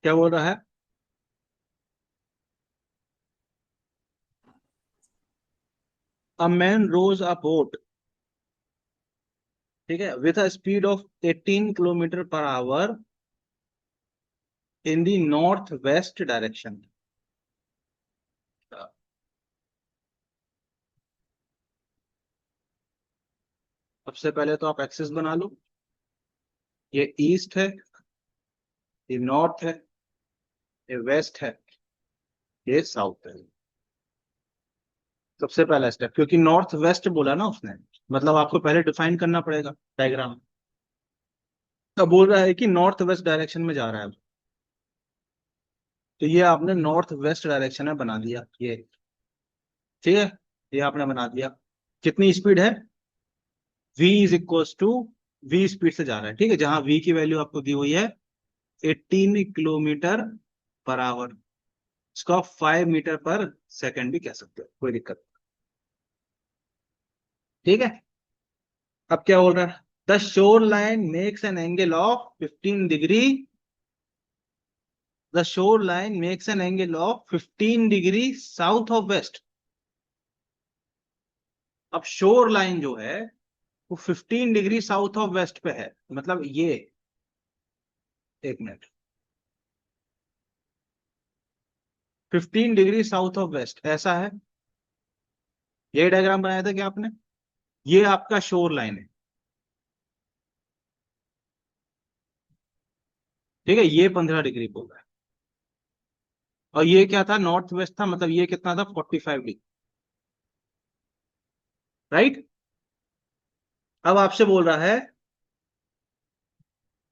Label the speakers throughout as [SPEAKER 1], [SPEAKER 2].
[SPEAKER 1] क्या बोल रहा है? A man rose a boat, ठीक है, with a speed of 18 kilometre per hour in the north west direction. सबसे पहले तो आप एक्सिस बना लो। ये ईस्ट है, ये नॉर्थ है, ये वेस्ट है, ये साउथ है। सबसे पहला स्टेप, क्योंकि नॉर्थ वेस्ट बोला ना उसने, मतलब आपको पहले डिफाइन करना पड़ेगा डायग्राम। अब बोल रहा है कि नॉर्थ वेस्ट डायरेक्शन में जा रहा है, तो ये आपने नॉर्थ वेस्ट डायरेक्शन में बना दिया ये। ठीक है, ये आपने बना दिया। कितनी स्पीड है? v is equal to, v speed से जा रहा है, ठीक है, जहां v की वैल्यू आपको दी हुई है 18 किलोमीटर पर आवर। इसको आप 5 मीटर पर सेकंड भी कह सकते हो, कोई दिक्कत नहीं। ठीक है, अब क्या बोल रहा है? The shoreline makes an angle of 15 degree. The shoreline makes an angle of 15 degree south of west. अब शोर लाइन जो है वो 15 डिग्री साउथ ऑफ वेस्ट पे है, मतलब ये, एक minute, 15 degree south of west ऐसा है। ये डायग्राम बनाया था क्या आपने? ये आपका शोर लाइन है, ठीक है, ये 15 डिग्री बोल रहा है। और ये क्या था? नॉर्थ वेस्ट था, मतलब ये कितना था? 45 डिग्री। राइट। अब आपसे बोल रहा है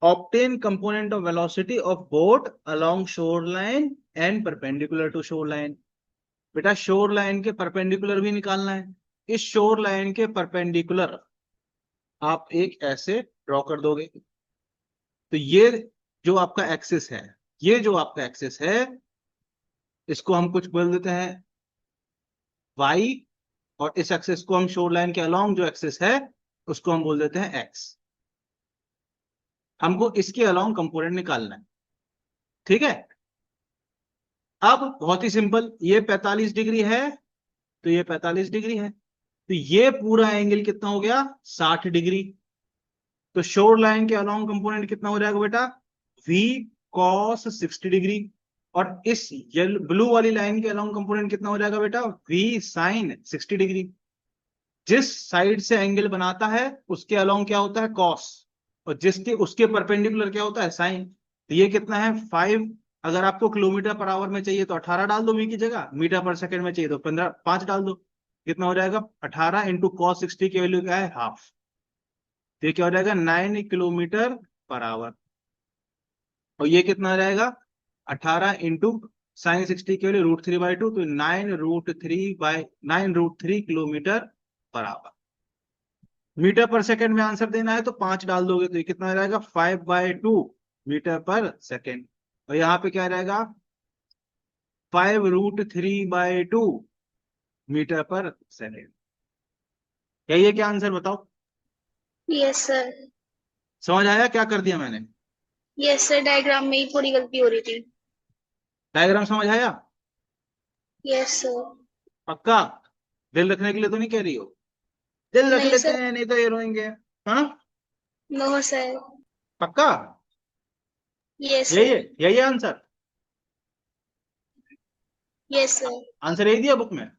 [SPEAKER 1] obtain component of velocity of boat along shoreline and perpendicular to shoreline. बेटा शोर लाइन के परपेंडिकुलर भी निकालना है। इस शोर लाइन के परपेंडिकुलर आप एक ऐसे ड्रॉ कर दोगे, तो ये जो आपका एक्सिस है, ये जो आपका एक्सिस है, इसको हम कुछ बोल देते हैं वाई, और इस एक्सिस को हम, शोर लाइन के अलोंग जो एक्सिस है, उसको हम बोल देते हैं एक्स। हमको इसके अलोंग कंपोनेंट निकालना है, ठीक है। अब बहुत ही सिंपल, ये 45 डिग्री है, तो ये 45 डिग्री है, तो ये पूरा एंगल कितना हो गया? 60 डिग्री। तो शोर लाइन के अलोंग कंपोनेंट कितना हो जाएगा बेटा? v cos 60 degree. और इस ब्लू वाली लाइन के अलोंग कंपोनेंट कितना हो जाएगा बेटा? v sin 60 degree. जिस साइड से एंगल बनाता है उसके अलोंग क्या होता है? कॉस। और जिसके उसके परपेंडिकुलर क्या होता है? साइन। तो ये कितना है? 5। अगर आपको किलोमीटर पर आवर में चाहिए तो 18 डाल दो v की जगह, मीटर पर सेकंड में चाहिए तो 15, 5 डाल दो। कितना हो जाएगा? 18 इंटू कॉस 60 की वैल्यू क्या है? हाफ। तो ये क्या हो जाएगा? 9 किलोमीटर पर आवर। और ये कितना आ जाएगा? 18 इंटू साइन 60 की वैल्यू √3/2, तो 9√3 किलोमीटर पर आवर। मीटर पर सेकंड में आंसर देना है तो 5 डाल दोगे, तो ये कितना आ जाएगा? 5/2 मीटर पर सेकंड। और यहाँ पे क्या रहेगा? 5√3/2 मीटर पर सेकंड। यही है क्या आंसर? बताओ।
[SPEAKER 2] Yes sir.
[SPEAKER 1] समझ आया क्या कर दिया मैंने?
[SPEAKER 2] यस सर, डायग्राम में ही थोड़ी गलती हो रही थी।
[SPEAKER 1] डायग्राम समझ आया?
[SPEAKER 2] Yes sir.
[SPEAKER 1] पक्का? दिल रखने के लिए तो नहीं कह रही हो? दिल रख
[SPEAKER 2] नहीं
[SPEAKER 1] लेते
[SPEAKER 2] सर।
[SPEAKER 1] हैं, नहीं तो ये रोएंगे। हाँ,
[SPEAKER 2] नो सर।
[SPEAKER 1] पक्का?
[SPEAKER 2] यस
[SPEAKER 1] यही
[SPEAKER 2] सर।
[SPEAKER 1] है, यही है आंसर?
[SPEAKER 2] Yes sir.
[SPEAKER 1] आंसर यही दिया बुक में?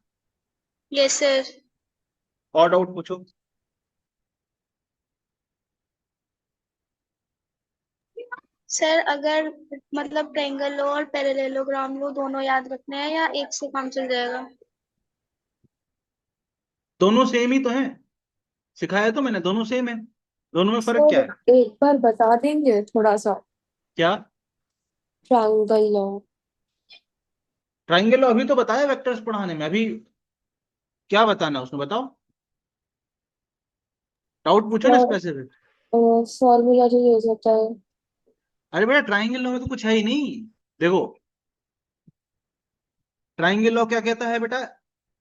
[SPEAKER 2] Yes sir.
[SPEAKER 1] और डाउट पूछो।
[SPEAKER 2] सर अगर मतलब ट्रायंगल लो और पैरेललोग्राम लो, दोनों याद रखने हैं या एक से काम चल जाएगा?
[SPEAKER 1] दोनों सेम ही तो है, सिखाया तो मैंने, दोनों सेम है। दोनों में फर्क क्या
[SPEAKER 3] सर
[SPEAKER 1] है?
[SPEAKER 3] एक बार बता देंगे थोड़ा सा?
[SPEAKER 1] क्या?
[SPEAKER 3] ट्रायंगल लो।
[SPEAKER 1] ट्राइंगल अभी तो बताया वेक्टर्स पढ़ाने में, अभी क्या बताना है उसमें, बताओ। डाउट पूछो ना
[SPEAKER 3] सर
[SPEAKER 1] स्पेसिफिक।
[SPEAKER 3] फॉर्मूला जो यूज होता है।
[SPEAKER 1] अरे बेटा ट्राइंगल में तो कुछ है ही नहीं। देखो, ट्राइंगल लॉ क्या कहता है बेटा?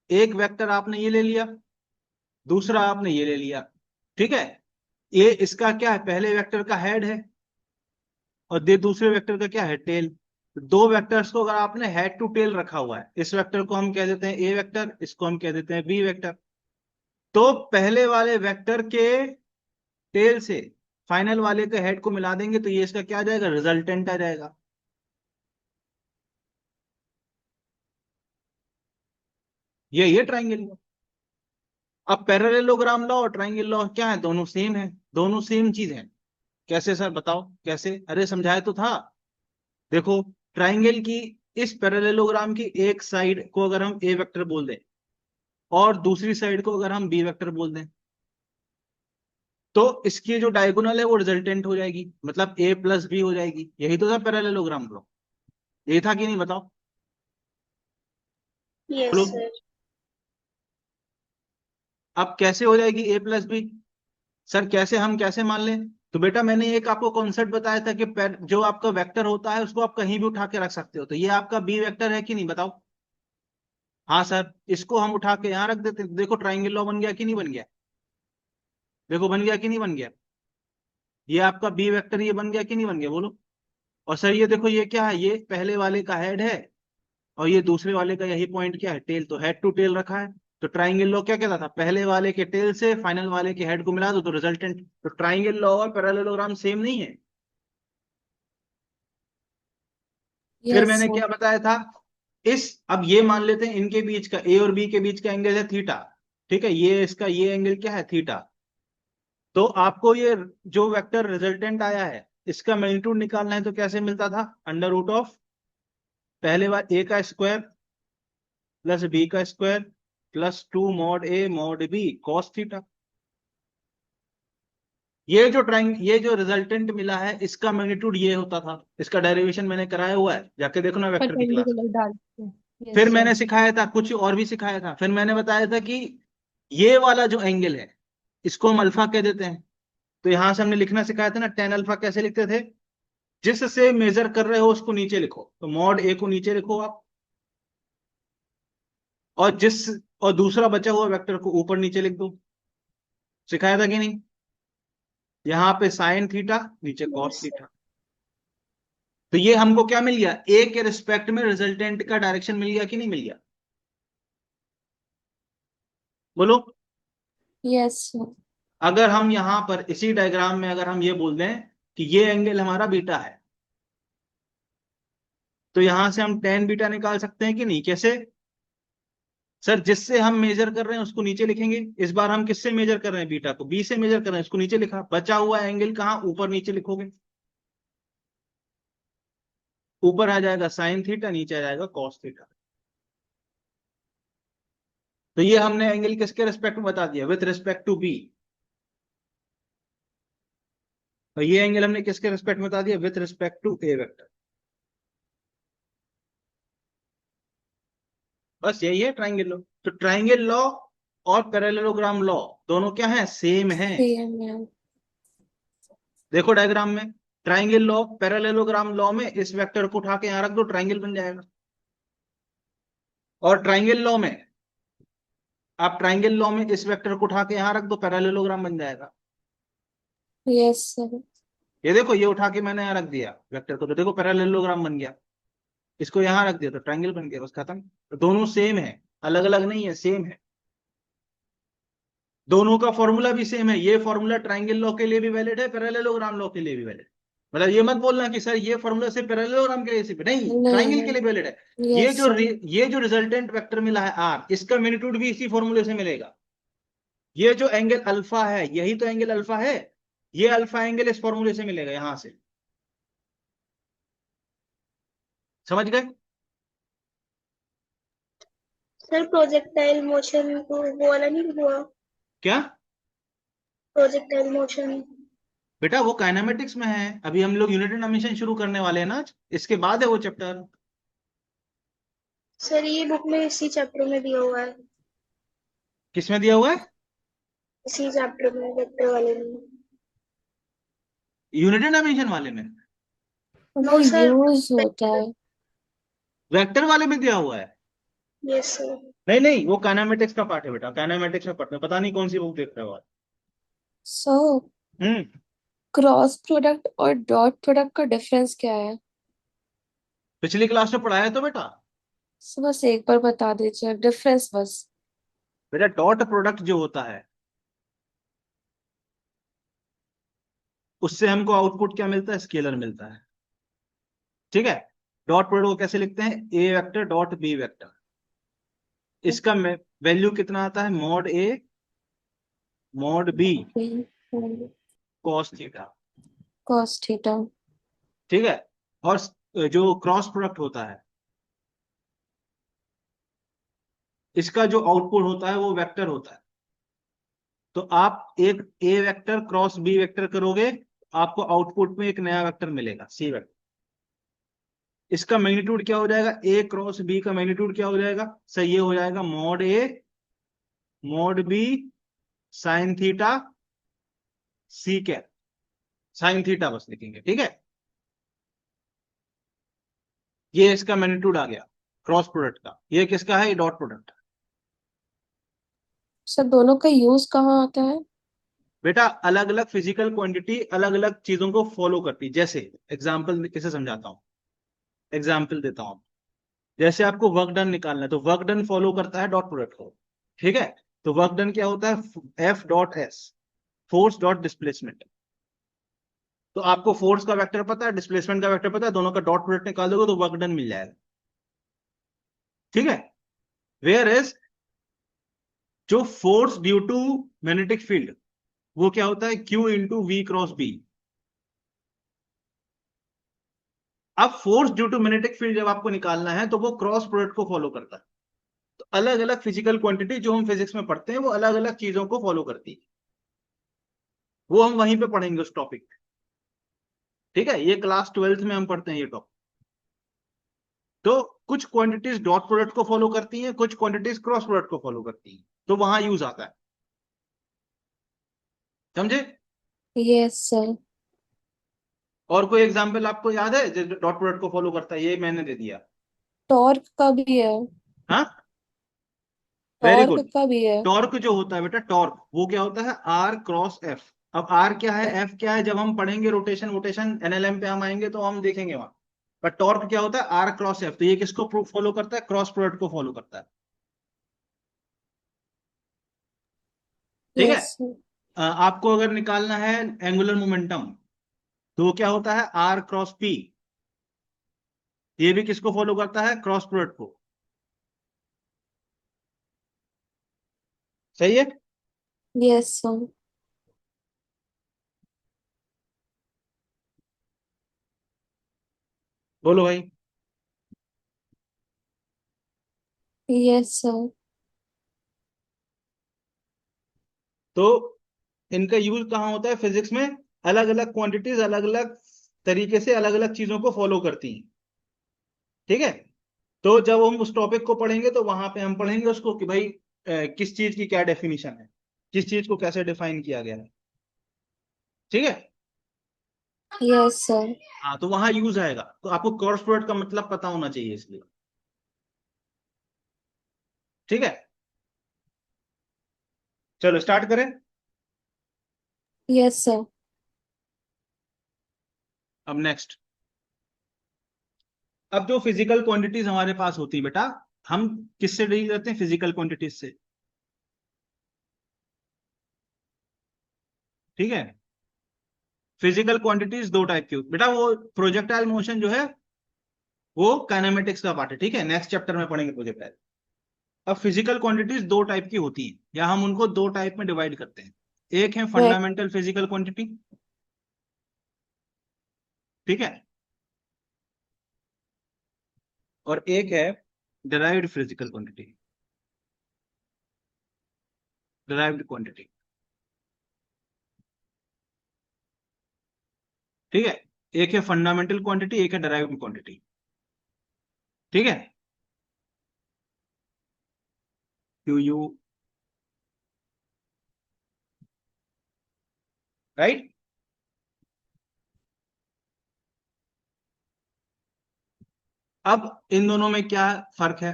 [SPEAKER 1] एक वेक्टर आपने ये ले लिया, दूसरा आपने ये ले लिया, ठीक है, ये इसका क्या है? पहले वेक्टर का हेड है, और दे दूसरे वेक्टर का क्या है? टेल। दो वेक्टर्स को अगर आपने हेड टू टेल रखा हुआ है, इस वेक्टर को हम कह देते हैं ए वेक्टर, इसको हम कह देते हैं बी वेक्टर, तो पहले वाले वेक्टर के टेल से फाइनल वाले के हेड को मिला देंगे तो ये इसका क्या आ जाएगा, रिजल्टेंट आ जाएगा। ये ट्राइंगल लॉ। अब पैरेललोग्राम लॉ और ट्राइंगल लॉ क्या है, दोनों सेम है, दोनों सेम चीज है। कैसे सर बताओ कैसे, अरे समझाया तो था। देखो, ट्राइंगल की इस पैरेललोग्राम की एक साइड को अगर हम ए वेक्टर बोल दें और दूसरी साइड को अगर हम बी वेक्टर बोल दें, तो इसकी जो डायगोनल है वो रिजल्टेंट हो जाएगी, मतलब ए प्लस बी हो जाएगी। यही तो था पैरेललोग्राम लॉ, यही था कि नहीं बताओ।
[SPEAKER 2] यस
[SPEAKER 1] बोलो,
[SPEAKER 2] सर।
[SPEAKER 1] अब कैसे हो जाएगी ए प्लस बी, सर कैसे, हम कैसे मान लें। तो बेटा मैंने एक आपको कॉन्सेप्ट बताया था कि जो आपका वेक्टर होता है उसको आप कहीं भी उठा के रख सकते हो, तो ये आपका बी वेक्टर है कि नहीं बताओ। हाँ सर, इसको हम उठा के यहाँ रख देते हैं, देखो ट्राइंगल लॉ बन गया कि नहीं बन गया, देखो बन गया कि नहीं बन गया। ये आपका बी वेक्टर ये बन गया कि नहीं बन गया, बोलो। और सर ये देखो ये क्या है, ये पहले वाले का हेड है और ये दूसरे वाले का यही पॉइंट क्या है, टेल, तो हेड टू टेल रखा है। तो ट्राइंगल लॉ क्या कहता था, पहले वाले के टेल से फाइनल वाले के हेड को मिला दो तो रिजल्टेंट। तो ट्राइंगल लॉ और पैरेललोग्राम सेम नहीं है। फिर
[SPEAKER 3] यस
[SPEAKER 1] मैंने
[SPEAKER 3] सर।
[SPEAKER 1] क्या बताया था, इस, अब ये मान लेते हैं इनके बीच का, ए और बी के बीच का एंगल है थीटा, ठीक है, ये इसका ये एंगल क्या है, थीटा। तो आपको ये जो वेक्टर रिजल्टेंट आया है इसका मैग्नीट्यूड निकालना है, तो कैसे मिलता था, अंडर रूट ऑफ पहले बार ए का स्क्वायर प्लस बी का square plus 2 mod A mod B cos theta. ये जो रिजल्टेंट मिला है इसका मैग्नीट्यूड ये होता था, इसका डेरिवेशन मैंने कराया हुआ है, जाके देखो ना वेक्टर की क्लास।
[SPEAKER 3] परपेंडिकुलर डाल के।
[SPEAKER 1] फिर
[SPEAKER 3] यस सर।
[SPEAKER 1] मैंने सिखाया था, कुछ और भी सिखाया था, फिर मैंने बताया था कि ये वाला जो एंगल है इसको हम अल्फा कह देते हैं। तो यहां से हमने लिखना सिखाया था ना, टेन अल्फा कैसे लिखते थे, जिससे मेजर कर रहे हो उसको नीचे लिखो, तो मॉड ए को नीचे लिखो आप, और जिस, और दूसरा बचा हुआ वेक्टर को ऊपर नीचे लिख दो। सिखाया था कि नहीं। यहाँ पे साइन थीटा, नीचे कॉस
[SPEAKER 2] यस सर।
[SPEAKER 1] थीटा। तो ये हमको क्या मिल गया, ए के रिस्पेक्ट में रिजल्टेंट का डायरेक्शन मिल गया कि नहीं मिल गया, बोलो।
[SPEAKER 3] Yes sir.
[SPEAKER 1] अगर हम यहां पर इसी डायग्राम में अगर हम ये बोल दें कि ये एंगल हमारा बीटा है, तो यहां से हम टेन बीटा निकाल सकते हैं कि नहीं, कैसे, सर जिससे हम मेजर कर रहे हैं उसको नीचे लिखेंगे। इस बार हम किससे मेजर कर रहे हैं, बीटा को, बी से मेजर कर रहे हैं, उसको नीचे लिखा, बचा हुआ एंगल कहाँ, ऊपर नीचे लिखोगे, ऊपर आ जाएगा साइन थीटा, नीचे आ जाएगा कॉस थीटा। तो ये हमने एंगल किसके रिस्पेक्ट में बता दिया, विथ रिस्पेक्ट टू बी। और ये एंगल हमने किसके रिस्पेक्ट में बता दिया, with respect to a vector. बस यही है ट्राइंगल लॉ। तो ट्राइंगल लॉ और पैरेललोग्राम लॉ दोनों क्या है, सेम है।
[SPEAKER 3] सेम है।
[SPEAKER 1] देखो डायग्राम में, ट्राइंगल लॉ पैरेललोग्राम लॉ में इस वेक्टर को उठा के यहां रख दो, ट्राइंगल बन जाएगा। और ट्राइंगल लॉ में, आप ट्राइंगल लॉ में इस वेक्टर को उठा के यहां रख दो, पैरेललोग्राम बन जाएगा।
[SPEAKER 3] Yes sir.
[SPEAKER 1] ये देखो, ये उठा के मैंने यहां रख दिया वेक्टर को, तो देखो पैरेललोग्राम बन गया। इसको यहां रख दिया तो ट्राइंगल बन गया, बस खत्म। तो दोनों सेम है, अलग अलग नहीं है, सेम है। दोनों का फॉर्मूला भी सेम है, ये फॉर्मूला ट्राइंगल लॉ के लिए भी वैलिड है, पैरेललोग्राम लॉ के लिए भी वैलिड। मतलब ये मत बोलना कि सर ये फॉर्मूला सिर्फ पैरेललोग्राम के लिए सिर्फ नहीं,
[SPEAKER 3] नहीं
[SPEAKER 1] ट्राइंगल के लिए
[SPEAKER 3] नहीं।
[SPEAKER 1] वैलिड है।
[SPEAKER 3] Yes sir.
[SPEAKER 1] ये जो रिजल्टेंट वेक्टर मिला है आर, इसका मैग्नीट्यूड भी इसी फॉर्मूले से मिलेगा। ये जो एंगल अल्फा है, यही तो एंगल अल्फा है, ये अल्फा एंगल इस फॉर्मूले से मिलेगा यहां से, समझ गए।
[SPEAKER 2] सर प्रोजेक्टाइल मोशन तो वो वाला नहीं हुआ,
[SPEAKER 1] क्या
[SPEAKER 2] प्रोजेक्टाइल मोशन।
[SPEAKER 1] बेटा, वो काइनेमेटिक्स में है, अभी हम लोग यूनिट डायमेंशन शुरू करने वाले हैं ना आज, इसके बाद है वो चैप्टर।
[SPEAKER 2] सर ये बुक में इसी चैप्टर में दिया हुआ है,
[SPEAKER 1] किसमें दिया हुआ है,
[SPEAKER 2] इसी चैप्टर में वेक्टर वाले में।
[SPEAKER 1] यूनिट डायमेंशन वाले में,
[SPEAKER 3] वो
[SPEAKER 2] नो सर।
[SPEAKER 3] यूज होता है।
[SPEAKER 1] वेक्टर वाले में दिया हुआ है।
[SPEAKER 2] Yes sir.
[SPEAKER 1] नहीं नहीं, वो काइनेमेटिक्स का पार्ट है बेटा, काइनेमेटिक्स में पढ़ते हैं, पता नहीं कौन सी बुक देख रहे हो आप।
[SPEAKER 3] सो
[SPEAKER 1] हम्म।
[SPEAKER 3] क्रॉस प्रोडक्ट और डॉट प्रोडक्ट का डिफरेंस क्या है?
[SPEAKER 1] पिछली क्लास में पढ़ाया तो बेटा।
[SPEAKER 3] सर बस एक बार बता दीजिए डिफरेंस बस।
[SPEAKER 1] बेटा डॉट प्रोडक्ट जो होता है उससे हमको आउटपुट क्या मिलता है, स्केलर मिलता है। ठीक है, डॉट प्रोडक्ट को कैसे लिखते हैं, A vector dot B vector. इसका वैल्यू कितना आता है, mod A mod B cos theta.
[SPEAKER 3] Cos theta.
[SPEAKER 1] ठीक है, और जो क्रॉस प्रोडक्ट होता है इसका जो आउटपुट होता है वो वेक्टर होता है। तो आप एक ए वेक्टर क्रॉस बी वेक्टर करोगे, आपको आउटपुट में एक नया वेक्टर मिलेगा, सी वेक्टर। इसका मैग्नीट्यूड क्या हो जाएगा, ए क्रॉस बी का मैग्नीट्यूड क्या हो जाएगा, सही ये हो जाएगा mod A mod B sine theta C cap. Sine theta बस लिखेंगे, ठीक है। ये इसका मैग्नीट्यूड आ गया क्रॉस प्रोडक्ट का। ये किसका है, ये डॉट प्रोडक्ट।
[SPEAKER 3] सर दोनों का यूज कहाँ आता है?
[SPEAKER 1] बेटा अलग अलग फिजिकल क्वांटिटी अलग अलग चीजों को फॉलो करती है। जैसे एग्जांपल कैसे समझाता हूं, एग्जांपल देता हूं। जैसे आपको वर्क डन निकालना है तो वर्क डन फॉलो करता है डॉट प्रोडक्ट को। ठीक है, तो वर्क डन क्या होता है, F dot S, force dot displacement. तो आपको फोर्स का वेक्टर पता है, डिस्प्लेसमेंट का वेक्टर पता है, दोनों का डॉट प्रोडक्ट निकाल दोगे तो वर्क डन मिल जाएगा। ठीक है, वेयर एज जो force due to magnetic field वो क्या होता है, Q into V cross B. अब force due to magnetic field जब आपको निकालना है तो वो क्रॉस प्रोडक्ट को फॉलो करता है। तो अलग अलग फिजिकल क्वांटिटी जो हम फिजिक्स में पढ़ते हैं वो अलग अलग चीजों को फॉलो करती है। वो हम वहीं पे पढ़ेंगे उस टॉपिक। ठीक है, ये क्लास 12th में हम पढ़ते हैं ये टॉपिक। तो कुछ क्वांटिटीज डॉट प्रोडक्ट को फॉलो करती हैं, कुछ क्वांटिटीज क्रॉस प्रोडक्ट को फॉलो करती हैं, तो वहां यूज आता है। समझे।
[SPEAKER 3] Yes sir.
[SPEAKER 1] और कोई एग्जांपल आपको याद है जो डॉट प्रोडक्ट को फॉलो करता है, ये मैंने दे दिया।
[SPEAKER 3] टॉर्क का भी है।
[SPEAKER 1] हाँ, वेरी
[SPEAKER 3] टॉर्क
[SPEAKER 1] गुड।
[SPEAKER 3] का भी है।
[SPEAKER 1] टॉर्क जो होता है बेटा, टॉर्क वो क्या होता है, आर क्रॉस एफ। अब आर क्या है, एफ क्या है, जब हम पढ़ेंगे रोटेशन वोटेशन एनएलएम पे हम आएंगे तो हम देखेंगे वहां। पर टॉर्क क्या होता है, आर क्रॉस एफ। तो ये किसको फॉलो करता है, क्रॉस प्रोडक्ट को फॉलो करता है। ठीक है।
[SPEAKER 3] Yes sir.
[SPEAKER 1] आपको अगर निकालना है एंगुलर मोमेंटम तो वो क्या होता है, आर क्रॉस पी। ये भी किसको फॉलो करता है, क्रॉस प्रोडक्ट को। सही है।
[SPEAKER 3] Yes sir.
[SPEAKER 1] बोलो भाई।
[SPEAKER 3] Yes sir.
[SPEAKER 1] तो इनका यूज कहाँ होता है फिजिक्स में, अलग अलग क्वांटिटीज अलग अलग तरीके से अलग अलग चीजों को फॉलो करती हैं। ठीक है, तो जब हम उस टॉपिक को पढ़ेंगे तो वहां पे हम पढ़ेंगे उसको कि भाई किस चीज की क्या डेफिनेशन है, किस चीज को कैसे डिफाइन किया गया है। ठीक है।
[SPEAKER 3] Yes sir.
[SPEAKER 1] हाँ, तो वहां यूज आएगा, तो आपको क्रॉस प्रोडक्ट का मतलब पता होना चाहिए इसलिए। ठीक है, चलो स्टार्ट करें।
[SPEAKER 3] Yes sir.
[SPEAKER 1] अब नेक्स्ट, अब जो फिजिकल क्वांटिटीज हमारे पास होती है बेटा, हम किससे डील करते हैं, फिजिकल क्वांटिटीज से। ठीक है, फिजिकल क्वांटिटीज दो टाइप की होती बेटा। वो प्रोजेक्टाइल मोशन जो है वो काइनेमेटिक्स का पार्ट है। ठीक है, नेक्स्ट चैप्टर में पढ़ेंगे प्रोजेक्टाइल। अब फिजिकल क्वांटिटीज दो टाइप की होती हैं, या हम उनको दो टाइप में डिवाइड करते हैं। एक है
[SPEAKER 3] वेक
[SPEAKER 1] फंडामेंटल फिजिकल क्वांटिटी। ठीक है, और एक है derived physical quantity, derived quantity. ठीक है, एक है फंडामेंटल क्वांटिटी, एक है डिराइव्ड क्वांटिटी। ठीक है, क्यू यू, राइट। अब इन दोनों में क्या फर्क है,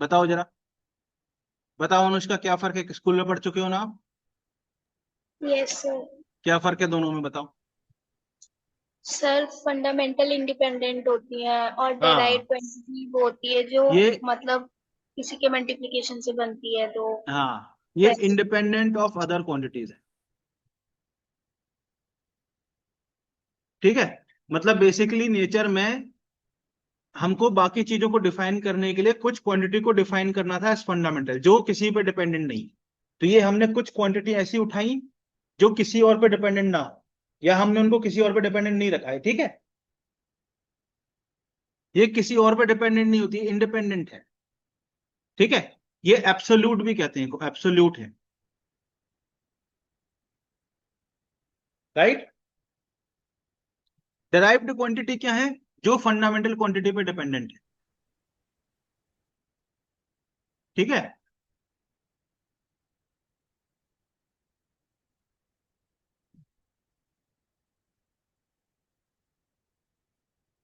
[SPEAKER 1] बताओ जरा। बताओ अनुष्का, क्या फर्क है, स्कूल में पढ़ चुके हो ना आप।
[SPEAKER 2] Yes sir.
[SPEAKER 1] क्या फर्क है दोनों में, बताओ।
[SPEAKER 2] सर फंडामेंटल इंडिपेंडेंट होती है और डेराइव्ड
[SPEAKER 1] हाँ
[SPEAKER 2] क्वांटिटी वो होती है जो
[SPEAKER 1] ये
[SPEAKER 2] मतलब किसी के मल्टीप्लिकेशन से बनती है तो
[SPEAKER 1] हाँ ये
[SPEAKER 2] वैसे।
[SPEAKER 1] इंडिपेंडेंट ऑफ अदर क्वांटिटीज है। ठीक है, मतलब बेसिकली नेचर में हमको बाकी चीजों को डिफाइन करने के लिए कुछ क्वांटिटी को डिफाइन करना था एज फंडामेंटल, जो किसी पे डिपेंडेंट नहीं। तो ये हमने कुछ क्वांटिटी ऐसी उठाई जो किसी और पे डिपेंडेंट ना हो, या हमने उनको किसी और पे डिपेंडेंट नहीं रखा है। ठीक है, ये किसी और पे डिपेंडेंट नहीं होती, इंडिपेंडेंट है। ठीक है, ये एब्सोल्यूट भी कहते हैं, एब्सोल्यूट है। राइट। डिराइव्ड क्वांटिटी क्या है? जो फंडामेंटल क्वांटिटी पे डिपेंडेंट है। ठीक है,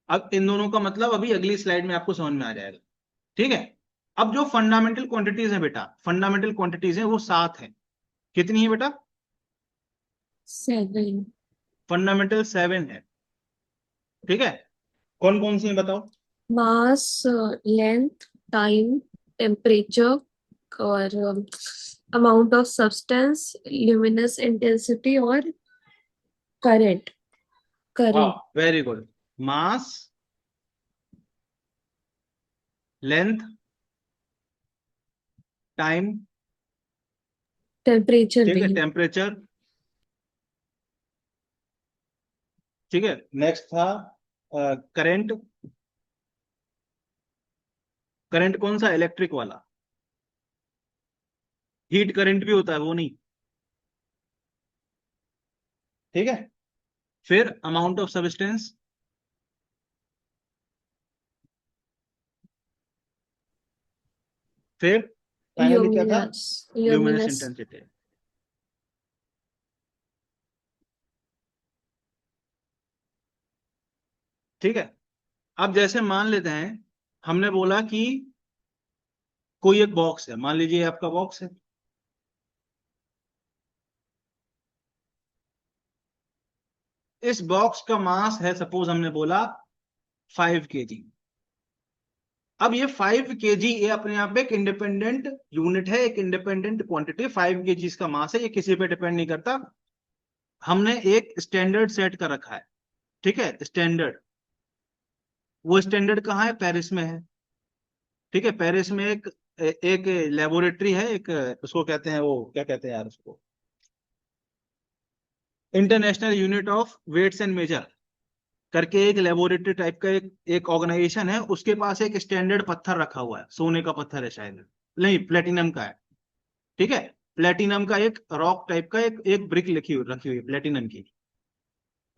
[SPEAKER 1] अब इन दोनों का मतलब अभी अगली स्लाइड में आपको समझ में आ जाएगा। ठीक है, अब जो फंडामेंटल क्वांटिटीज है बेटा, फंडामेंटल क्वांटिटीज है वो 7 है। कितनी है बेटा?
[SPEAKER 3] 7.
[SPEAKER 1] फंडामेंटल 7 है। ठीक है, कौन कौन सी है बताओ?
[SPEAKER 3] Mass, length, time, temperature, और amount of substance, luminous intensity और current.
[SPEAKER 1] हाँ
[SPEAKER 3] current
[SPEAKER 1] वेरी गुड। मास, लेंथ, टाइम,
[SPEAKER 3] temperature
[SPEAKER 1] ठीक
[SPEAKER 3] भी
[SPEAKER 1] है,
[SPEAKER 3] है.
[SPEAKER 1] टेम्परेचर। ठीक है, नेक्स्ट था करंट। करंट कौन सा? इलेक्ट्रिक वाला। हीट करंट भी होता है वो नहीं। ठीक है, फिर अमाउंट ऑफ सब्सटेंस, फिर फाइनली क्या था?
[SPEAKER 3] luminous
[SPEAKER 1] luminous
[SPEAKER 3] luminous
[SPEAKER 1] intensity. ठीक है, अब जैसे मान लेते हैं, हमने बोला कि कोई एक बॉक्स है, मान लीजिए आपका बॉक्स है। इस बॉक्स का मास है, सपोज हमने बोला 5 kg। अब ये 5 kg ये अपने आप में एक इंडिपेंडेंट यूनिट है, एक इंडिपेंडेंट क्वांटिटी। 5 kg इसका मास है, ये किसी पे डिपेंड नहीं करता। हमने एक स्टैंडर्ड सेट कर रखा है। ठीक है, स्टैंडर्ड। वो स्टैंडर्ड कहाँ है? पेरिस में है। ठीक है, पेरिस में एक एक लेबोरेटरी है, एक उसको कहते हैं, वो क्या कहते हैं यार उसको, international unit of weights and measure करके एक लेबोरेटरी टाइप का एक एक ऑर्गेनाइजेशन है। उसके पास एक स्टैंडर्ड पत्थर रखा हुआ है, सोने का पत्थर है शायद, नहीं प्लेटिनम का है। ठीक है, प्लेटिनम का एक रॉक टाइप का एक एक ब्रिक रखी हुई है प्लेटिनम की।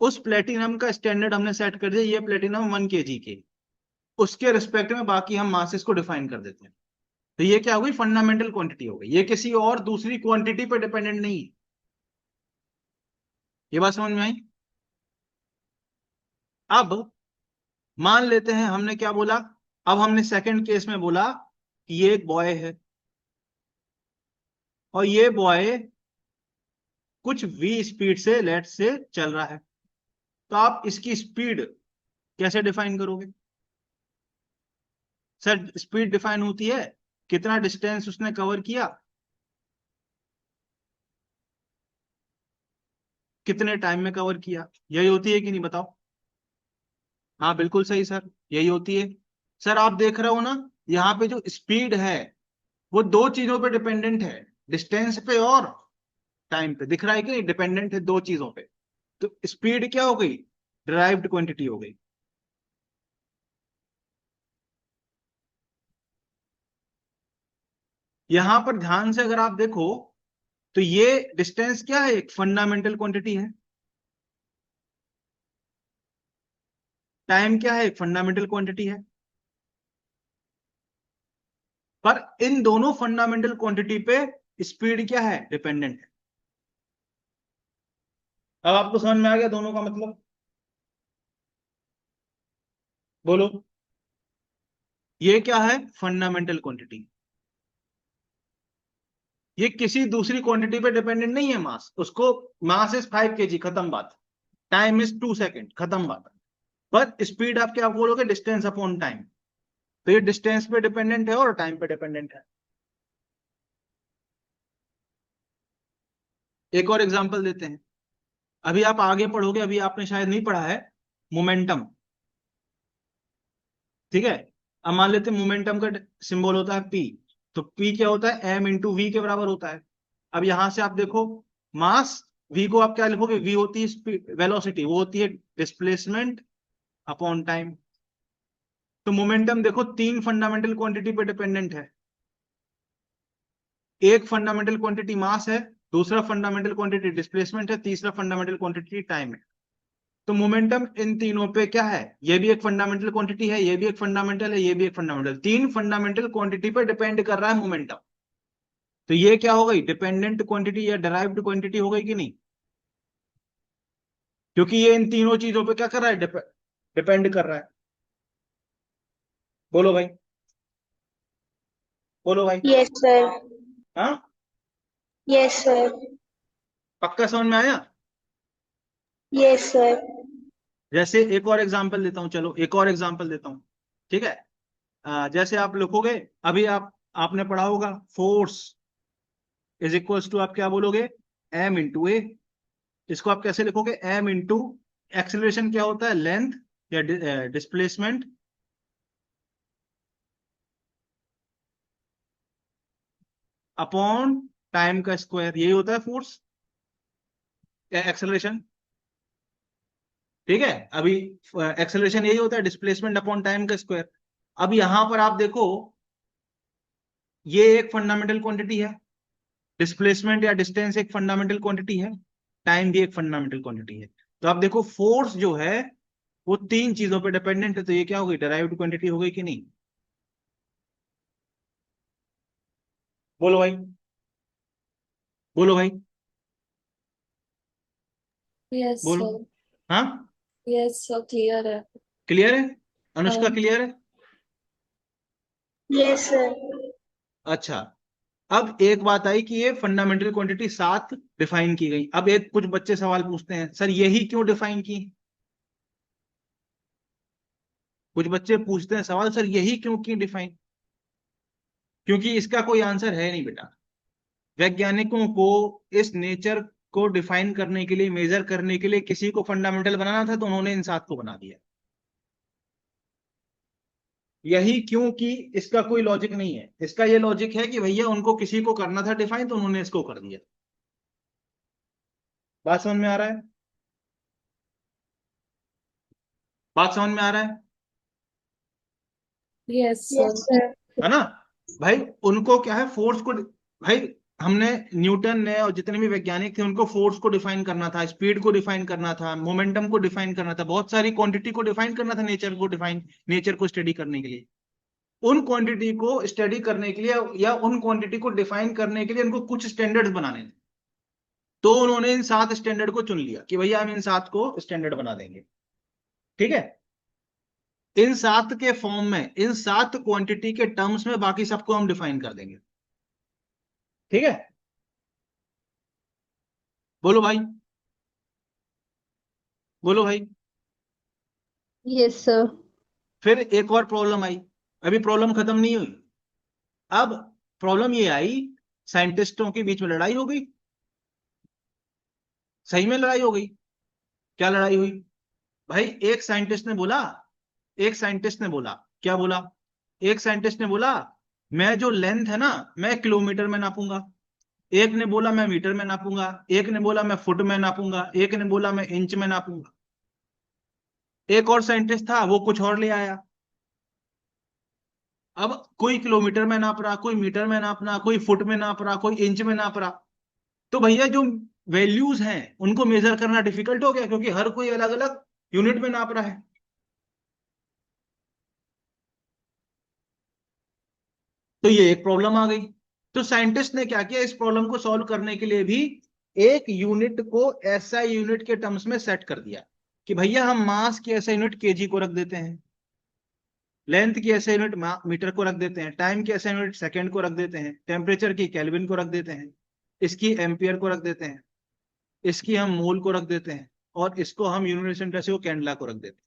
[SPEAKER 1] उस प्लेटिनम का स्टैंडर्ड हमने सेट कर दिया, ये प्लेटिनम 1 kg के। उसके रिस्पेक्ट में बाकी हम मासेस को डिफाइन कर देते हैं। तो ये क्या हो गई? फंडामेंटल क्वांटिटी हो गई, ये किसी और दूसरी क्वांटिटी पर डिपेंडेंट नहीं है। ये बात समझ में आई? अब मान लेते हैं हमने क्या बोला, अब हमने सेकंड केस में बोला कि ये एक बॉय है, और ये बॉय कुछ v स्पीड से लेट से चल रहा है। तो आप इसकी स्पीड कैसे डिफाइन करोगे? सर स्पीड डिफाइन होती है कितना डिस्टेंस उसने कवर किया, कितने टाइम में कवर किया, यही होती है कि नहीं बताओ? हाँ बिल्कुल सही सर, यही होती है। सर आप देख रहे हो ना, यहाँ पे जो स्पीड है वो दो चीजों पे डिपेंडेंट है, डिस्टेंस पे और टाइम पे। दिख रहा है कि नहीं? डिपेंडेंट है दो चीजों पे। तो स्पीड क्या हो गई? डिराइव्ड क्वांटिटी हो गई। यहां पर ध्यान से अगर आप देखो तो ये डिस्टेंस क्या है? एक फंडामेंटल क्वांटिटी है। टाइम क्या है? एक फंडामेंटल क्वांटिटी है। पर इन दोनों फंडामेंटल क्वांटिटी पे स्पीड क्या है? डिपेंडेंट है। अब आपको समझ में आ गया दोनों का मतलब? बोलो, ये क्या है? Fundamental quantity. ये किसी दूसरी क्वांटिटी पे डिपेंडेंट नहीं है मास, उसको मास इज 5 kg, खत्म बात। टाइम इज 2 सेकेंड, खत्म बात। पर स्पीड आप क्या बोलोगे, डिस्टेंस अपॉन टाइम। तो ये डिस्टेंस पे डिपेंडेंट है और टाइम पे डिपेंडेंट है। एक और एग्जांपल देते हैं, अभी आप आगे पढ़ोगे, अभी आपने शायद नहीं पढ़ा है मोमेंटम। ठीक है, अब मान लेते हैं मोमेंटम का सिंबल होता है पी, तो पी क्या होता है, एम इंटू वी के बराबर होता है। अब यहां से आप देखो मास, वी को आप क्या लिखोगे, वी होती है स्पीड, वेलोसिटी, वो होती है डिस्प्लेसमेंट अपॉन टाइम। तो मोमेंटम देखो तीन फंडामेंटल क्वांटिटी पे डिपेंडेंट है। एक फंडामेंटल क्वांटिटी मास है, दूसरा फंडामेंटल क्वांटिटी डिस्प्लेसमेंट है, तीसरा फंडामेंटल क्वांटिटी टाइम है। तो मोमेंटम इन तीनों पे क्या है, ये भी एक फंडामेंटल क्वांटिटी है, ये भी एक फंडामेंटल है, ये भी एक फंडामेंटल, तीन फंडामेंटल क्वांटिटी पे डिपेंड कर रहा है मोमेंटम। तो ये क्या हो गई, डिपेंडेंट क्वांटिटी या डिराइव्ड क्वांटिटी हो गई कि नहीं, क्योंकि ये इन तीनों चीजों पे क्या कर रहा है, डिपेंड कर रहा है। बोलो भाई, बोलो भाई।
[SPEAKER 2] Yes sir.
[SPEAKER 1] हाँ,
[SPEAKER 2] यस सर।
[SPEAKER 1] पक्का समझ में आया।
[SPEAKER 2] Yes sir.
[SPEAKER 1] जैसे एक और एग्जांपल देता हूं, चलो एक और एग्जांपल देता हूं। ठीक है, जैसे आप लिखोगे, अभी आपने पढ़ा होगा फोर्स इज इक्वल्स टू, आप क्या बोलोगे, एम इंटू ए। इसको आप कैसे लिखोगे, एम इंटू एक्सेलरेशन क्या होता है, लेंथ या डिस्प्लेसमेंट अपॉन टाइम का स्क्वायर, यही होता है फोर्स या एक्सेलरेशन। ठीक है, अभी एक्सेलरेशन यही होता है, डिस्प्लेसमेंट अपॉन टाइम का स्क्वायर। अब यहां पर आप देखो, ये एक फंडामेंटल क्वांटिटी है, डिस्प्लेसमेंट या डिस्टेंस एक फंडामेंटल क्वांटिटी है, टाइम भी एक फंडामेंटल क्वांटिटी है। तो आप देखो फोर्स जो है वो तीन चीजों पे डिपेंडेंट है, तो ये क्या हो गई, डिराइव्ड क्वांटिटी हो गई कि नहीं। बोलो भाई, बोलो भाई,
[SPEAKER 3] यस
[SPEAKER 1] बोलो।
[SPEAKER 3] सर।
[SPEAKER 1] हाँ,
[SPEAKER 3] यस सर, क्लियर है।
[SPEAKER 1] क्लियर है, अनुष्का
[SPEAKER 3] हाँ।
[SPEAKER 1] क्लियर है।
[SPEAKER 2] Yes sir.
[SPEAKER 1] अच्छा, अब एक बात आई कि ये फंडामेंटल क्वांटिटी सात डिफाइन की गई। अब एक कुछ बच्चे सवाल पूछते हैं, सर यही क्यों डिफाइन की, कुछ बच्चे पूछते हैं सवाल, सर यही क्यों की डिफाइन। क्योंकि इसका कोई आंसर है नहीं बेटा। वैज्ञानिकों को इस नेचर को डिफाइन करने के लिए, मेजर करने के लिए किसी को फंडामेंटल बनाना था, तो उन्होंने इन सात को बना दिया। यही क्यों कि इसका कोई लॉजिक नहीं है, इसका ये लॉजिक है कि भैया उनको किसी को करना था डिफाइन, तो उन्होंने इसको कर दिया। बात समझ में आ रहा है, बात समझ में आ रहा
[SPEAKER 3] यस
[SPEAKER 2] यस
[SPEAKER 3] सर।
[SPEAKER 2] सर।
[SPEAKER 1] है ना। भाई उनको क्या है, फोर्स को, भाई हमने, न्यूटन ने और जितने भी वैज्ञानिक थे, उनको फोर्स को डिफाइन करना था, स्पीड को डिफाइन करना था, मोमेंटम को डिफाइन करना था, बहुत सारी क्वांटिटी को डिफाइन करना था, नेचर को डिफाइन, नेचर को स्टडी करने के लिए। उन क्वांटिटी को स्टडी करने के लिए या उन क्वांटिटी को डिफाइन करने के लिए उनको कुछ स्टैंडर्ड्स बनाने थे। तो उन्होंने इन सात स्टैंडर्ड को चुन लिया कि भैया हम इन सात को स्टैंडर्ड बना देंगे। ठीक है, इन सात के फॉर्म में, इन सात क्वांटिटी के टर्म्स में बाकी सबको हम डिफाइन कर देंगे। ठीक है, बोलो भाई, बोलो भाई।
[SPEAKER 2] Yes sir.
[SPEAKER 1] फिर एक और प्रॉब्लम आई, अभी प्रॉब्लम खत्म नहीं हुई। अब प्रॉब्लम ये आई, साइंटिस्टों के बीच में लड़ाई हो गई। सही में लड़ाई हो गई। क्या लड़ाई हुई, भाई एक साइंटिस्ट ने बोला, एक साइंटिस्ट ने बोला, क्या बोला, एक साइंटिस्ट ने बोला मैं जो लेंथ है ना, मैं किलोमीटर में नापूंगा। एक ने बोला मैं मीटर में नापूंगा। एक ने बोला मैं फुट में नापूंगा। एक ने बोला मैं इंच में नापूंगा। एक और साइंटिस्ट था, वो कुछ और ले आया। अब कोई किलोमीटर में नाप रहा, कोई मीटर में नाप रहा, कोई फुट में नाप रहा, कोई इंच में नाप रहा। तो भैया जो वैल्यूज हैं उनको मेजर करना डिफिकल्ट हो गया, क्योंकि हर कोई अलग अलग यूनिट में नाप रहा है। तो ये एक प्रॉब्लम आ गई। तो साइंटिस्ट ने क्या किया, इस प्रॉब्लम को सॉल्व करने के लिए भी एक यूनिट को एसआई यूनिट के टर्म्स में सेट कर दिया कि भैया हम मास की एसआई यूनिट केजी को रख देते हैं, लेंथ की एसआई यूनिट मीटर को रख देते हैं, टाइम की एसआई यूनिट सेकंड को रख देते हैं, टेम्परेचर की केल्विन को रख देते हैं, इसकी एम्पियर को रख देते हैं, इसकी हम मोल को रख देते हैं। और इसको हम यूनिवर्सल रेशियो कैंडला को रख देते।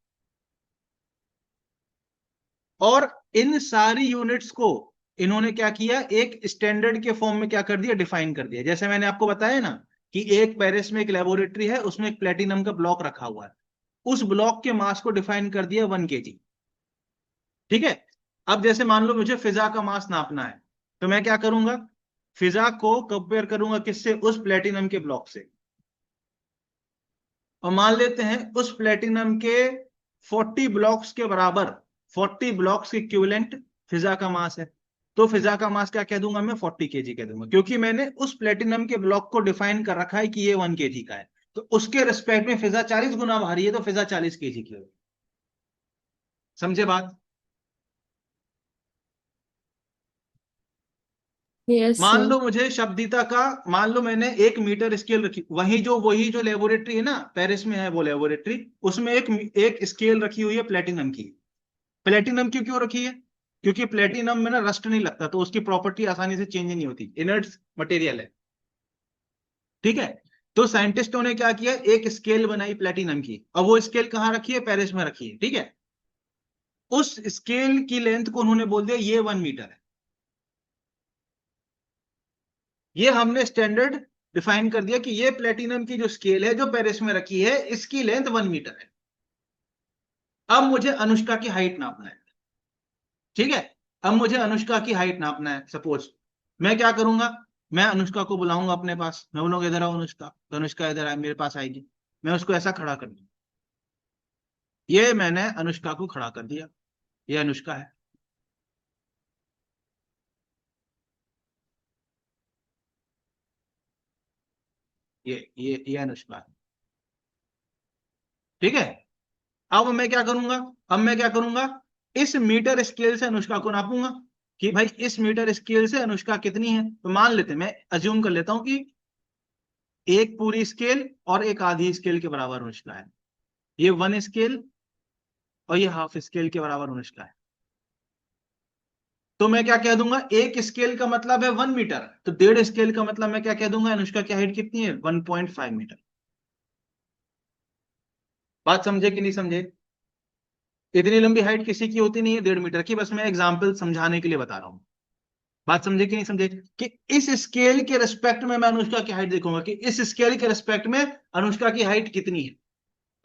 [SPEAKER 1] और इन सारी यूनिट्स को इन्होंने क्या किया, एक स्टैंडर्ड के फॉर्म में क्या कर दिया, डिफाइन कर दिया। जैसे मैंने आपको बताया ना कि एक पेरिस में एक लेबोरेटरी है, उसमें एक प्लेटिनम का ब्लॉक रखा हुआ है, उस ब्लॉक के मास को डिफाइन कर दिया 1 kg। ठीक है। अब जैसे मान लो मुझे फिजा का मास नापना है, तो मैं क्या करूंगा, फिजा को कंपेयर करूंगा किससे, उस प्लेटिनम के ब्लॉक से। और मान लेते हैं उस प्लेटिनम के 40 ब्लॉक्स के बराबर, 40 ब्लॉक्स के इक्विवेलेंट फिजा का मास है। तो फिजा का मास क्या कह दूंगा मैं, 40 kg कह दूंगा, क्योंकि मैंने उस प्लेटिनम के ब्लॉक को डिफाइन कर रखा है कि ये 1 kg का है। तो उसके रिस्पेक्ट में फिजा 40 गुना भारी है, तो फिजा 40 kg की होगी। समझे बात?
[SPEAKER 3] यस
[SPEAKER 1] मान
[SPEAKER 3] सर।
[SPEAKER 1] लो मुझे शब्दिता का, मान लो मैंने 1 मीटर स्केल रखी, वही जो लेबोरेटरी है ना पेरिस में है वो लेबोरेटरी, उसमें एक स्केल रखी हुई है प्लेटिनम की। प्लेटिनम की क्यों रखी है, क्योंकि प्लेटिनम में ना रस्ट नहीं लगता, तो उसकी प्रॉपर्टी आसानी से चेंज नहीं होती, इनर्ट मटेरियल है। ठीक है। तो साइंटिस्टों ने क्या किया, एक स्केल बनाई प्लेटिनम की, और वो स्केल कहाँ रखी है, पेरिस में रखी है। ठीक है। उस स्केल की लेंथ को उन्होंने बोल दिया ये 1 मीटर है। ये हमने स्टैंडर्ड डिफाइन कर दिया कि ये प्लेटिनम की जो स्केल है जो पेरिस में रखी है, इसकी लेंथ 1 मीटर है। अब मुझे अनुष्का की हाइट नापना है। ठीक है। अब मुझे अनुष्का की हाइट नापना है। सपोज मैं क्या करूंगा, मैं अनुष्का को बुलाऊंगा अपने पास, मैं बोलूंगा इधर आओ अनुष्का, तो अनुष्का इधर आए, मेरे पास आएगी। मैं उसको ऐसा खड़ा कर दूं, ये मैंने अनुष्का को खड़ा कर दिया, ये अनुष्का है। ये अनुष्का है। ठीक है। अब मैं क्या करूंगा, इस मीटर स्केल से अनुष्का को नापूंगा कि भाई इस मीटर स्केल से अनुष्का कितनी है। तो मान लेते हैं, मैं अज्यूम कर लेता हूं कि एक पूरी स्केल और एक आधी स्केल के बराबर अनुष्का है, ये 1 स्केल और ये हाफ स्केल के बराबर अनुष्का है। तो मैं क्या कह दूंगा, एक स्केल का मतलब है 1 मीटर, तो 1.5 स्केल का मतलब मैं क्या कह दूंगा, अनुष्का की हाइट कितनी है, 1.5 मीटर। बात समझे कि नहीं समझे? इतनी लंबी हाइट किसी की होती नहीं है 1.5 मीटर की, बस मैं एग्जाम्पल समझाने के लिए बता रहा हूं। बात समझे कि नहीं समझे, कि इस स्केल के रिस्पेक्ट में मैं अनुष्का की हाइट देखूंगा कि इस स्केल के रिस्पेक्ट में अनुष्का की हाइट कितनी है।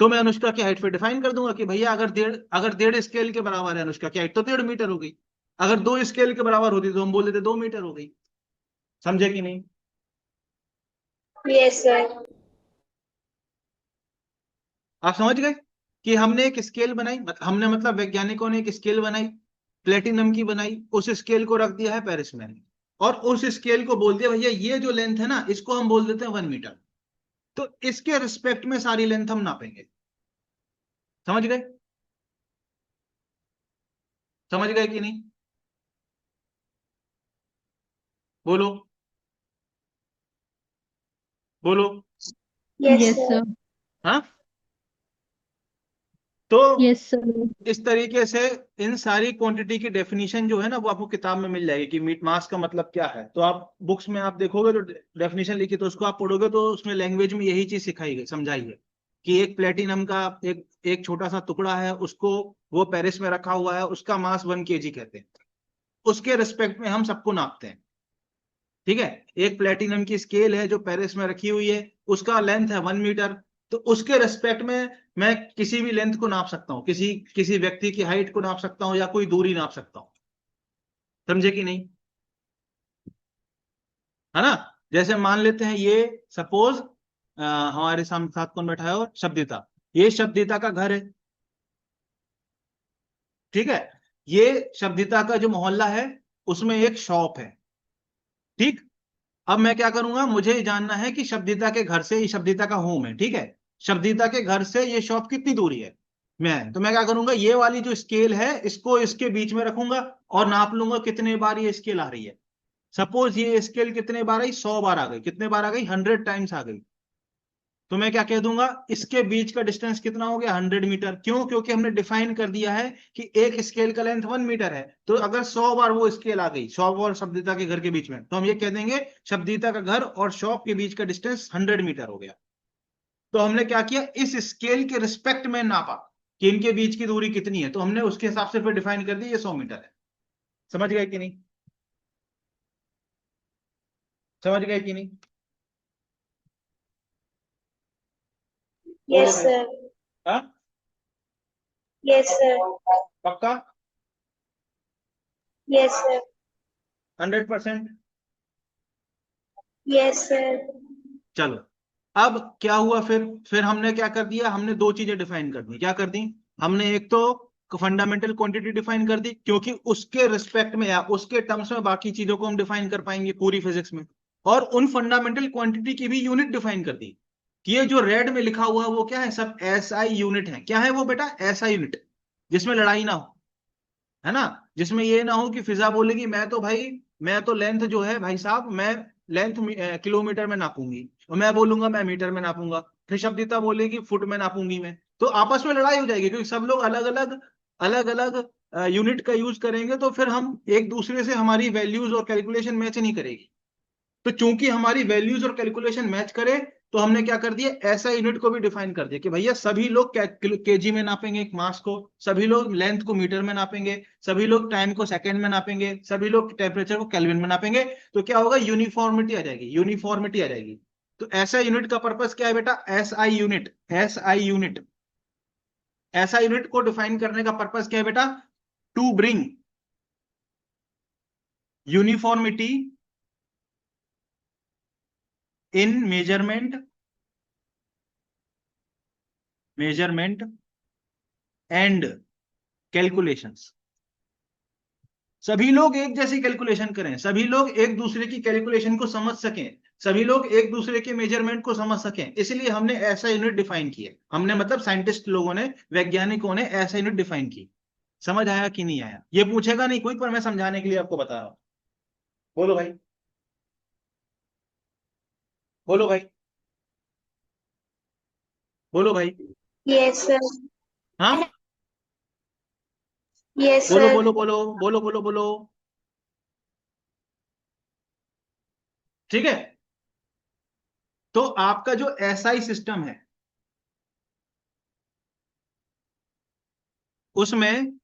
[SPEAKER 1] तो मैं अनुष्का की हाइट पे डिफाइन कर दूंगा कि भैया अगर 1.5 स्केल के बराबर है अनुष्का की हाइट, तो 1.5 मीटर हो गई। अगर 2 स्केल के बराबर होती तो हम बोल देते 2 मीटर हो गई। समझे कि नहीं?
[SPEAKER 2] Yes sir.
[SPEAKER 1] आप समझ गए कि हमने एक स्केल बनाई, हमने मतलब वैज्ञानिकों ने एक स्केल बनाई, प्लेटिनम की बनाई, उस स्केल को रख दिया है पेरिस में, और उस स्केल को बोल दिया भैया ये जो लेंथ है ना, इसको हम बोल देते हैं 1 मीटर। तो इसके रिस्पेक्ट में सारी लेंथ हम नापेंगे। समझ गए? समझ गए कि नहीं? बोलो, बोलो।
[SPEAKER 2] Yes
[SPEAKER 4] yes
[SPEAKER 2] sir.
[SPEAKER 4] सर।
[SPEAKER 1] हाँ। तो
[SPEAKER 4] यस सर।
[SPEAKER 1] इस तरीके से इन सारी क्वांटिटी की डेफिनेशन जो है ना, वो आपको किताब में मिल जाएगी कि मीट मास का मतलब क्या है। तो आप बुक्स में आप देखोगे तो डेफिनेशन लिखी, तो उसको आप पढ़ोगे तो उसमें लैंग्वेज में यही चीज सिखाई गई, समझाई है कि एक प्लेटिनम का एक एक छोटा सा टुकड़ा है, उसको वो पेरिस में रखा हुआ है, उसका मास 1 kg कहते हैं। उसके रिस्पेक्ट में हम सबको नापते हैं। ठीक है। एक प्लेटिनम की स्केल है जो पेरिस में रखी हुई है, उसका लेंथ है 1 मीटर। तो उसके रेस्पेक्ट में मैं किसी भी लेंथ को नाप सकता हूं, किसी किसी व्यक्ति की हाइट को नाप सकता हूं, या कोई दूरी नाप सकता हूं। समझे कि नहीं? है ना? जैसे मान लेते हैं ये, सपोज हमारे सामने साथ कौन बैठा है, और शब्दिता, ये शब्दिता का घर है। ठीक है। ये शब्दिता का जो मोहल्ला है, उसमें एक शॉप है। ठीक। अब मैं क्या करूंगा, मुझे जानना है कि शब्दिता के घर से, ये शब्दिता का होम है, ठीक है, शब्दिता के घर से ये शॉप कितनी दूरी है। तो मैं क्या करूंगा, ये वाली जो स्केल है इसको इसके बीच में रखूंगा और नाप लूंगा कितने बार ये स्केल आ रही है। सपोज ये स्केल कितने बार आई, 100 बार आ गई। कितने बार आ गई, 100 टाइम्स आ गई। तो मैं क्या कह दूंगा, इसके बीच का डिस्टेंस कितना हो गया, 100 मीटर। क्यों? क्योंकि हमने डिफाइन कर दिया है कि एक स्केल का लेंथ 1 मीटर है। तो अगर 100 बार वो स्केल आ गई, 100 और शब्दिता के घर के बीच में, तो हम ये कह देंगे शब्दिता का घर और शॉप के बीच का डिस्टेंस 100 मीटर हो गया। तो हमने क्या किया, इस स्केल के रिस्पेक्ट में नापा कि इनके बीच की दूरी कितनी है, तो हमने उसके हिसाब से फिर डिफाइन कर दी ये 100 मीटर है। समझ गए कि नहीं? समझ गए कि नहीं? बोलो
[SPEAKER 2] यस
[SPEAKER 1] भाई।
[SPEAKER 2] सर।
[SPEAKER 1] हाँ,
[SPEAKER 2] यस सर।
[SPEAKER 1] पक्का?
[SPEAKER 2] Yes sir.
[SPEAKER 1] 100%?
[SPEAKER 2] Yes sir.
[SPEAKER 1] चलो, अब क्या हुआ, फिर हमने क्या कर दिया, हमने दो चीजें डिफाइन कर दी। क्या कर दी? हमने एक तो फंडामेंटल क्वांटिटी डिफाइन कर दी, क्योंकि उसके रिस्पेक्ट में या उसके टर्म्स में बाकी चीजों को हम डिफाइन कर पाएंगे पूरी फिजिक्स में। और उन फंडामेंटल क्वांटिटी की भी यूनिट डिफाइन कर दी कि ये जो रेड में लिखा हुआ है वो क्या है, सब एसआई यूनिट है। क्या है वो बेटा? एसआई यूनिट, जिसमें लड़ाई ना हो, है ना, जिसमें ये ना हो कि फिजा बोलेगी मैं तो भाई, मैं तो लेंथ जो है भाई साहब, मैं लेंथ किलोमीटर में नापूंगी, और मैं बोलूंगा मैं मीटर में नापूंगा, फिर शब्दिता बोलेगी फुट में नापूंगी मैं, तो आपस में लड़ाई हो जाएगी, क्योंकि सब लोग अलग अलग यूनिट का यूज करेंगे, तो फिर हम एक दूसरे से हमारी वैल्यूज और कैलकुलेशन मैच नहीं करेगी। तो चूंकि हमारी वैल्यूज और कैलकुलेशन मैच करे, तो हमने क्या कर दिया, ऐसा यूनिट को भी डिफाइन कर दिया कि भैया सभी लोग केजी में नापेंगे मास को, सभी लोग लेंथ को मीटर में नापेंगे, सभी लोग टाइम को सेकंड में नापेंगे, सभी लोग टेम्परेचर को केल्विन में नापेंगे। तो क्या होगा, यूनिफॉर्मिटी आ जाएगी, यूनिफॉर्मिटी आ जाएगी। तो ऐसा यूनिट का पर्पस क्या है बेटा? SI unit. एसआई यूनिट, ऐसा यूनिट को डिफाइन करने का पर्पस क्या है बेटा? To bring uniformity in measurement and calculations. सभी लोग एक जैसी कैलकुलेशन करें, सभी लोग एक दूसरे की कैलकुलेशन को समझ सकें, सभी लोग एक दूसरे के मेजरमेंट को समझ सकें, इसलिए हमने ऐसा यूनिट डिफाइन किया। हमने मतलब साइंटिस्ट लोगों ने, वैज्ञानिकों ने ऐसा यूनिट डिफाइन की। समझ आया कि नहीं आया? ये पूछेगा नहीं कोई, पर मैं समझाने के लिए आपको बता रहा हूं। बोलो भाई, बोलो भाई, बोलो भाई।
[SPEAKER 2] Yes sir.
[SPEAKER 1] हाँ,
[SPEAKER 2] यस
[SPEAKER 1] बोलो
[SPEAKER 2] सर।
[SPEAKER 1] बोलो बोलो बोलो बोलो बोलो। ठीक है, तो आपका जो एसआई सिस्टम है, उसमें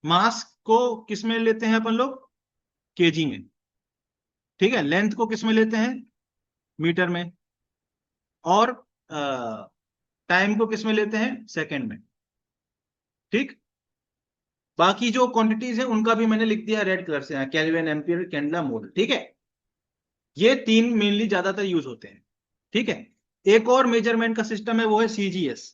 [SPEAKER 1] मास को किस में लेते हैं अपन लोग? केजी में। ठीक है, लेंथ को किस में लेते हैं? मीटर में। और टाइम को किस में लेते हैं? सेकंड में। ठीक, बाकी जो क्वांटिटीज हैं उनका भी मैंने लिख दिया रेड कलर से, केल्विन, एम्पियर, कैंडला, मोल। ठीक है, ये तीन मेनली ज्यादातर यूज होते हैं। ठीक है, एक और मेजरमेंट का सिस्टम है, वो है सीजीएस।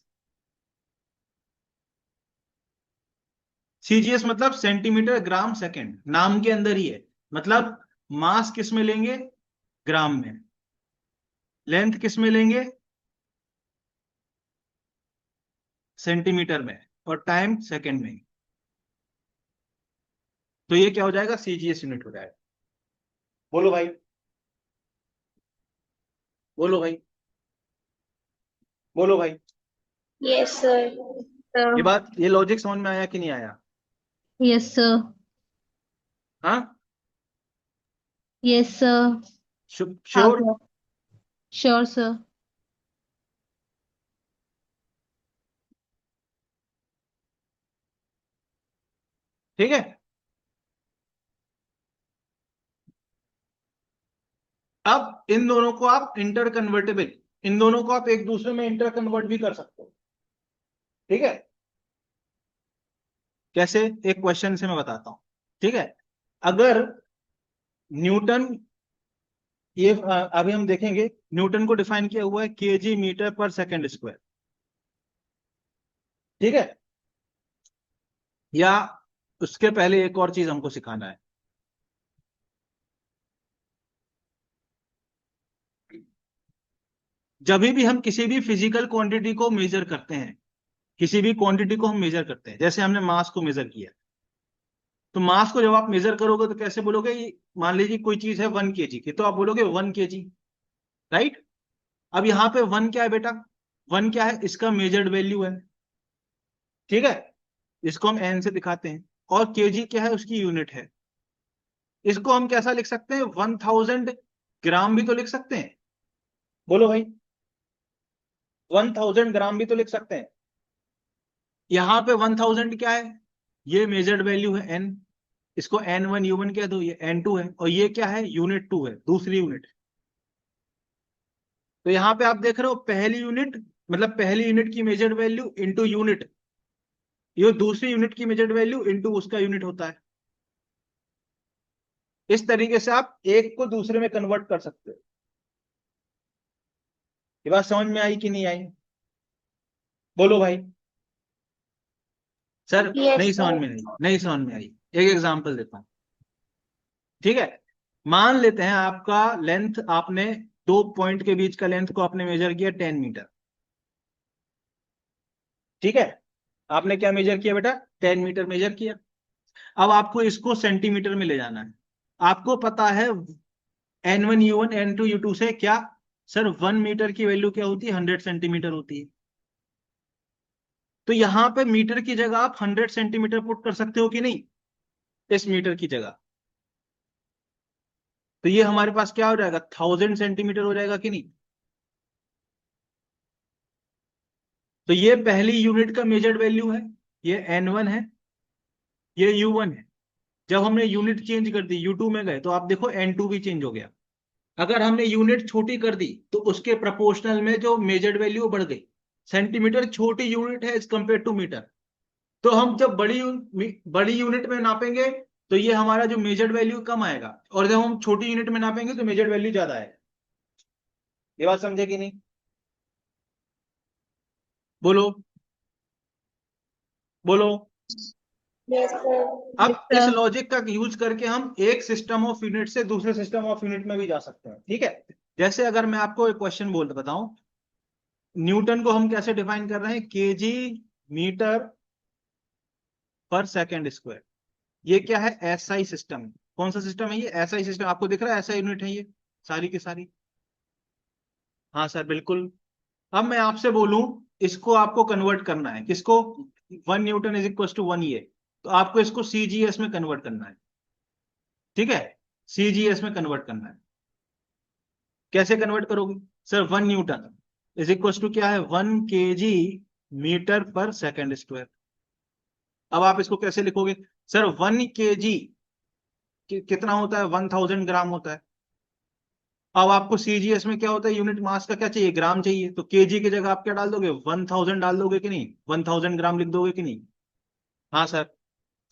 [SPEAKER 1] सीजीएस मतलब सेंटीमीटर ग्राम सेकंड, नाम के अंदर ही है। मतलब मास किस में लेंगे? ग्राम में। लेंथ किस में लेंगे? सेंटीमीटर में। और टाइम सेकंड में। तो ये क्या हो जाएगा? सीजीएस यूनिट हो जाएगा। बोलो भाई, बोलो भाई, बोलो भाई।
[SPEAKER 2] Yes sir.
[SPEAKER 1] ये बात, ये लॉजिक समझ में आया कि नहीं आया?
[SPEAKER 4] Yes sir.
[SPEAKER 1] हाँ,
[SPEAKER 4] यस सर। हाँ
[SPEAKER 1] श्योर?
[SPEAKER 4] सर। Sure sir.
[SPEAKER 1] ठीक है, अब इन दोनों को आप इंटर कन्वर्टेबल, इन दोनों को आप एक दूसरे में इंटर कन्वर्ट भी कर सकते हो। ठीक है, कैसे? एक क्वेश्चन से मैं बताता हूं। ठीक है, अगर न्यूटन, ये अभी हम देखेंगे, न्यूटन को डिफाइन किया हुआ है केजी मीटर पर सेकंड स्क्वायर। ठीक है, या उसके पहले एक और चीज हमको सिखाना है। जब भी हम किसी भी फिजिकल क्वांटिटी को मेजर करते हैं, किसी भी क्वांटिटी को हम मेजर करते हैं, जैसे हमने मास को मेजर किया, तो मास को जब आप मेजर करोगे तो कैसे बोलोगे? मान लीजिए कोई चीज है 1 केजी की, तो आप बोलोगे 1 केजी, राइट? अब यहां पे 1 क्या है बेटा? 1 क्या है? इसका मेजर्ड वैल्यू है। ठीक है, इसको हम एन से दिखाते हैं। और केजी क्या है? उसकी यूनिट है। इसको हम कैसा लिख सकते हैं? 1000 ग्राम भी तो लिख सकते हैं। बोलो भाई, 1000 ग्राम भी तो लिख सकते हैं। यहां पे 1000 क्या है, ये मेजर्ड वैल्यू है n, इसको N1 U1 कह दो, ये N2 है, और ये क्या है, यूनिट 2 है, दूसरी यूनिट। तो यहां पे आप देख रहे हो पहली यूनिट, मतलब पहली यूनिट की मेजर्ड वैल्यू इंटू यूनिट, ये दूसरी यूनिट की मेजर्ड वैल्यू इंटू उसका यूनिट होता है। इस तरीके से आप एक को दूसरे में कन्वर्ट कर सकते हो। ये बात समझ में आई कि नहीं आई? बोलो भाई। सर
[SPEAKER 2] यस
[SPEAKER 1] नहीं समझ
[SPEAKER 2] सर।
[SPEAKER 1] में आई, नहीं समझ में आई। एक एग्जांपल देता हूं, ठीक है। मान लेते हैं आपका लेंथ, आपने दो पॉइंट के बीच का लेंथ को आपने मेजर किया 10 मीटर, ठीक है। आपने क्या मेजर किया बेटा, 10 मीटर मेजर किया। अब आपको इसको सेंटीमीटर में ले जाना है। आपको पता है N1 U1 N2 U2 से क्या, सर 1 मीटर की वैल्यू क्या होती है, 100 सेंटीमीटर होती है। तो यहां पे मीटर की जगह आप 100 सेंटीमीटर पुट कर सकते हो कि नहीं, इस मीटर की जगह। तो ये हमारे पास क्या हो जाएगा, 1000 सेंटीमीटर हो जाएगा कि नहीं। तो ये पहली यूनिट का मेजर्ड वैल्यू है, ये N1 है, ये U1 है। जब हमने यूनिट चेंज कर दी, U2 में गए, तो आप देखो N2 भी चेंज हो गया। अगर हमने यूनिट छोटी कर दी तो उसके प्रोपोर्शनल में जो मेजर्ड वैल्यू बढ़ गई। सेंटीमीटर छोटी यूनिट है एज कंपेयर टू मीटर, तो हम जब बड़ी यूनिट में नापेंगे तो ये हमारा जो मेजर्ड वैल्यू कम आएगा, और जब हम छोटी यूनिट में नापेंगे तो मेजर्ड वैल्यू ज्यादा आएगा। ये बात समझे कि नहीं, बोलो बोलो।
[SPEAKER 2] Yes sir.
[SPEAKER 4] Yes,
[SPEAKER 1] अब इस
[SPEAKER 4] sir.
[SPEAKER 1] लॉजिक का यूज करके हम एक सिस्टम ऑफ यूनिट से दूसरे सिस्टम ऑफ यूनिट में भी जा सकते हैं, ठीक है। जैसे अगर मैं आपको एक क्वेश्चन बताऊं, न्यूटन को हम कैसे डिफाइन कर रहे हैं, KG meter per second square. ये क्या है, एसआई सिस्टम। कौन सा सिस्टम है ये, एसआई सिस्टम। आपको दिख रहा है एसआई यूनिट है ये सारी की सारी। हाँ सर बिल्कुल। अब मैं आपसे बोलूं, इसको आपको कन्वर्ट करना है, किसको, 1 न्यूटन इज इक्वल टू 1 ये, तो आपको इसको सीजीएस में कन्वर्ट करना है, ठीक है। सीजीएस में कन्वर्ट करना है। कैसे कन्वर्ट करोगे, sir 1 newton is equal to क्या है, 1 KG meter per second square. अब आप इसको कैसे लिखोगे, सर 1 केजी कितना होता है, 1000 ग्राम होता है। अब आपको सीजीएस में क्या होता है, यूनिट मास का क्या चाहिए, ग्राम चाहिए, तो केजी की जगह आप क्या डाल दोगे, 1000 डाल दोगे कि नहीं, 1000 ग्राम लिख दोगे कि नहीं। हाँ सर।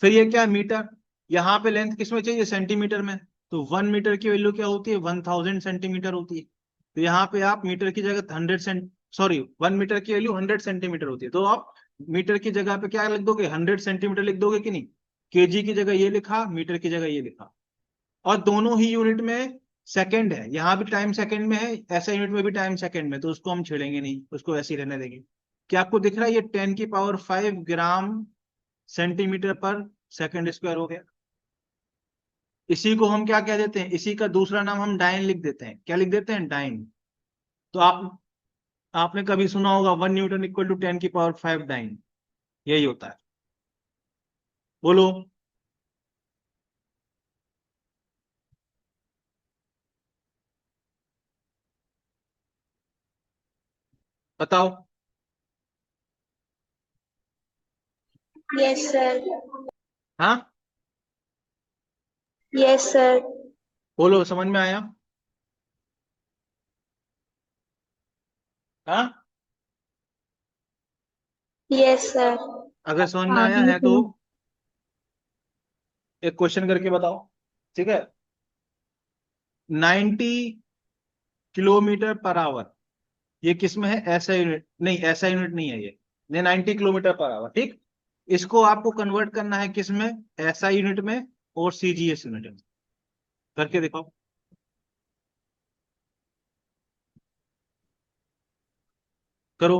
[SPEAKER 1] फिर ये क्या है, मीटर, यहाँ पे लेंथ किसमें चाहिए, सेंटीमीटर में। तो 1 मीटर की वैल्यू क्या होती है, 1000 सेंटीमीटर होती है। तो यहाँ पे आप मीटर की जगह 100 सॉरी 1 मीटर की वैल्यू 100 सेंटीमीटर होती है, तो आप मीटर की जगह पे क्या लिख दोगे, 100 सेंटीमीटर लिख दोगे कि नहीं। केजी की जगह ये लिखा, मीटर की जगह ये लिखा। और दोनों ही यूनिट में सेकंड है, यहां भी टाइम सेकंड में है, ऐसा यूनिट में भी टाइम सेकंड में, तो उसको हम छेड़ेंगे नहीं, उसको ऐसे ही रहने देंगे। क्या आपको दिख रहा है, ये 10 की पावर 5 ग्राम सेंटीमीटर पर सेकंड स्क्वायर हो गया। इसी को हम क्या कह देते हैं, इसी का दूसरा नाम हम डाइन लिख देते हैं, क्या लिख देते हैं, डाइन। तो आपने कभी सुना होगा 1 न्यूटन इक्वल टू 10 की पावर 5 डाइन, यही होता है। बोलो। बताओ।
[SPEAKER 2] Yes sir.
[SPEAKER 1] हाँ
[SPEAKER 2] यस सर।
[SPEAKER 1] बोलो, समझ में आया। हाँ,
[SPEAKER 2] यस सर।
[SPEAKER 1] अगर समझ में
[SPEAKER 4] हाँ
[SPEAKER 1] आया है तो
[SPEAKER 4] बिल्कुल।
[SPEAKER 1] एक क्वेश्चन करके बताओ, ठीक है। 90 किलोमीटर पर आवर, ये किस में है, ऐसा यूनिट नहीं, ऐसा यूनिट नहीं है ये 90 किलोमीटर पर आवर, ठीक। इसको आपको कन्वर्ट करना है किस में, ऐसा यूनिट में और सीजीएस यूनिट में। करके दिखाओ। करो।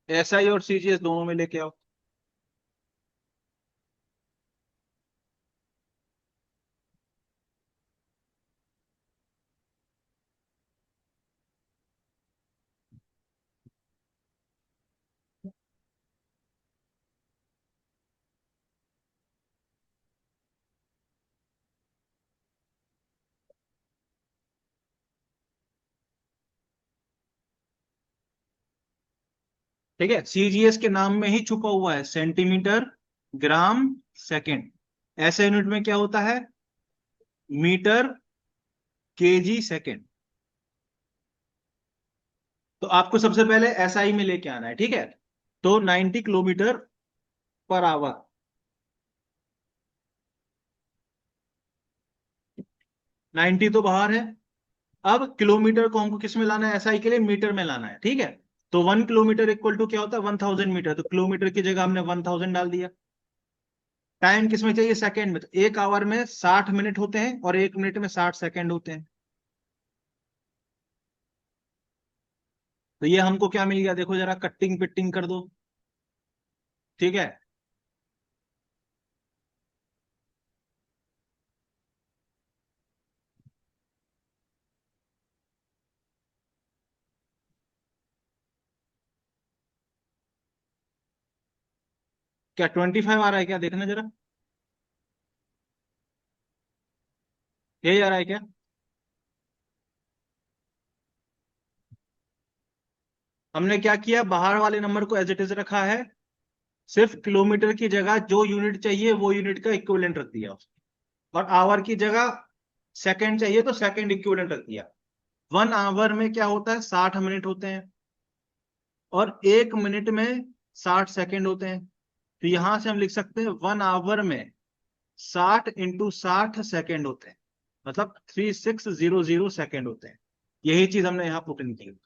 [SPEAKER 1] एसआई और सीजीएस दोनों में लेके आओ। ठीक है, सीजीएस के नाम में ही छुपा हुआ है सेंटीमीटर ग्राम सेकंड। ऐसे यूनिट में क्या होता है, मीटर केजी सेकंड। तो आपको सबसे पहले एसआई में लेके आना है, ठीक है। तो 90 किलोमीटर पर आवर, 90 तो बाहर है। अब किलोमीटर को हमको किस में लाना है, एसआई के लिए मीटर में लाना है, ठीक है। तो 1 किलोमीटर इक्वल टू क्या होता है, 1000 मीटर। तो किलोमीटर की जगह हमने 1000 डाल दिया। टाइम किस में चाहिए, सेकंड में। तो 1 आवर में 60 मिनट होते हैं और 1 मिनट में 60 सेकंड होते हैं। तो ये हमको क्या मिल गया, देखो जरा कटिंग पिटिंग कर दो, ठीक है। क्या 25 आ रहा है क्या, देखना जरा, यही आ रहा है क्या। हमने क्या किया, बाहर वाले नंबर को एज इट इज रखा है, सिर्फ किलोमीटर की जगह जो यूनिट चाहिए वो यूनिट का इक्विवेलेंट रख दिया, और आवर की जगह सेकंड चाहिए तो सेकंड इक्विवेलेंट रख दिया। 1 आवर में क्या होता है, 60 मिनट होते हैं, और 1 मिनट में 60 सेकंड होते हैं। तो यहां से हम लिख सकते हैं 1 आवर में 60 × 60 सेकंड होते हैं, मतलब 3600 सेकंड होते हैं। यही चीज हमने यहाँ पुट इन की।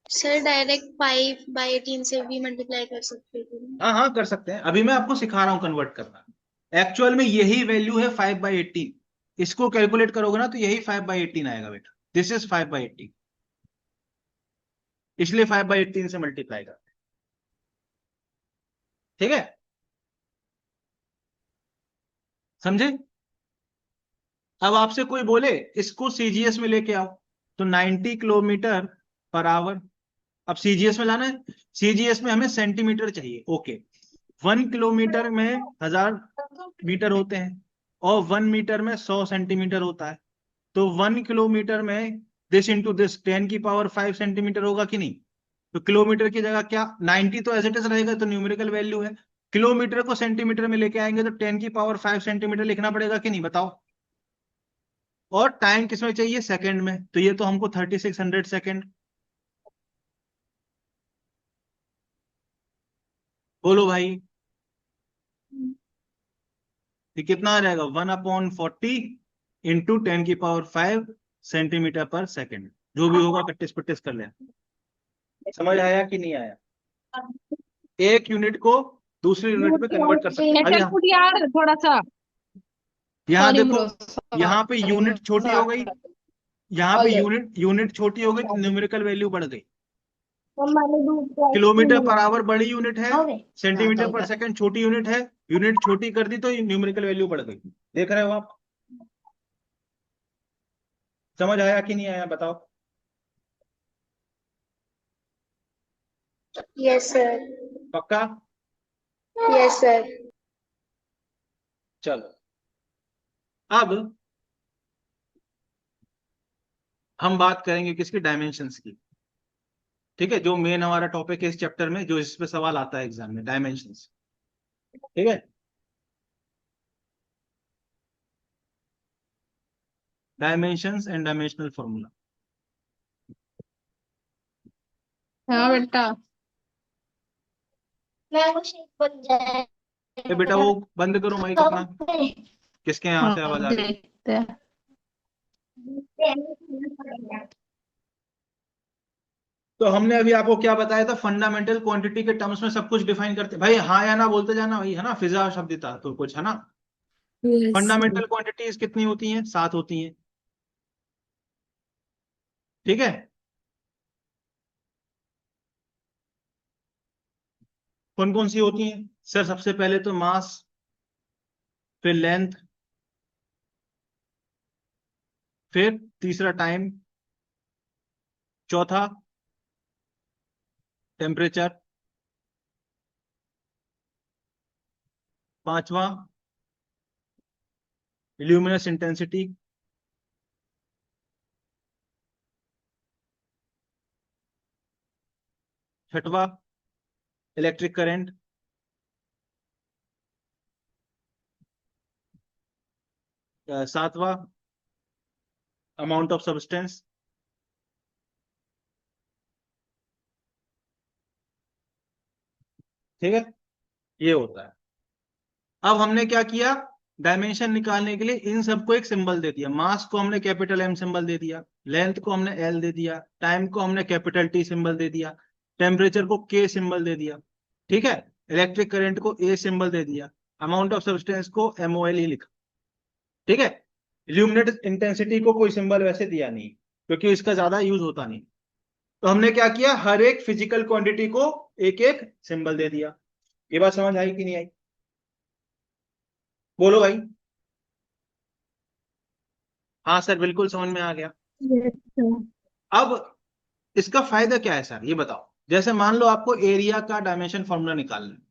[SPEAKER 2] सर डायरेक्ट 5/18 से भी मल्टीप्लाई कर सकते थे।
[SPEAKER 1] हाँ हाँ कर सकते हैं, अभी मैं आपको सिखा रहा हूँ कन्वर्ट करना। एक्चुअल में यही वैल्यू है 5/18। इसको कैलकुलेट करोगे ना तो यही 5/18 आएगा बेटा, दिस इज 5/18, इसलिए 5/18 से मल्टीप्लाई करते हैं, ठीक है, समझे। अब आपसे कोई बोले इसको सीजीएस में लेके आओ, तो 90 किलोमीटर पर आवर। अब सीजीएस में लाना है, सीजीएस में हमें सेंटीमीटर चाहिए, ओके। 1 किलोमीटर में 1000 मीटर होते हैं, और 1 मीटर में 100 सेंटीमीटर होता है। तो 1 किलोमीटर में दिस इंटू दिस 10 की पावर 5 सेंटीमीटर होगा कि नहीं। तो किलोमीटर की जगह क्या, 90 तो एज इट इज रहेगा, तो न्यूमेरिकल वैल्यू है। किलोमीटर को सेंटीमीटर में लेके आएंगे तो 10 की पावर 5 सेंटीमीटर लिखना पड़ेगा कि नहीं, बताओ। और टाइम किसमें चाहिए, सेकंड में। तो ये तो हमको 3600 सेकंड। बोलो भाई, ये कितना आ जाएगा, 1/40 इंटू 10 की पावर 5 सेंटीमीटर पर सेकंड। जो भी होगा कट्टिस पिट्टिस कर लेना। समझ आया कि नहीं आया। एक यूनिट को दूसरे यूनिट में कन्वर्ट कर सकते हैं। अब
[SPEAKER 5] नेटवर्क यार थोड़ा सा।
[SPEAKER 1] यहाँ
[SPEAKER 5] सॉरी
[SPEAKER 1] देखो,
[SPEAKER 5] ब्रो,
[SPEAKER 1] यहाँ पे यूनिट छोटी हो गई, यहाँ पे
[SPEAKER 5] ओके।
[SPEAKER 1] यूनिट यूनिट छोटी हो गई तो न्यूमेरिकल वैल्यू बढ़ गई। किलोमीटर पर आवर बड़ी यूनिट है, सेंटीमीटर पर सेकंड छोटी यूनिट है, यूनिट छोटी कर दी तो न्यूमेरिकल वैल्यू बढ़ गई। देख रहे हो आप, समझ आया कि नहीं आया, बताओ।
[SPEAKER 2] Yes sir.
[SPEAKER 1] पक्का।
[SPEAKER 2] Yes sir.
[SPEAKER 1] चलो, अब हम बात करेंगे किसकी, डायमेंशंस की। ठीक है, जो मेन हमारा टॉपिक है इस चैप्टर में, जो इस पे सवाल आता है एग्जाम में, डायमेंशंस, ठीक है। Dimensions and dimensional formula.
[SPEAKER 5] हाँ बेटा।
[SPEAKER 1] ए बेटा वो बंद करो माइक अपना, किसके यहाँ से
[SPEAKER 5] हाँ
[SPEAKER 1] आवाज आ रही है।
[SPEAKER 5] देखते हैं।
[SPEAKER 1] तो हमने अभी आपको क्या बताया था, फंडामेंटल क्वांटिटी के टर्म्स में सब कुछ डिफाइन करते भाई, हाँ या ना बोलते जाना भाई, है ना, फिजा शब्द था तो कुछ, है ना।
[SPEAKER 3] Yes.
[SPEAKER 1] फंडामेंटल क्वांटिटीज कितनी होती हैं, 7 होती हैं, ठीक है। कौन कौन सी होती हैं सर, सबसे पहले तो मास, फिर लेंथ, फिर तीसरा टाइम, चौथा टेम्परेचर, पांचवा ल्यूमिनस इंटेंसिटी, छठवा इलेक्ट्रिक करंट, सातवां अमाउंट ऑफ सब्सटेंस, ठीक है, ये होता है। अब हमने क्या किया, डायमेंशन निकालने के लिए इन सबको एक सिंबल दे दिया। मास को हमने कैपिटल एम सिंबल दे दिया, लेंथ को हमने एल दे दिया, टाइम को हमने कैपिटल टी सिंबल दे दिया, टेम्परेचर को के सिंबल दे दिया, ठीक है, इलेक्ट्रिक करंट को ए सिंबल दे दिया, अमाउंट ऑफ सब्सटेंस को एमओएल ही लिखा, ठीक है। इल्यूमिनेट इंटेंसिटी को कोई सिंबल वैसे दिया नहीं क्योंकि इसका ज्यादा यूज होता नहीं। तो हमने क्या किया, हर एक फिजिकल क्वांटिटी को एक एक सिंबल दे दिया। ये बात समझ आई कि नहीं आई? बोलो भाई। हाँ सर, बिल्कुल समझ में आ गया।
[SPEAKER 4] Yes, sir.
[SPEAKER 1] अब इसका फायदा क्या है सर, ये बताओ। जैसे मान लो आपको एरिया का डायमेंशन फॉर्मूला निकालना है,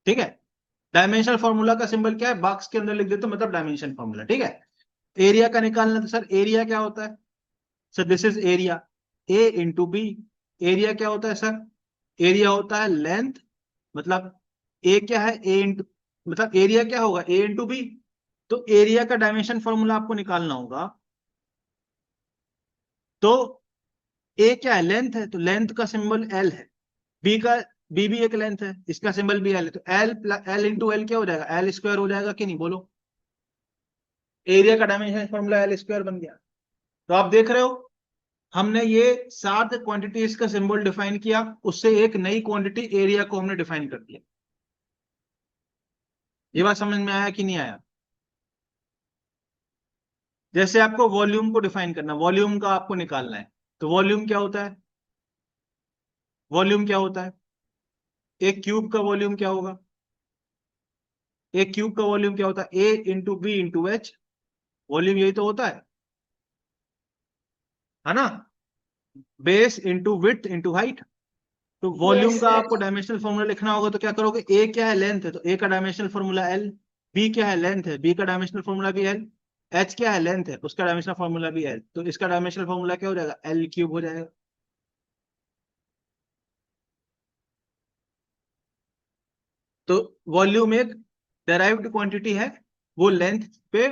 [SPEAKER 1] ठीक है। डायमेंशन फॉर्मूला का सिंबल क्या है, बॉक्स के अंदर लिख देते हो, मतलब डायमेंशन फॉर्मूला, ठीक है। एरिया का निकालना, तो सर एरिया क्या होता है? Sir this is area, A into B. Area क्या होता है सर? एरिया होता है लेंथ, मतलब ए क्या है, ए इंटू, मतलब एरिया क्या होगा, ए इंटू बी। तो एरिया का डायमेंशन फॉर्मूला आपको निकालना होगा। तो ए क्या है, लेंथ है, तो लेंथ का सिंबल एल है। बी का, बी भी एक लेंथ है, इसका सिंबल भी एल है, तो एल एल इंटू एल क्या हो जाएगा, एल स्क्वायर हो जाएगा कि नहीं, बोलो। एरिया का डायमेंशन फॉर्मूला एल स्क्वायर बन गया। तो आप देख रहे हो, हमने ये 7 क्वांटिटीज का सिंबल डिफाइन किया, उससे एक नई क्वांटिटी एरिया को हमने डिफाइन कर दिया। ये बात समझ में आया कि नहीं आया? जैसे आपको वॉल्यूम को डिफाइन करना, वॉल्यूम का आपको निकालना है, तो वॉल्यूम क्या होता है? वॉल्यूम क्या होता है? एक क्यूब का वॉल्यूम क्या होगा? एक क्यूब का वॉल्यूम क्या होता है? A into B into H. Volume यही तो होता है ना? Base into width into height. तो वॉल्यूम
[SPEAKER 2] यस
[SPEAKER 1] का
[SPEAKER 2] सर।
[SPEAKER 1] आपको डायमेंशनल फॉर्मूला लिखना होगा, तो क्या करोगे, ए क्या है, लेंथ है, तो ए का डायमेंशनल फॉर्मूला एल। बी क्या है, लेंथ है, बी का डायमेंशनल फॉर्मूला भी एल। एच क्या है, लेंथ है, उसका डायमेंशनल फॉर्मूला भी एल। तो इसका डायमेंशनल फॉर्मूला क्या हो जाएगा, एल क्यूब हो जाएगा। तो वॉल्यूम एक डेराइव्ड क्वांटिटी है, वो लेंथ पे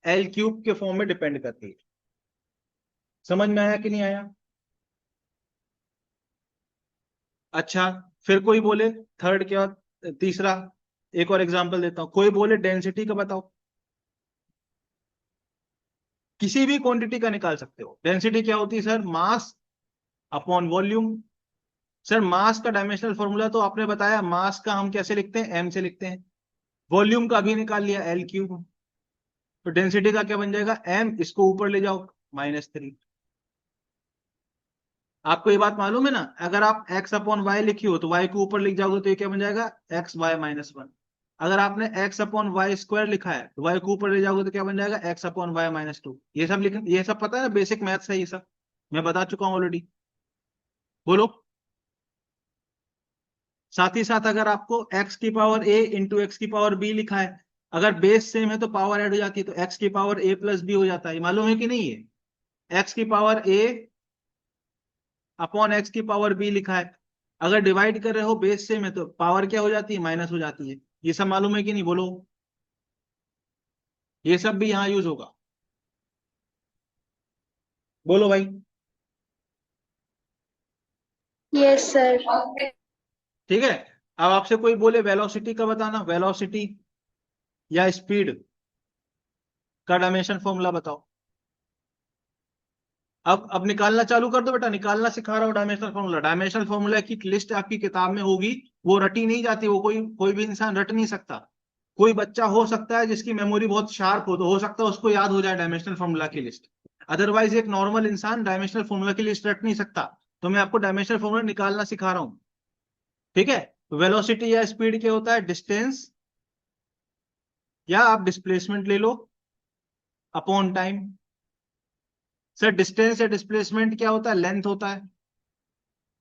[SPEAKER 1] एल क्यूब के फॉर्म में डिपेंड करती है। समझ में आया कि नहीं आया? अच्छा, फिर कोई बोले, थर्ड क्या, तीसरा, एक और एग्जांपल देता हूं। कोई बोले डेंसिटी का बताओ, किसी भी क्वांटिटी का निकाल सकते हो। डेंसिटी क्या होती है sir, mass upon volume. Sir mass का डायमेंशनल फॉर्मूला तो आपने बताया, मास का हम कैसे लिखते हैं, एम से लिखते हैं। वॉल्यूम का भी निकाल लिया, एल क्यूब। तो डेंसिटी का क्या बन जाएगा, एम, इसको ऊपर ले जाओ, -3। आपको ये बात मालूम है ना, अगर आप x अपॉन वाई लिखी हो तो y को ऊपर लिख जाओगे तो ये क्या बन जाएगा, एक्स वाई -1। अगर आपने x अपॉन वाई स्क्वायर लिखा है तो y को ऊपर ले जाओगे तो क्या बन जाएगा, x अपॉन वाई -2। ये सब लिख, ये सब पता है ना, बेसिक मैथ्स है ये सब, मैं बता चुका हूं ऑलरेडी। बोलो। साथ ही साथ अगर आपको x की पावर a इंटू एक्स की पावर b लिखा है, अगर बेस सेम है तो पावर ऐड हो जाती है, तो x की पावर a प्लस b हो जाता है। मालूम है कि नहीं है, x की पावर a अपॉन एक्स की पावर बी लिखा है। अगर डिवाइड कर रहे हो बेस से में तो पावर क्या हो जाती है, माइनस हो जाती है। ये सब मालूम है कि नहीं, बोलो। ये सब भी यहां यूज होगा, बोलो भाई।
[SPEAKER 2] Yes sir.
[SPEAKER 1] ठीक है। अब आपसे कोई बोले वेलोसिटी का बताना, वेलोसिटी या स्पीड का डायमेंशन फॉर्मूला बताओ। अब निकालना चालू कर दो बेटा, निकालना सिखा रहा हूं डायमेंशनल फॉर्मूला। डायमेंशनल फॉर्मूला की लिस्ट आपकी किताब में होगी, वो रटी नहीं जाती, वो कोई कोई भी इंसान रट नहीं सकता। कोई बच्चा हो सकता है जिसकी मेमोरी बहुत शार्प हो, तो हो सकता है उसको याद हो जाए डायमेंशनल फॉर्मूला की लिस्ट। अदरवाइज एक नॉर्मल इंसान डायमेंशनल फॉर्मूला की लिस्ट रट नहीं सकता। तो मैं आपको डायमेंशनल फॉर्मूला निकालना सिखा रहा हूं, ठीक है। वेलोसिटी या स्पीड क्या होता है, डिस्टेंस, या आप डिस्प्लेसमेंट ले लो, अपॉन टाइम। सर डिस्टेंस या डिस्प्लेसमेंट क्या होता है, लेंथ होता है,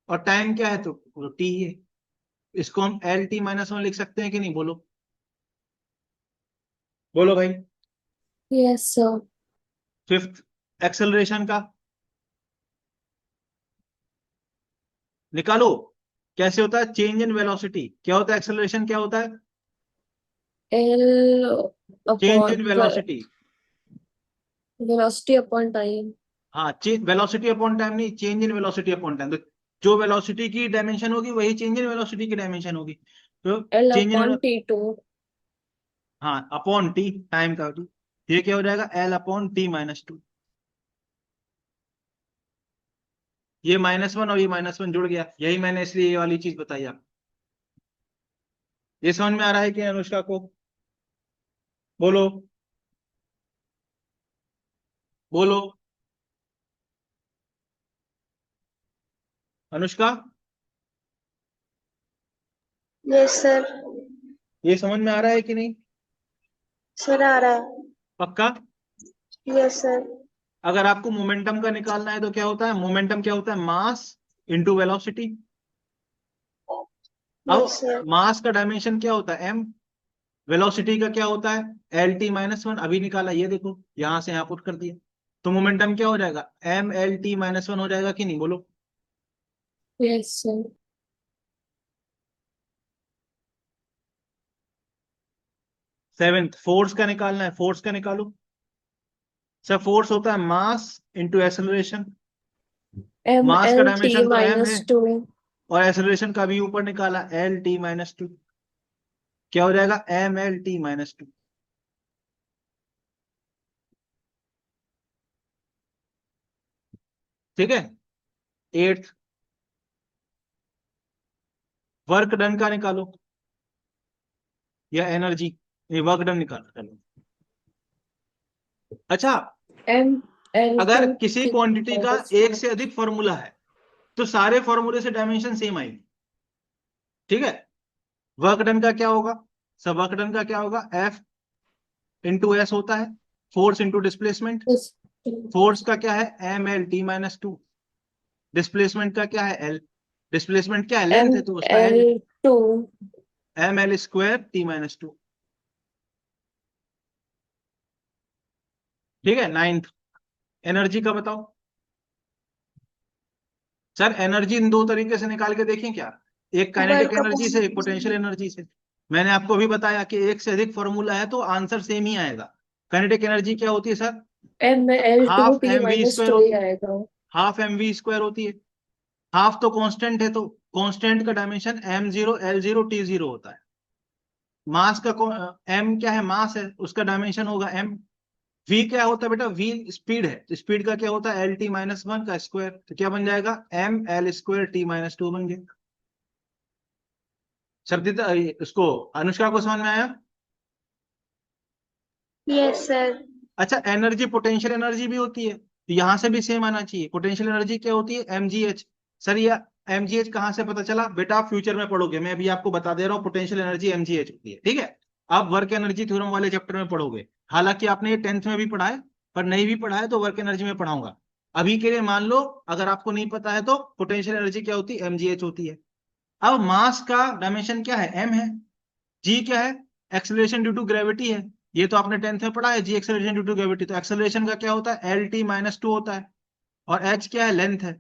[SPEAKER 1] और टाइम क्या है, तो टी है। इसको हम एल टी -1 लिख सकते हैं कि नहीं, बोलो। बोलो भाई।
[SPEAKER 3] Yes, sir.
[SPEAKER 1] फिफ्थ, एक्सेलरेशन का निकालो। कैसे होता है? Change in velocity. क्या होता है एक्सेलरेशन? क्या होता है?
[SPEAKER 3] L
[SPEAKER 1] change
[SPEAKER 3] upon
[SPEAKER 1] in velocity.
[SPEAKER 3] velocity upon time.
[SPEAKER 1] हाँ, चेंज वेलोसिटी अपॉन टाइम नहीं, change in velocity upon time. तो जो वेलोसिटी की डायमेंशन होगी वही चेंज इन वेलोसिटी की डायमेंशन होगी। तो
[SPEAKER 3] L
[SPEAKER 1] change in,
[SPEAKER 3] upon T2.
[SPEAKER 1] हाँ, अपॉन टी, टाइम का टी। ये क्या हो जाएगा? L upon T minus to. ये -1 और ये -1 जुड़ गया, यही मैंने इसलिए ये वाली चीज बताई आप। ये समझ में आ रहा है कि अनुष्का को? बोलो बोलो अनुष्का,
[SPEAKER 2] यस सर।
[SPEAKER 1] ये समझ में आ रहा है कि नहीं?
[SPEAKER 2] सर आ रहा है।
[SPEAKER 1] पक्का?
[SPEAKER 2] Yes sir.
[SPEAKER 1] अगर आपको मोमेंटम का निकालना है तो क्या होता है? मोमेंटम क्या होता है? मास इंटू वेलोसिटी। अब
[SPEAKER 2] यस सर।
[SPEAKER 1] मास का डायमेंशन क्या होता है? एम। वेलोसिटी का क्या होता है? LT-1। अभी निकाला, ये देखो यहां से यहां पुट कर दिया। तो मोमेंटम क्या हो जाएगा? MLT-1 हो जाएगा कि नहीं? बोलो।
[SPEAKER 3] Yes, sir.
[SPEAKER 1] सेवेंथ, फोर्स का निकालना है, फोर्स का निकालो। सर फोर्स होता है मास इंटू एक्सेलरेशन। मास का
[SPEAKER 3] MLT
[SPEAKER 1] डायमेंशन तो एम है,
[SPEAKER 3] minus 2.
[SPEAKER 1] और एक्सेलरेशन का भी ऊपर निकाला, LT-2। क्या हो जाएगा? MLT-2। ठीक है। एट्थ, वर्क डन का निकालो, या एनर्जी, वर्क डन निकालो, चलो। अच्छा, अगर किसी
[SPEAKER 3] MLT
[SPEAKER 1] क्वांटिटी का
[SPEAKER 3] minus
[SPEAKER 1] एक
[SPEAKER 3] 1.
[SPEAKER 1] से अधिक फॉर्मूला है तो सारे फॉर्मूले से डायमेंशन सेम आएगी। ठीक है। वर्क डन का क्या होगा? सब वर्क डन का क्या होगा? F इंटू एस होता है, force into displacement.
[SPEAKER 3] This
[SPEAKER 1] force का क्या है? MLT-2। डिस्प्लेसमेंट का क्या है? L। डिस्प्लेसमेंट क्या है? लेंथ है तो उसका L।
[SPEAKER 3] ML2
[SPEAKER 1] ML²T-2। ठीक है। नाइन्थ, एनर्जी का बताओ। सर एनर्जी इन दो तरीके से निकाल के देखें क्या? एक काइनेटिक
[SPEAKER 2] वर्क
[SPEAKER 1] एनर्जी से, एक
[SPEAKER 2] अपॉन।
[SPEAKER 1] पोटेंशियल एनर्जी से। मैंने आपको भी बताया कि एक से अधिक फॉर्मूला है तो आंसर सेम ही आएगा। काइनेटिक एनर्जी क्या होती है sir? Half
[SPEAKER 3] ML2T
[SPEAKER 1] M V
[SPEAKER 3] minus
[SPEAKER 1] square
[SPEAKER 3] 2 ही
[SPEAKER 1] होती है।
[SPEAKER 3] आएगा.
[SPEAKER 1] हाफ MV² होती है। हाफ तो कांस्टेंट है, तो कांस्टेंट का डायमेंशन M0 L0 T0 होता है। मास का M क्या है? मास है, उसका डायमेंशन होगा M। V क्या होता है बेटा? V स्पीड है, तो स्पीड का क्या होता है? LT-1 का स्क्वायर। तो क्या बन जाएगा? ML²T-2 बन गया। शब्द उसको, अनुष्का को समझ में आया?
[SPEAKER 2] Yes sir.
[SPEAKER 1] अच्छा, एनर्जी पोटेंशियल एनर्जी भी होती है, तो यहां से भी सेम आना चाहिए। पोटेंशियल एनर्जी क्या होती है? MGH। सर ये MGH कहां से पता चला? बेटा आप फ्यूचर में पढ़ोगे, मैं अभी आपको बता दे रहा हूँ, पोटेंशियल एनर्जी MGH होती है। ठीक है। आप वर्क एनर्जी थ्योरम वाले चैप्टर में पढ़ोगे, हालांकि आपने ये 10th में भी पढ़ा है, पर नहीं भी पढ़ा है तो वर्क एनर्जी में पढ़ाऊंगा। अभी के लिए मान लो, अगर आपको नहीं पता है तो पोटेंशियल एनर्जी क्या होती है? MGH होती है। अब मास का डायमेंशन क्या है? M है। जी क्या है? एक्सेलरेशन ड्यू टू ग्रेविटी है। ये तो आपने 10th में पढ़ा है, जी एक्सेलरेशन ड्यू टू ग्रेविटी। तो एक्सेलरेशन का क्या होता है? LT-2 होता है। और H क्या है? लेंथ है।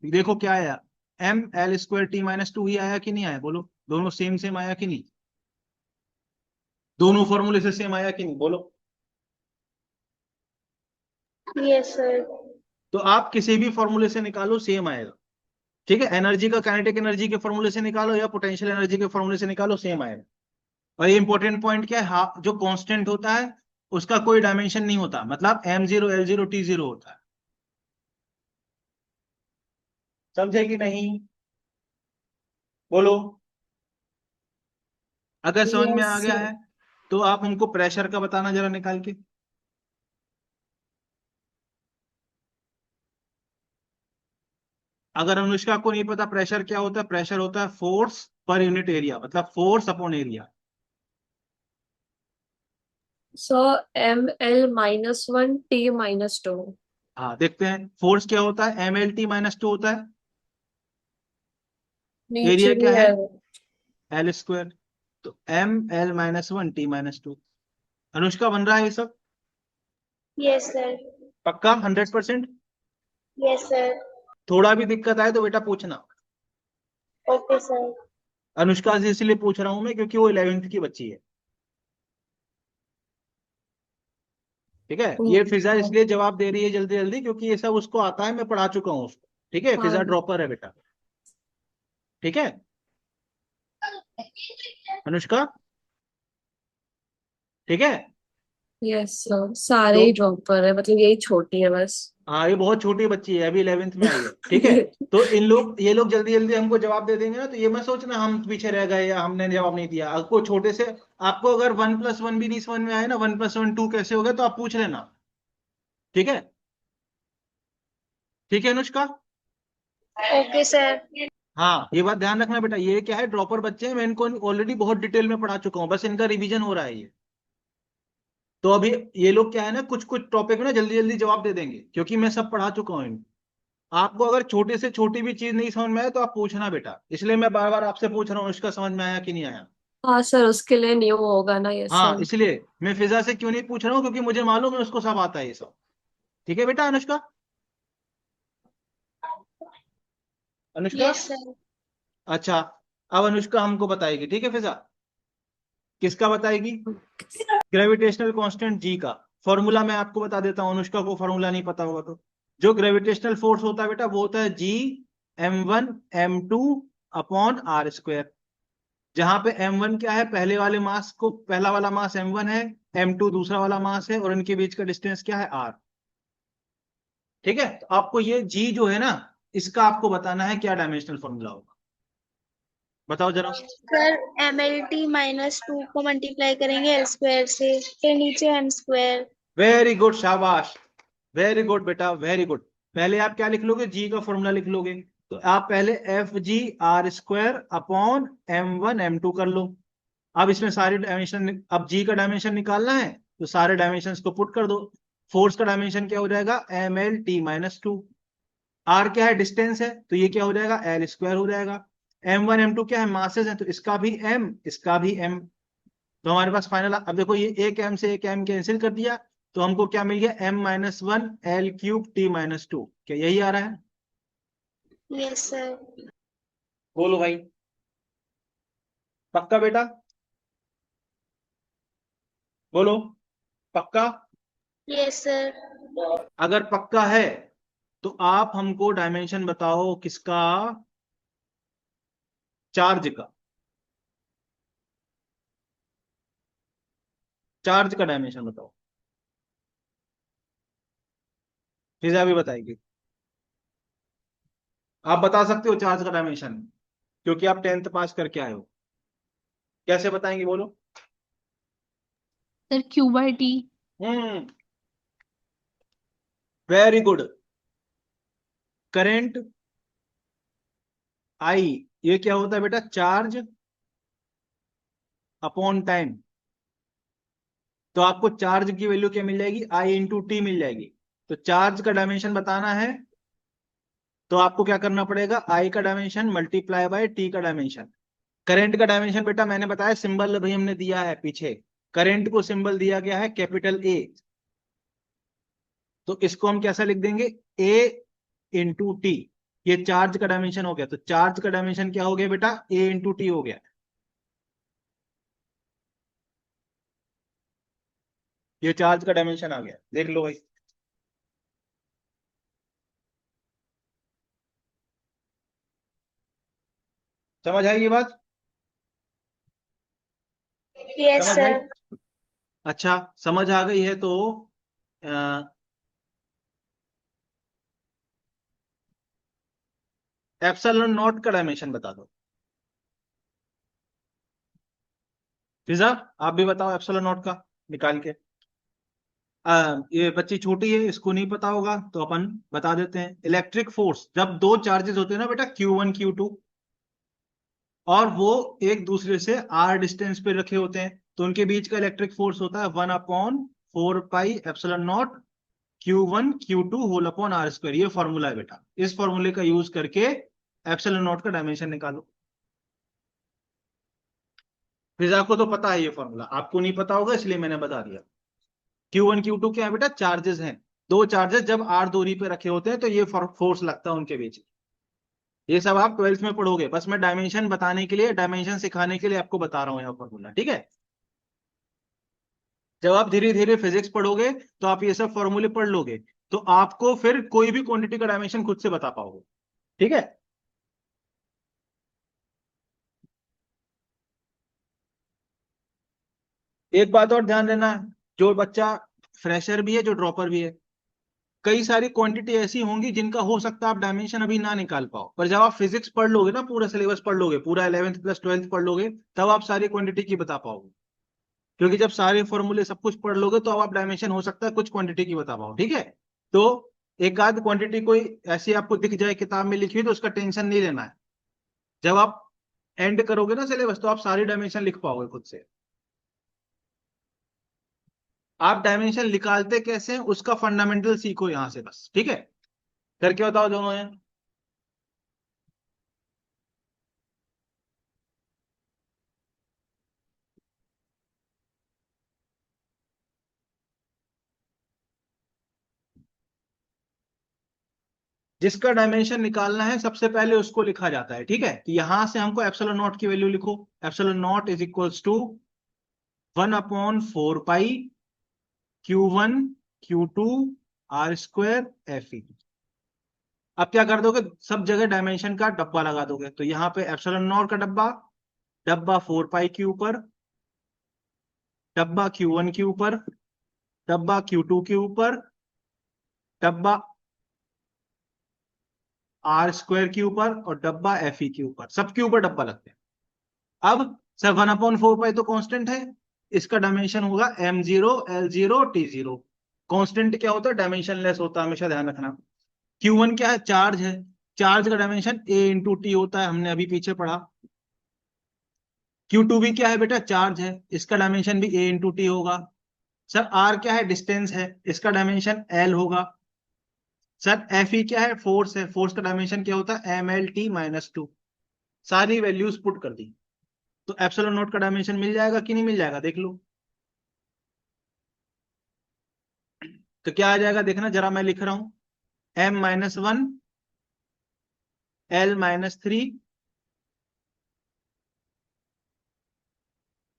[SPEAKER 1] देखो क्या आया? ML²T-2 ही आया कि नहीं आया? बोलो। दोनों सेम सेम आया कि नहीं? दोनों फॉर्मूले से सेम आया कि नहीं? बोलो।
[SPEAKER 2] Yes sir.
[SPEAKER 1] तो आप किसी भी फॉर्मूले से निकालो, सेम आएगा। ठीक है। एनर्जी का काइनेटिक एनर्जी के फॉर्मूले से निकालो या पोटेंशियल एनर्जी के फॉर्मूले से निकालो, सेम आएगा। और ये इंपॉर्टेंट पॉइंट क्या है? जो कांस्टेंट होता है उसका कोई डायमेंशन नहीं होता, मतलब M0 L0 T0 होता है। समझे कि नहीं? बोलो। अगर समझ में आ
[SPEAKER 3] Yes,
[SPEAKER 1] गया
[SPEAKER 3] sir.
[SPEAKER 1] है तो आप हमको प्रेशर का बताना जरा निकाल के। अगर अनुष्का को नहीं पता प्रेशर क्या होता है, प्रेशर होता है फोर्स पर यूनिट एरिया, मतलब force upon area.
[SPEAKER 3] So ML minus 1 T minus 2.
[SPEAKER 1] हाँ, देखते हैं फोर्स क्या होता है? MLT-2 होता है। एरिया
[SPEAKER 3] नीचे
[SPEAKER 1] क्या
[SPEAKER 3] भी
[SPEAKER 1] है?
[SPEAKER 3] है.
[SPEAKER 1] L²। तो ML-1 T-2। अनुष्का बन रहा है ये सब?
[SPEAKER 2] Yes sir.
[SPEAKER 1] पक्का 100%?
[SPEAKER 2] Yes sir.
[SPEAKER 1] थोड़ा भी दिक्कत आए तो बेटा पूछना।
[SPEAKER 2] Okay sir.
[SPEAKER 1] अनुष्का से इसलिए पूछ रहा हूं मैं क्योंकि वो 11th की बच्ची है। ठीक है, ये फिजा इसलिए जवाब दे रही है जल्दी जल्दी क्योंकि ये सब उसको आता है, मैं पढ़ा चुका हूँ उसको। ठीक है, फिजा
[SPEAKER 3] हाँ
[SPEAKER 1] ड्रॉपर है बेटा। ठीक है अनुष्का, ठीक है।
[SPEAKER 3] यस सर, सारे
[SPEAKER 1] तो
[SPEAKER 3] ही ड्रॉपर है, मतलब यही छोटी है बस।
[SPEAKER 1] हाँ, ये बहुत छोटी बच्ची है, अभी 11th में आई है। ठीक है, तो ये लोग जल्दी जल्दी हमको जवाब दे देंगे ना, तो ये मत सोचना हम पीछे रह गए या हमने जवाब नहीं दिया। आपको छोटे से, आपको अगर 1+1 भी नहीं समझ में आए ना, 1+1 2 कैसे हो गए, तो आप पूछ लेना। ठीक है, ठीक है अनुष्का।
[SPEAKER 2] Okay sir.
[SPEAKER 1] हाँ, ये बात ध्यान रखना बेटा, ये क्या है, ड्रॉपर बच्चे हैं, मैं इनको ऑलरेडी बहुत डिटेल में पढ़ा चुका हूँ, बस इनका रिवीजन हो रहा है ये। तो अभी ये लोग क्या है ना, कुछ कुछ टॉपिक में ना जल्दी जल्दी जवाब दे देंगे क्योंकि मैं सब पढ़ा चुका हूँ इनको। आपको अगर छोटे से छोटी भी चीज नहीं समझ में आए तो आप पूछना बेटा, इसलिए मैं बार बार आपसे पूछ रहा हूँ इसका समझ में आया कि नहीं आया।
[SPEAKER 3] हाँ सर, उसके लिए न्यू होगा ना ये
[SPEAKER 1] हाँ,
[SPEAKER 3] सब।
[SPEAKER 1] इसलिए मैं फिजा से क्यों नहीं पूछ रहा हूँ, क्योंकि मुझे मालूम है उसको सब आता है ये सब। ठीक है बेटा अनुष्का। Anushka,
[SPEAKER 2] yes sir.
[SPEAKER 1] अच्छा, अब अनुष्का हमको बताएगी, ठीक है फिजा। किसका बताएगी? ग्रेविटेशनल कांस्टेंट जी का फॉर्मूला मैं आपको बता देता हूँ, अनुष्का को फॉर्मूला नहीं पता होगा तो। जो ग्रेविटेशनल फोर्स होता है बेटा, वो होता है G m1 m2/r²। जहां पे m1 क्या है, पहला वाला मास m1 है, m2 दूसरा वाला मास है, और इनके बीच का डिस्टेंस क्या है, r। ठीक है, तो आपको ये g जो है ना, इसका आपको बताना है क्या डायमेंशनल फॉर्मूला होगा, बताओ जरा।
[SPEAKER 2] सर MLT-2 को मल्टीप्लाई करेंगे एल स्क्वायर से, फिर नीचे एम स्क्वायर।
[SPEAKER 1] वेरी गुड, शाबाश, वेरी गुड बेटा, वेरी गुड। पहले आप क्या लिख लोगे, जी का फॉर्मूला लिख लोगे। तो आप पहले FG r² upon m1 m2 कर लो। अब इसमें सारे डायमेंशन, अब जी का डायमेंशन निकालना है तो सारे डायमेंशंस को पुट कर दो। फोर्स का डायमेंशन क्या हो जाएगा, MLT-2। आर क्या है, डिस्टेंस है, तो ये क्या हो जाएगा, L² हो जाएगा। m1 m2 क्या है, मासेस है, तो इसका भी m, इसका भी m। तो हमारे पास फाइनल, अब देखो ये एक m से एक m कैंसिल कर दिया, तो हमको क्या मिल गया, m-1 L³ T-2। क्या यही आ रहा है?
[SPEAKER 2] Yes sir.
[SPEAKER 1] बोलो भाई, पक्का बेटा, बोलो, पक्का?
[SPEAKER 2] Yes sir.
[SPEAKER 1] अगर पक्का है तो आप हमको डायमेंशन बताओ, किसका, चार्ज का। चार्ज का डायमेंशन बताओ, फिजा भी बताएगी। आप बता सकते हो चार्ज का डायमेंशन, क्योंकि आप 10th पास करके आए हो। कैसे बताएंगे, बोलो।
[SPEAKER 4] Sir Q/T।
[SPEAKER 1] Very good. Current आई, ये क्या होता है बेटा, चार्ज अपॉन टाइम। तो आपको चार्ज की वैल्यू क्या मिल जाएगी, I × T मिल जाएगी। तो चार्ज का डायमेंशन बताना है तो आपको क्या करना पड़ेगा, I का डायमेंशन मल्टीप्लाई बाय T का डायमेंशन। करंट का डायमेंशन बेटा मैंने बताया, सिंबल अभी हमने दिया है पीछे। करंट को सिंबल दिया गया है कैपिटल A, तो इसको हम कैसा लिख देंगे, A × T। ये चार्ज का डायमेंशन हो गया, तो चार्ज का डायमेंशन क्या हो गया बेटा, A × T हो गया। ये चार्ज का डायमेंशन आ गया, देख लो भाई। समझ आई ये बात,
[SPEAKER 2] यस
[SPEAKER 1] समझ आई?
[SPEAKER 2] सर।
[SPEAKER 1] अच्छा, समझ आ गई है तो एप्सिलॉन नॉट का डायमेंशन बता दो। फिजा, आप भी बताओ एप्सिलॉन नॉट का निकाल के। ये बच्ची छोटी है, इसको नहीं पता होगा तो अपन बता देते हैं। इलेक्ट्रिक फोर्स, जब दो चार्जेस होते हैं ना बेटा, Q1 Q2, और वो एक दूसरे से r डिस्टेंस पे रखे होते हैं, तो उनके बीच का इलेक्ट्रिक फोर्स होता है 1/4πε0 Q1 Q2 whole upon r²। ये फॉर्मूला है बेटा, इस फॉर्मूले का यूज करके एप्सिलॉन नॉट का डायमेंशन निकालो। फिजा को तो पता है ये फॉर्मूला, आपको नहीं पता होगा इसलिए मैंने बता दिया। Q1 Q2 क्या है बेटा, चार्जेस हैं। दो चार्जेस जब r दूरी पे रखे होते हैं तो ये फोर्स लगता है उनके बीच। ये सब आप 12th में पढ़ोगे, बस मैं डायमेंशन बताने के लिए, डायमेंशन सिखाने के लिए आपको बता रहा हूँ यहाँ फॉर्मूला, ठीक है। जब आप धीरे धीरे फिजिक्स पढ़ोगे तो आप ये सब फॉर्मूले पढ़ लोगे, तो आपको फिर कोई भी क्वांटिटी का डायमेंशन खुद से बता पाओगे, ठीक है। एक बात और ध्यान देना, जो बच्चा फ्रेशर भी है, जो ड्रॉपर भी है, कई सारी क्वांटिटी ऐसी होंगी जिनका हो सकता है आप डायमेंशन अभी ना निकाल पाओ, पर जब आप फिजिक्स पढ़ लोगे ना, पूरा सिलेबस पढ़ लोगे, पूरा 11th प्लस 12th पढ़ लोगे, तब आप सारी क्वांटिटी की बता पाओगे। क्योंकि जब सारे फॉर्मूले सब कुछ पढ़ लोगे तो अब आप डायमेंशन हो सकता है कुछ क्वांटिटी की बता पाओ, ठीक है। तो एक आध क्वांटिटी कोई ऐसी आपको दिख जाए किताब में लिखी हुई तो उसका टेंशन नहीं लेना है। जब आप एंड करोगे ना सिलेबस, तो आप सारी डायमेंशन लिख पाओगे खुद से। आप डायमेंशन निकालते कैसे हैं उसका फंडामेंटल सीखो यहां से बस, ठीक है। करके बताओ दोनों हैं। जिसका डायमेंशन निकालना है सबसे पहले उसको लिखा जाता है, ठीक है। कि यहां से हमको एप्सिलॉन नॉट की वैल्यू लिखो। Epsilon naught is equals to 1/4 pi Q1 Q2 R² Fe। अब क्या कर दोगे, सब जगह डायमेंशन का डब्बा लगा दोगे, तो यहाँ पे एप्सिलॉन नॉट का डब्बा, डब्बा 4 पाई के ऊपर, डब्बा Q1 के ऊपर, डब्बा Q2 के ऊपर, डब्बा R² के ऊपर, और डब्बा Fe के ऊपर, सबके ऊपर डब्बा लगते हैं। अब सर 1/4 पाई तो कांस्टेंट है, इसका डायमेंशन होगा m0 l0 t0। कांस्टेंट क्या होता है, डायमेंशन लेस होता है, हमेशा ध्यान रखना। Q1 क्या है, चार्ज है, चार्ज का डायमेंशन a × t होता है, हमने अभी पीछे पढ़ा। Q2 भी क्या है बेटा, चार्ज है, इसका डायमेंशन भी a × t होगा। सर R क्या है, डिस्टेंस है, इसका डायमेंशन l होगा। सर Fe क्या है, फोर्स है, फोर्स का डायमेंशन क्या होता है, mlt-2। सारी वैल्यूज पुट कर दी, तो एप्सिलॉन नॉट का डायमेंशन मिल जाएगा कि नहीं मिल जाएगा, देख लो। तो क्या आ जाएगा, देखना जरा, मैं लिख रहा हूं, m-1 l-3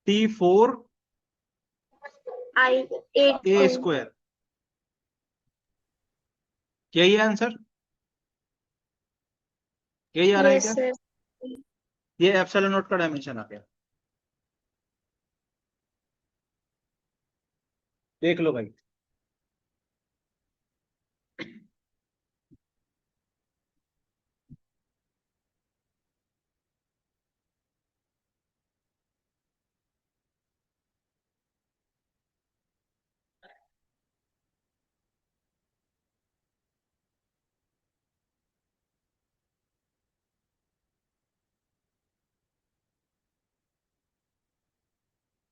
[SPEAKER 1] t4
[SPEAKER 2] I 8
[SPEAKER 1] a²। यही है आंसर, यही आ रहा है
[SPEAKER 2] यस
[SPEAKER 1] क्या।
[SPEAKER 2] सर।
[SPEAKER 1] ये एप्सिलॉन नॉट का डायमेंशन आ गया, देख लो भाई।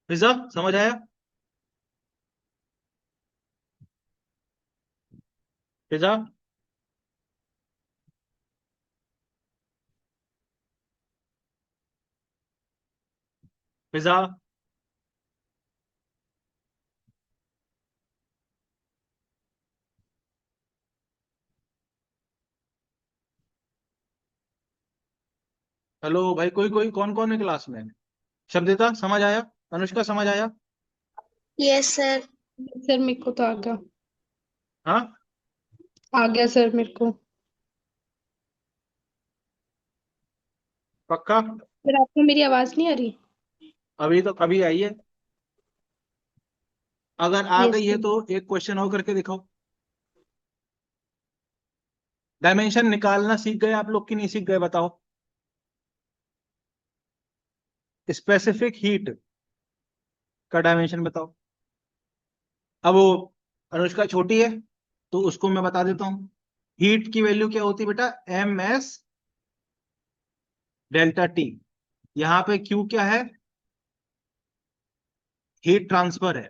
[SPEAKER 1] फिजा समझ आया, फिजा। फिजा, हेलो भाई, कोई कोई कौन कौन है क्लास में। शब्दिता समझ आया, अनुष्का समझ आया।
[SPEAKER 2] Yes sir.
[SPEAKER 5] सर मेरे को तो आ गया।
[SPEAKER 1] हाँ,
[SPEAKER 5] आ गया सर मेरे को।
[SPEAKER 1] पक्का।
[SPEAKER 5] सर आपको मेरी आवाज नहीं आ रही?
[SPEAKER 1] अभी तो कभी आई है, अगर आ
[SPEAKER 5] यस
[SPEAKER 1] गई है
[SPEAKER 5] सर।
[SPEAKER 1] तो एक क्वेश्चन और करके दिखाओ। डायमेंशन निकालना सीख गए आप लोग कि नहीं सीख गए, बताओ। स्पेसिफिक हीट का डायमेंशन बताओ। अब वो अनुष्का छोटी है तो उसको मैं बता देता हूं। हीट की वैल्यू क्या होती है बेटा, ms∆T। यहां पे Q क्या है, हीट ट्रांसफर है,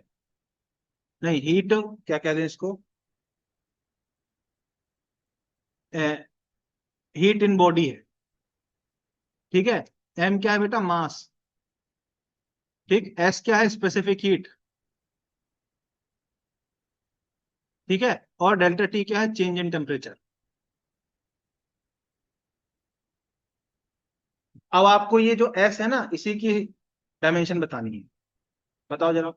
[SPEAKER 1] नहीं हीट क्या कहते हैं इसको, हीट इन बॉडी है, ठीक है। M क्या है बेटा, मास, ठीक। S क्या है, स्पेसिफिक हीट, ठीक है। और ∆T क्या है, चेंज इन टेम्परेचर। अब आपको ये जो एस है ना, इसी की डायमेंशन बतानी है। बताओ जरा,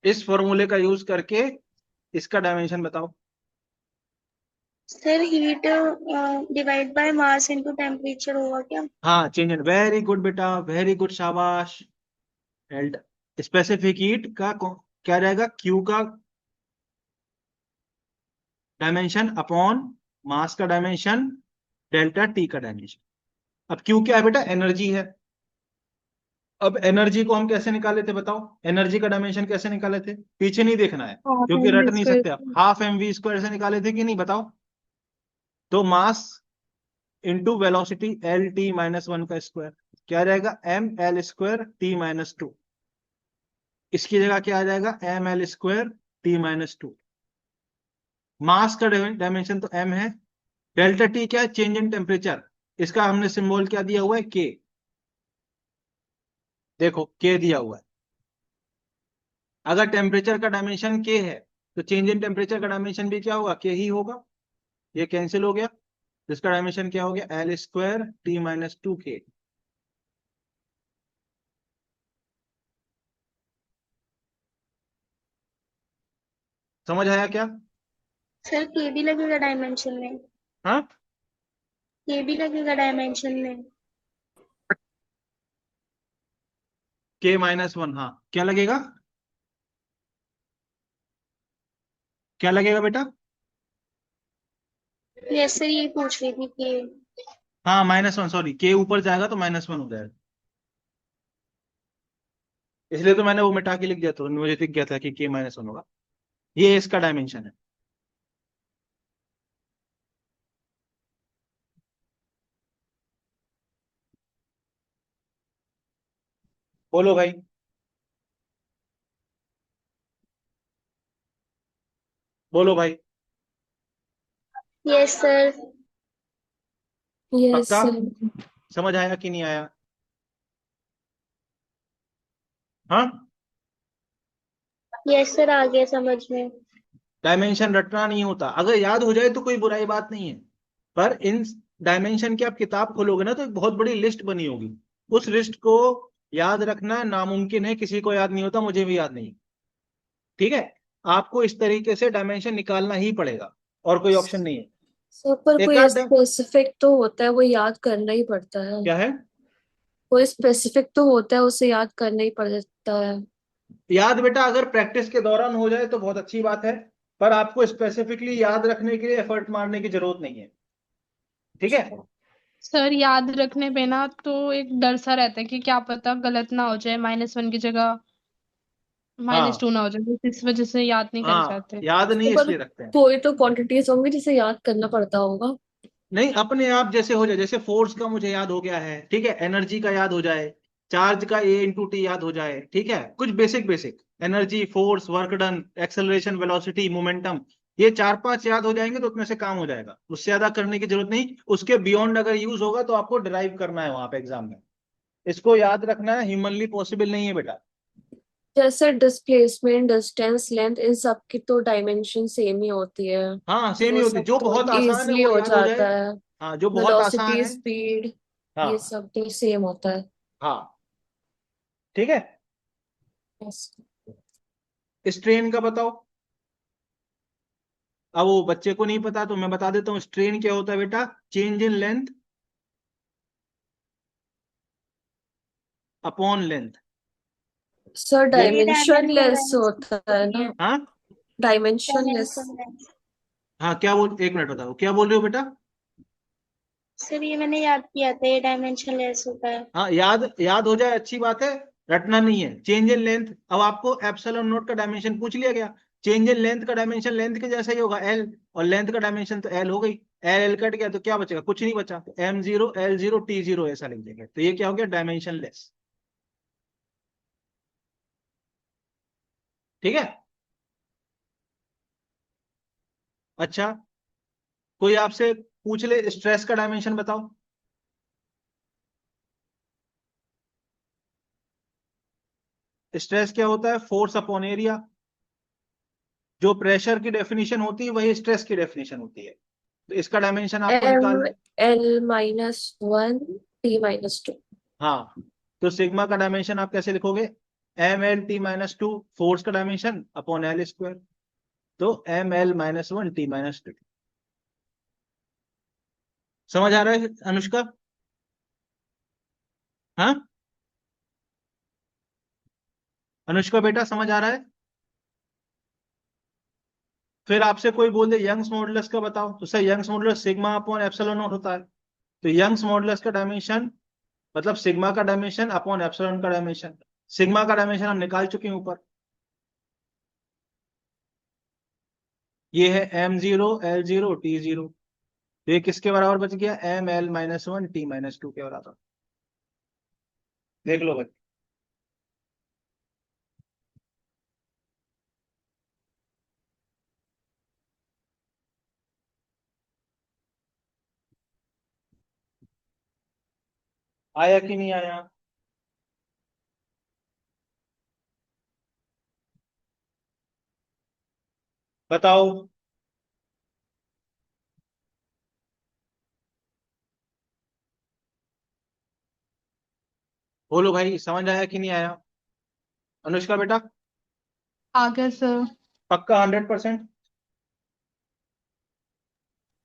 [SPEAKER 1] इस फॉर्मूले का यूज करके इसका डायमेंशन बताओ।
[SPEAKER 2] Sir heat divide by mass into temperature होगा क्या?
[SPEAKER 1] हाँ, चेंज इन, वेरी गुड बेटा, वेरी गुड, शाबाश। स्पेसिफिक हीट का क्या रहेगा, क्यू का डायमेंशन अपॉन मास का डायमेंशन डेल्टा टी का डायमेंशन। अब क्यू क्या है बेटा, एनर्जी है। अब एनर्जी को हम कैसे निकाले थे बताओ, एनर्जी का डायमेंशन कैसे निकाले थे, पीछे नहीं देखना है
[SPEAKER 5] हाफ
[SPEAKER 1] क्योंकि
[SPEAKER 5] एम
[SPEAKER 1] रट
[SPEAKER 5] वी
[SPEAKER 1] नहीं
[SPEAKER 5] स्क्वायर।
[SPEAKER 1] सकते आप। हाफ एम वी स्क्वायर से निकाले थे कि नहीं, बताओ। तो mass into velocity L T minus one का स्क्वायर क्या रहेगा, M L square T minus two. इसकी जगह क्या आ जाएगा, M L square T minus two. Mass का डायमेंशन तो एम है, डेल्टा टी क्या है, चेंज इन टेम्परेचर। इसका हमने सिंबल क्या दिया हुआ है, के। देखो के दिया हुआ है। अगर टेम्परेचर का डायमेंशन के है तो चेंज इन टेम्परेचर का डायमेंशन भी क्या होगा, के ही होगा। ये कैंसिल हो गया, इसका डायमेंशन क्या हो गया, L square T minus two के। समझ आया क्या?
[SPEAKER 2] सर के भी लगेगा डायमेंशन में?
[SPEAKER 1] हाँ,
[SPEAKER 2] के भी लगेगा डायमेंशन में?
[SPEAKER 1] के माइनस वन, हाँ क्या लगेगा, क्या लगेगा बेटा?
[SPEAKER 2] यस सर, ये पूछ रही थी कि
[SPEAKER 1] हाँ माइनस वन, सॉरी, के ऊपर जाएगा तो माइनस वन हो जाएगा, इसलिए तो मैंने वो मिटा के लिख दिया, तो मुझे दिख गया था कि के माइनस वन होगा। ये इसका डायमेंशन है। बोलो भाई, बोलो भाई।
[SPEAKER 2] Yes sir.
[SPEAKER 3] यस
[SPEAKER 1] पक्का?
[SPEAKER 3] सर।
[SPEAKER 1] समझ आया कि नहीं आया? हाँ,
[SPEAKER 2] यस सर, आ गया समझ में।
[SPEAKER 1] डायमेंशन रटना नहीं होता, अगर याद हो जाए तो कोई बुराई बात नहीं है। पर इन डायमेंशन की आप किताब खोलोगे ना तो एक बहुत बड़ी लिस्ट बनी होगी। उस लिस्ट को याद रखना नामुमकिन है, किसी को याद नहीं होता, मुझे भी याद नहीं। ठीक है, आपको इस तरीके से डायमेंशन निकालना ही पड़ेगा, और कोई ऑप्शन नहीं है।
[SPEAKER 3] सर पर
[SPEAKER 1] एक
[SPEAKER 3] कोई
[SPEAKER 1] आध
[SPEAKER 3] स्पेसिफिक तो होता है, वो याद करना ही पड़ता है।
[SPEAKER 1] क्या है,
[SPEAKER 3] कोई स्पेसिफिक तो होता है, उसे याद करना ही पड़ता है।
[SPEAKER 1] याद बेटा अगर प्रैक्टिस के दौरान हो जाए तो बहुत अच्छी बात है, पर आपको स्पेसिफिकली याद रखने के लिए एफर्ट मारने की जरूरत नहीं है। ठीक है,
[SPEAKER 5] सर याद रखने पे ना तो एक डर सा रहता है कि क्या पता गलत ना हो जाए, -1 की जगह
[SPEAKER 1] हाँ
[SPEAKER 5] -2 ना हो जाए, बस इस वजह से याद नहीं कर
[SPEAKER 1] हाँ,
[SPEAKER 5] जाते।
[SPEAKER 1] याद नहीं
[SPEAKER 3] पर
[SPEAKER 1] इसलिए रखते हैं।
[SPEAKER 3] कोई तो क्वांटिटीज होंगी जिसे याद करना पड़ता होगा।
[SPEAKER 1] नहीं, अपने आप जैसे हो जाए, जैसे फोर्स का मुझे याद हो गया है, ठीक है, एनर्जी का याद हो जाए, चार्ज का ए इंटू टी याद हो जाए, ठीक है, कुछ basic basic, energy, force, work done, acceleration, velocity, momentum, ये चार पांच याद हो जाएंगे तो उसमें से काम हो जाएगा, उससे ज्यादा करने की जरूरत नहीं। उसके बियॉन्ड अगर यूज होगा तो आपको डिराइव करना है वहां पे एग्जाम में। इसको याद रखना है ह्यूमनली पॉसिबल नहीं है बेटा।
[SPEAKER 3] जैसे डिस्प्लेसमेंट, डिस्टेंस, लेंथ, इन सब की तो डायमेंशन सेम ही होती है।
[SPEAKER 1] हाँ
[SPEAKER 3] तो
[SPEAKER 1] सेम ही
[SPEAKER 3] वो
[SPEAKER 1] होती है,
[SPEAKER 3] सब
[SPEAKER 1] जो
[SPEAKER 3] तो
[SPEAKER 1] बहुत आसान है
[SPEAKER 3] इजीली
[SPEAKER 1] वो
[SPEAKER 3] हो
[SPEAKER 1] याद हो जाए।
[SPEAKER 3] जाता है।
[SPEAKER 1] हाँ, जो बहुत आसान
[SPEAKER 3] वेलोसिटी,
[SPEAKER 1] है।
[SPEAKER 3] स्पीड, ये
[SPEAKER 1] हाँ
[SPEAKER 3] सब तो सेम होता है।
[SPEAKER 1] हाँ, ठीक है।
[SPEAKER 3] Yes.
[SPEAKER 1] स्ट्रेन का बताओ। अब वो बच्चे को नहीं पता तो मैं बता देता हूँ, स्ट्रेन क्या होता है बेटा, change in length upon length.
[SPEAKER 3] Sir
[SPEAKER 2] ये
[SPEAKER 3] डायमेंशन
[SPEAKER 2] डायमेंशन
[SPEAKER 3] लेस
[SPEAKER 2] लेंस
[SPEAKER 3] होता है
[SPEAKER 2] है।
[SPEAKER 3] ना।
[SPEAKER 1] हाँ
[SPEAKER 3] डायमेंशन लेस।
[SPEAKER 2] Dimension lens.
[SPEAKER 1] हाँ, क्या बोल, एक मिनट बताओ क्या बोल रहे हो बेटा।
[SPEAKER 2] सर ये मैंने याद किया था, ये डायमेंशन लेस होता है।
[SPEAKER 1] हाँ, याद याद हो जाए अच्छी बात है, रटना नहीं है। चेंज इन लेंथ, अब आपको एप्सिलॉन नोट का डायमेंशन पूछ लिया गया, चेंज इन लेंथ का डायमेंशन लेंथ के जैसा ही होगा, एल, और लेंथ का डायमेंशन तो एल हो गई। एल एल कट गया तो क्या बचेगा, कुछ नहीं बचा, तो M zero L zero T zero ऐसा लिख देंगे, तो ये क्या हो गया, डायमेंशन लेस। ठीक है। अच्छा, कोई आपसे पूछ ले स्ट्रेस का डायमेंशन बताओ। स्ट्रेस क्या होता है, फोर्स अपॉन एरिया। जो प्रेशर की डेफिनेशन होती है वही स्ट्रेस की डेफिनेशन होती है। तो इसका डायमेंशन आपको
[SPEAKER 3] एम
[SPEAKER 1] निकालना है।
[SPEAKER 3] L -1 T-2।
[SPEAKER 1] हाँ, तो सिग्मा का डायमेंशन आप कैसे लिखोगे? ML T-2 फोर्स का डायमेंशन अपॉन L स्क्वायर, तो ML-1 T-2। समझ आ रहा है अनुष्का? हाँ अनुष्का बेटा, समझ आ रहा है? फिर आपसे कोई बोल दे यंग्स मॉडुलस का बताओ, तो sir Young's modulus sigma upon epsilon naught होता है। तो यंग्स मॉडुलस का डायमेंशन मतलब सिग्मा का डायमेंशन अपॉन एप्सिलॉन का डायमेंशन। सिग्मा का डायमेंशन हम निकाल चुके हैं ऊपर, ये है M0 L0 T0। तो ये किसके बराबर बच गया? ML-1 T-2 के बराबर। देख लो भाई, आया कि नहीं आया? बताओ। बोलो भाई, समझ आया कि नहीं आया? अनुष्का बेटा,
[SPEAKER 5] आ गया सर।
[SPEAKER 1] पक्का 100%?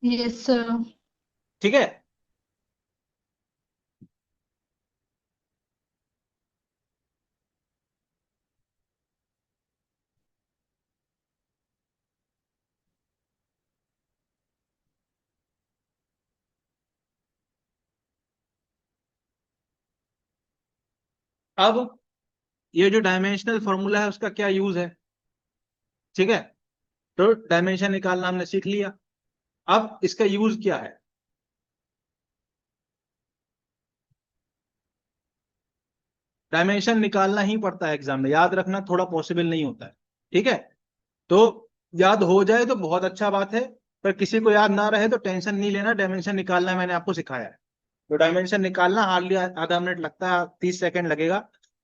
[SPEAKER 5] Yes sir.
[SPEAKER 1] ठीक है। अब ये जो डायमेंशनल फॉर्मूला है उसका क्या यूज है? ठीक है, तो डायमेंशन निकालना हमने सीख लिया। अब इसका यूज क्या है? डायमेंशन निकालना ही पड़ता है एग्जाम में, याद रखना थोड़ा पॉसिबल नहीं होता है। ठीक है, तो याद हो जाए तो बहुत अच्छा बात है, पर किसी को याद ना रहे तो टेंशन नहीं लेना, डायमेंशन निकालना मैंने आपको सिखाया है। तो डायमेंशन निकालना हार्डली आधा मिनट लगता है, 30 सेकंड लगेगा,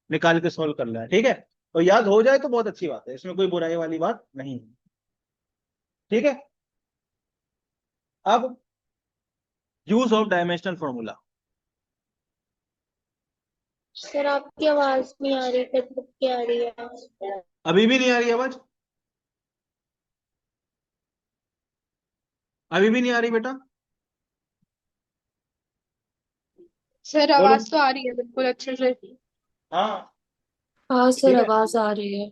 [SPEAKER 1] निकाल के सोल्व कर लेना। ठीक है, और याद हो जाए तो बहुत अच्छी बात है, इसमें कोई बुराई वाली बात नहीं है। ठीक है, अब use of dimensional formula.
[SPEAKER 2] Sir आपकी आवाज नहीं आ रही, कट के आ रही है।
[SPEAKER 1] अभी भी नहीं आ रही आवाज? अभी भी नहीं आ रही बेटा?
[SPEAKER 5] सर
[SPEAKER 1] बोलो।
[SPEAKER 5] आवाज तो आ रही है बिल्कुल अच्छे से।
[SPEAKER 1] हाँ
[SPEAKER 3] हाँ सर,
[SPEAKER 1] ठीक है।
[SPEAKER 3] आवाज आ रही है।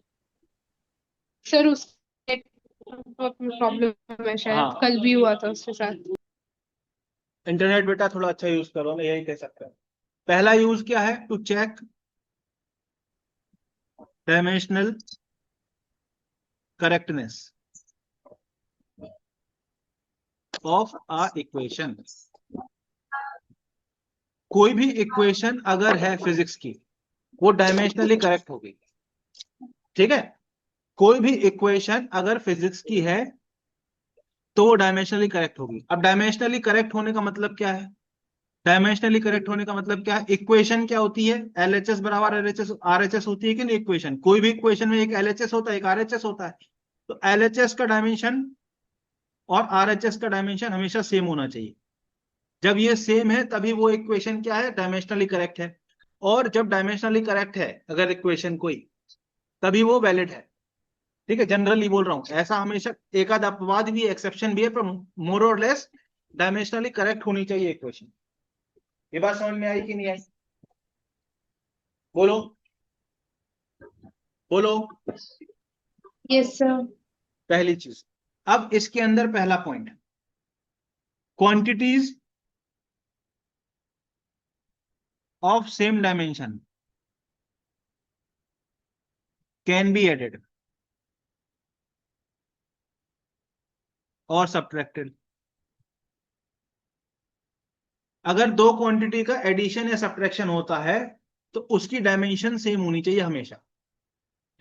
[SPEAKER 5] सर उस प्रॉब्लम है, शायद
[SPEAKER 1] हाँ,
[SPEAKER 5] कल भी हुआ था उसके साथ।
[SPEAKER 1] इंटरनेट बेटा थोड़ा अच्छा यूज करो, मैं यही कह सकता हूँ। पहला यूज क्या है? To check dimensional correctness of a equation. कोई भी इक्वेशन अगर है फिजिक्स की, वो डायमेंशनली करेक्ट होगी। ठीक है, कोई भी इक्वेशन अगर फिजिक्स की है तो वो डायमेंशनली करेक्ट होगी। अब डायमेंशनली करेक्ट होने का मतलब क्या है? डायमेंशनली करेक्ट होने का मतलब क्या है? इक्वेशन क्या होती है? LHS बराबर LHS RHS होती है कि नहीं? इक्वेशन, कोई भी इक्वेशन में एक LHS होता है, एक RHS होता है। तो LHS का डायमेंशन और RHS का डायमेंशन हमेशा सेम होना चाहिए। जब ये सेम है तभी वो इक्वेशन क्या है? डायमेंशनली करेक्ट है। और जब डायमेंशनली करेक्ट है अगर इक्वेशन कोई, तभी वो वैलिड है। ठीक है, जनरली बोल रहा हूं, ऐसा हमेशा एक आध अपवाद भी, एक्सेप्शन भी है, पर मोर और लेस डायमेंशनली करेक्ट होनी चाहिए इक्वेशन। ये बात समझ में आई कि नहीं आई? बोलो बोलो।
[SPEAKER 5] Yes sir.
[SPEAKER 1] पहली चीज, अब इसके अंदर पहला point, quantities of same dimension can be added और सब्ट्रैक्टेड। अगर दो क्वांटिटी का एडिशन या सब्ट्रैक्शन होता है तो उसकी डायमेंशन सेम होनी चाहिए हमेशा।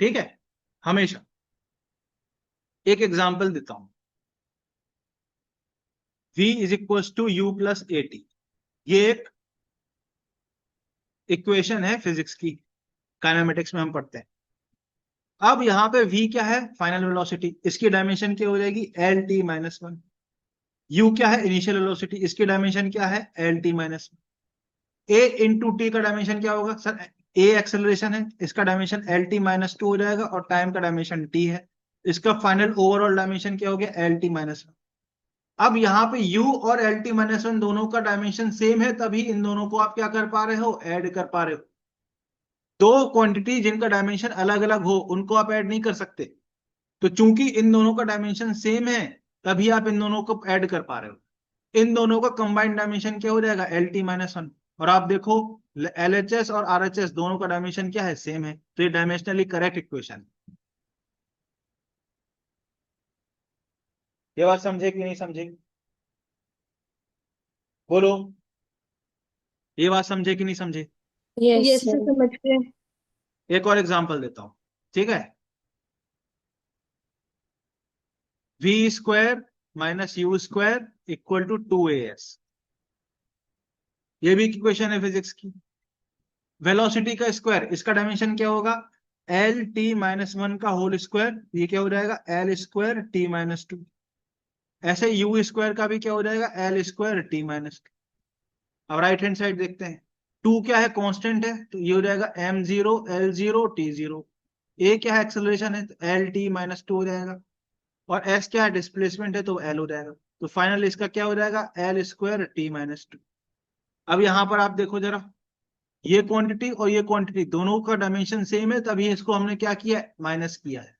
[SPEAKER 1] ठीक है, हमेशा। एक एग्जांपल देता हूं, v is equal to u plus AT। ये एक इक्वेशन है फिजिक्स की, काइनेमेटिक्स में हम पढ़ते हैं। अब यहां पे v क्या है? Final velocity. इसकी डायमेंशन क्या हो जाएगी? LT-1। यू क्या है, इनिशियल वेलोसिटी, इसकी डायमेंशन क्या है, एल टी माइनस ए इंटू टी का डायमेंशन क्या होगा सर, ए एक्सेलरेशन है, इसका dimension L T minus to हो जाएगा और टाइम का डायमेंशन टी है, इसका फाइनल ओवरऑल डायमेंशन क्या हो गया, एल टी माइनस। अब यहाँ पे u और एल टी माइनस वन दोनों का डायमेंशन सेम है, तभी इन दोनों को आप क्या कर पा रहे हो, ऐड कर पा रहे हो। दो क्वांटिटी जिनका डायमेंशन अलग अलग हो उनको आप ऐड नहीं कर सकते, तो चूंकि इन दोनों का डायमेंशन सेम है तभी आप इन दोनों को ऐड कर पा रहे हो। इन दोनों का कंबाइंड डायमेंशन क्या हो जाएगा, एल टी माइनस वन। और आप देखो एल एच एस और आर एच एस दोनों का डायमेंशन क्या है, सेम है, तो ये डायमेंशनली करेक्ट इक्वेशन। ये बात समझे कि नहीं समझे, बोलो, ये बात समझे कि नहीं समझे।
[SPEAKER 3] Yes,
[SPEAKER 4] yes
[SPEAKER 3] sir.
[SPEAKER 4] सर, समझ गए।
[SPEAKER 1] एक और एग्जांपल देता हूं, ठीक है। V square minus u square equal to 2as, ये भी इक्वेशन है फिजिक्स की। वेलोसिटी का स्क्वायर, इसका डायमेंशन क्या होगा, एल टी माइनस वन का होल स्क्वायर, ये क्या हो जाएगा, L square T minus to. ऐसे यू स्क्वायर का भी क्या हो जाएगा, L square T minus to. अब राइट हैंड साइड देखते हैं, टू क्या है, कांस्टेंट है, तो ये हो जाएगा M zero L zero T zero. A क्या है, एक्सेलरेशन है, तो एल टी माइनस टू हो जाएगा, और एस क्या है, डिस्प्लेसमेंट है, तो एल हो जाएगा। तो फाइनल इसका क्या हो जाएगा, L square T minus to. अब यहां पर आप देखो जरा, ये क्वांटिटी और ये क्वांटिटी दोनों का डायमेंशन सेम है, तभी इसको हमने क्या किया, माइनस किया है।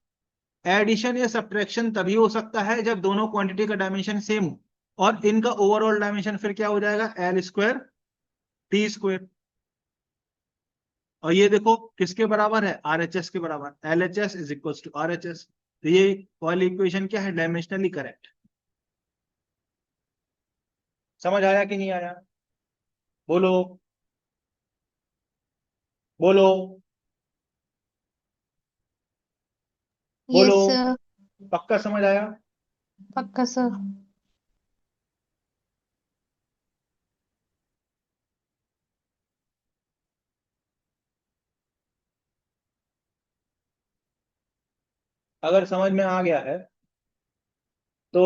[SPEAKER 1] एडिशन या सब्ट्रैक्शन तभी हो सकता है जब दोनों क्वांटिटी का डायमेंशन सेम हो, और इनका ओवरऑल डायमेंशन फिर क्या हो जाएगा, एल स्क्वायर टी स्क्वायर। और ये देखो किसके बराबर है, आर एच एस के बराबर, L H S is equal to R H S. तो ये वाली इक्वेशन क्या है, डायमेंशनली करेक्ट। समझ आया कि नहीं आया, बोलो, बोलो, बोलो,
[SPEAKER 4] यस सर,
[SPEAKER 1] पक्का समझ आया।
[SPEAKER 4] पक्का सर।
[SPEAKER 1] अगर समझ में आ गया है तो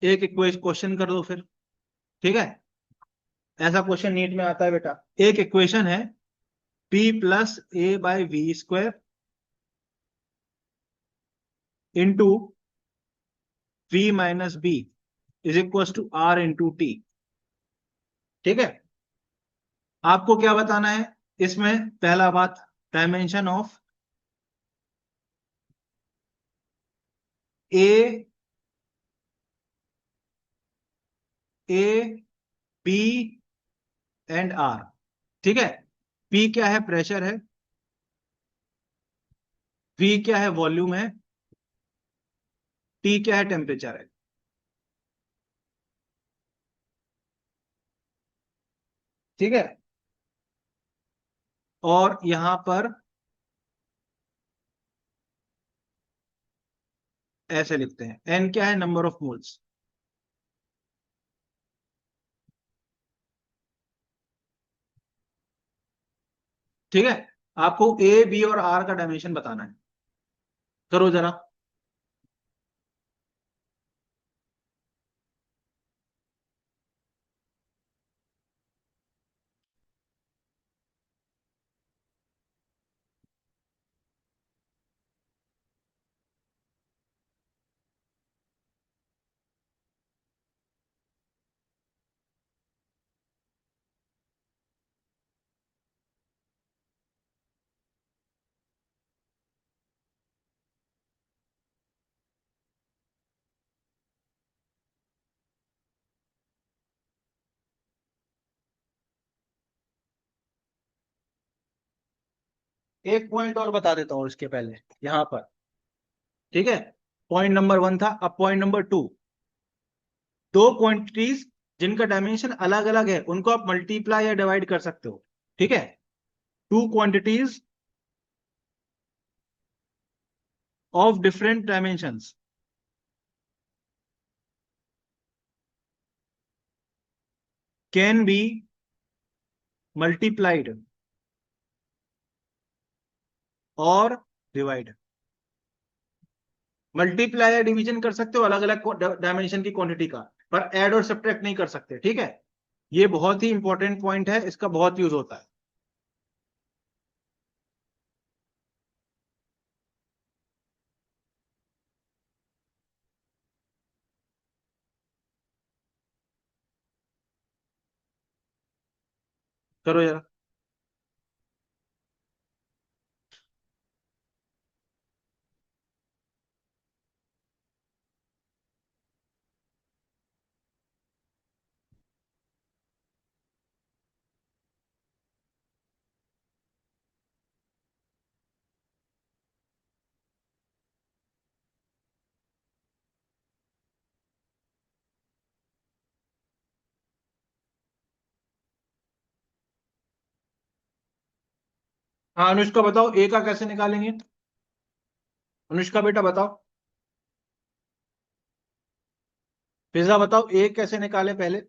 [SPEAKER 1] एक क्वेश्चन कर दो फिर, ठीक है। ऐसा क्वेश्चन नीट में आता है बेटा, एक इक्वेशन है p plus a by v square into v minus b is equal to r into t, ठीक है। आपको क्या बताना है इसमें, पहला बात, dimension of a, a b and r, ठीक है। पी क्या है, प्रेशर है, वी क्या है, वॉल्यूम है, टी क्या है, टेम्परेचर है, ठीक है। और यहां पर ऐसे लिखते हैं, एन क्या है, नंबर ऑफ मोल्स, ठीक है। आपको ए बी और आर का डायमेंशन बताना है, करो जरा। एक पॉइंट और बता देता हूं इसके पहले, यहां पर, ठीक है। पॉइंट नंबर वन था, अब पॉइंट नंबर टू। दो क्वांटिटीज जिनका डायमेंशन अलग अलग है उनको आप मल्टीप्लाई या डिवाइड कर सकते हो, ठीक है। Two quantities of different dimensions can be multiplied और डिवाइड, मल्टीप्लाई या डिवीजन कर सकते हो अलग अलग डायमेंशन की क्वांटिटी का, पर ऐड और सब्ट्रैक्ट नहीं कर सकते, ठीक है। ये बहुत ही इंपॉर्टेंट पॉइंट है, इसका बहुत यूज होता है। करो जरा। हाँ अनुष्का बताओ, ए का कैसे निकालेंगे? अनुष्का बेटा बताओ। फिजा बताओ, ए कैसे निकाले पहले?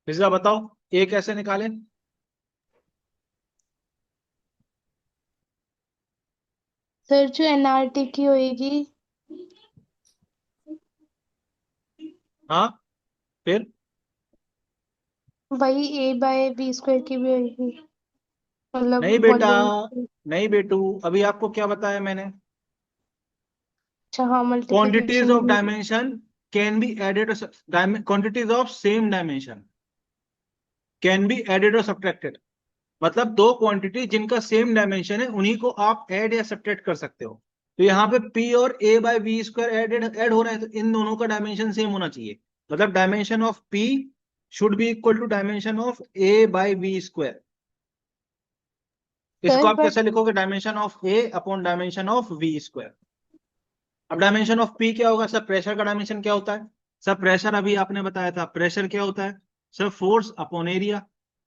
[SPEAKER 1] फिजा बताओ, ए कैसे निकाले?
[SPEAKER 5] सर जो एनआरटी की होएगी,
[SPEAKER 1] हाँ फिर?
[SPEAKER 5] वही ए बाय बी स्क्वायर की भी होएगी, मतलब
[SPEAKER 1] नहीं बेटा,
[SPEAKER 5] वॉल्यूम।
[SPEAKER 1] नहीं बेटू, अभी आपको क्या बताया मैंने?
[SPEAKER 5] अच्छा हाँ,
[SPEAKER 1] quantities
[SPEAKER 5] मल्टीप्लिकेशन
[SPEAKER 1] of
[SPEAKER 5] की।
[SPEAKER 1] dimension can be added or quantities of same dimension can be added or subtracted। मतलब दो क्वांटिटी जिनका सेम डायमेंशन है उन्हीं को आप ऐड या सब्ट्रैक्ट कर सकते हो। तो यहाँ पे p और a by v square add हो रहा है, तो इन दोनों का डायमेंशन सेम होना चाहिए। मतलब dimension of p should be equal to dimension of a by v square. इसको
[SPEAKER 5] सर
[SPEAKER 1] आप
[SPEAKER 5] बट
[SPEAKER 1] कैसे लिखोगे? Dimension of a upon dimension of v square. अब डायमेंशन ऑफ पी क्या होगा सर? प्रेशर का डायमेंशन क्या होता है सर? प्रेशर अभी आपने बताया था, प्रेशर क्या होता है sir? Force upon area.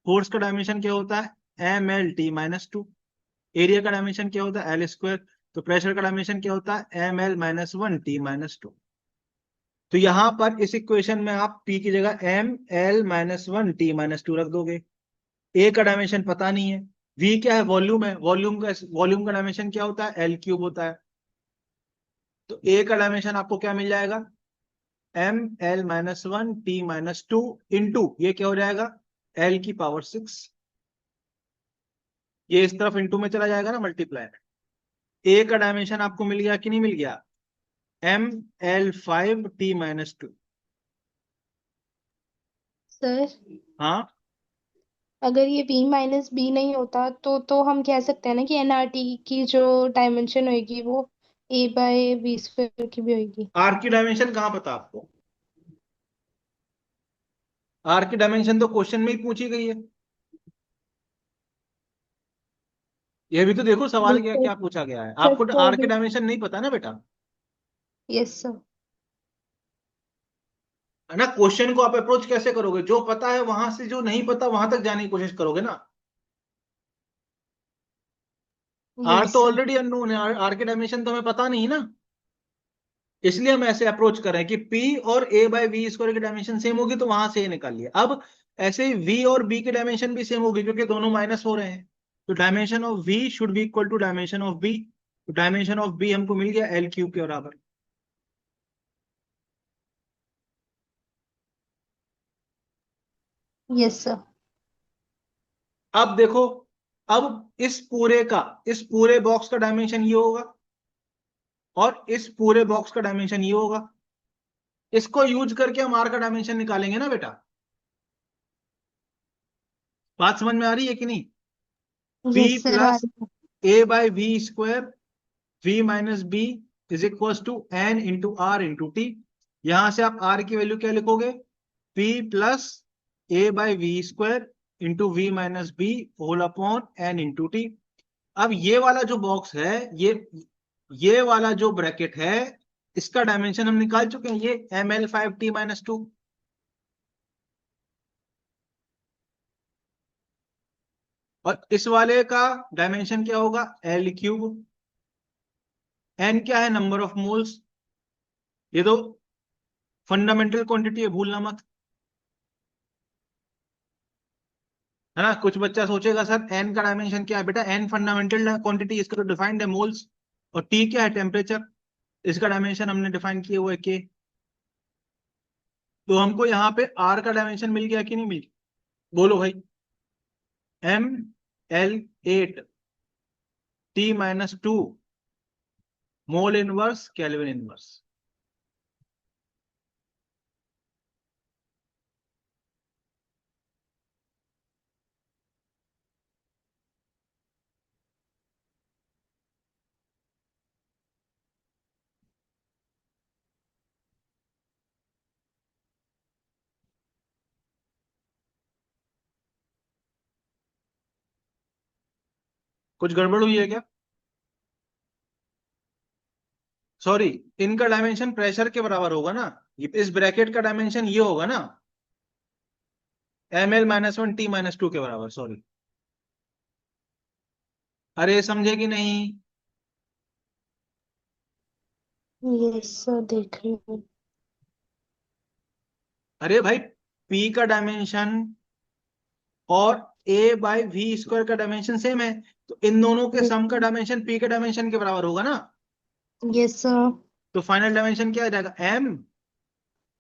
[SPEAKER 1] Force का डायमेंशन क्या होता है? M L T minus two. Area का डायमेंशन क्या होता है? L square. तो प्रेशर का डायमेंशन क्या होता है? M L minus one T minus two. तो यहां पर इस इक्वेशन में आप पी की जगह M L minus one T minus two रख दोगे। ए का डायमेंशन पता नहीं है। वी क्या है? वॉल्यूम है। वॉल्यूम का डायमेंशन क्या होता है? एल क्यूब होता है। तो ए का डायमेंशन आपको क्या मिल जाएगा? M L minus one T minus two into ये क्या हो जाएगा? एल की पावर सिक्स। ये इस तरफ इंटू में चला जाएगा ना, मल्टीप्लाई। ए का डायमेंशन आपको मिल गया कि नहीं मिल गया? M L five T minus two.
[SPEAKER 5] Sir
[SPEAKER 1] हाँ
[SPEAKER 5] अगर ये b माइनस बी नहीं होता तो हम कह सकते हैं ना कि एनआरटी की जो डायमेंशन होगी वो a बाय बी स्क्वायर की भी होगी।
[SPEAKER 1] आर की डायमेंशन कहाँ पता आपको? आर की डायमेंशन तो क्वेश्चन में ही पूछी गई है। ये भी तो देखो सवाल क्या
[SPEAKER 5] बिल्कुल
[SPEAKER 1] क्या पूछा गया है।
[SPEAKER 5] सर,
[SPEAKER 1] आपको
[SPEAKER 5] तो
[SPEAKER 1] आर की
[SPEAKER 5] भी।
[SPEAKER 1] डायमेंशन नहीं पता ना बेटा,
[SPEAKER 5] यस सर।
[SPEAKER 1] है ना। क्वेश्चन को आप अप्रोच कैसे करोगे? जो पता है वहां से जो नहीं पता वहां तक जाने की कोशिश करोगे ना। आर
[SPEAKER 5] यस
[SPEAKER 1] तो
[SPEAKER 5] सर।
[SPEAKER 1] ऑलरेडी अननोन है, आर की डायमेंशन तो हमें पता नहीं ना। इसलिए हम ऐसे अप्रोच कर रहे हैं कि P और A बाय वी स्क्वायर की डायमेंशन सेम होगी, तो वहां से ये निकाल लिया। अब ऐसे ही V और B की डायमेंशन भी सेम होगी क्योंकि दोनों माइनस हो रहे हैं। तो dimension of V should be equal to dimension of B। तो डायमेंशन ऑफ B हमको मिल गया एल क्यूब के बराबर।
[SPEAKER 5] Yes sir.
[SPEAKER 1] अब देखो, अब इस पूरे बॉक्स का डायमेंशन ये होगा और इस पूरे बॉक्स का डायमेंशन ये होगा। इसको यूज करके हम आर का डायमेंशन निकालेंगे ना बेटा। बात समझ में आ रही है कि नहीं? P
[SPEAKER 5] यस सर आ
[SPEAKER 1] प्लस
[SPEAKER 5] रही है।
[SPEAKER 1] A by v square v minus b is equal to n into r into t. यहां से आप r की वैल्यू क्या लिखोगे? p plus a by v square into v minus b whole upon n into t. अब ये वाला जो बॉक्स है, ये वाला जो ब्रैकेट है, इसका डायमेंशन हम निकाल चुके हैं, ये M L five T minus two. और इस वाले का डायमेंशन क्या होगा? L cube. एन क्या है? Number of moles. ये तो फंडामेंटल क्वांटिटी है, भूलना मत, है ना। कुछ बच्चा सोचेगा सर एन का डायमेंशन क्या है? बेटा एन फंडामेंटल क्वांटिटी, इसका तो डिफाइंड है मोल्स। और टी क्या है? टेम्परेचर। इसका डायमेंशन हमने डिफाइन किया हुआ है के। तो हमको यहाँ पे आर का डायमेंशन मिल गया कि नहीं मिल गया? बोलो भाई। ml 8 T-2 mole inverse kelvin inverse. कुछ गड़बड़ हुई है क्या? सॉरी, इनका डायमेंशन प्रेशर के बराबर होगा ना। इस ब्रैकेट का डायमेंशन ये होगा ना, ml-1 T-2 के बराबर। सॉरी, अरे समझे कि नहीं?
[SPEAKER 5] यस सर, देख रही हूँ।
[SPEAKER 1] अरे भाई, P का डायमेंशन और A/V² का डायमेंशन सेम है, तो इन दोनों के सम का डायमेंशन P के डायमेंशन के बराबर होगा ना।
[SPEAKER 5] Yes sir.
[SPEAKER 1] तो फाइनल डायमेंशन क्या आ जाएगा?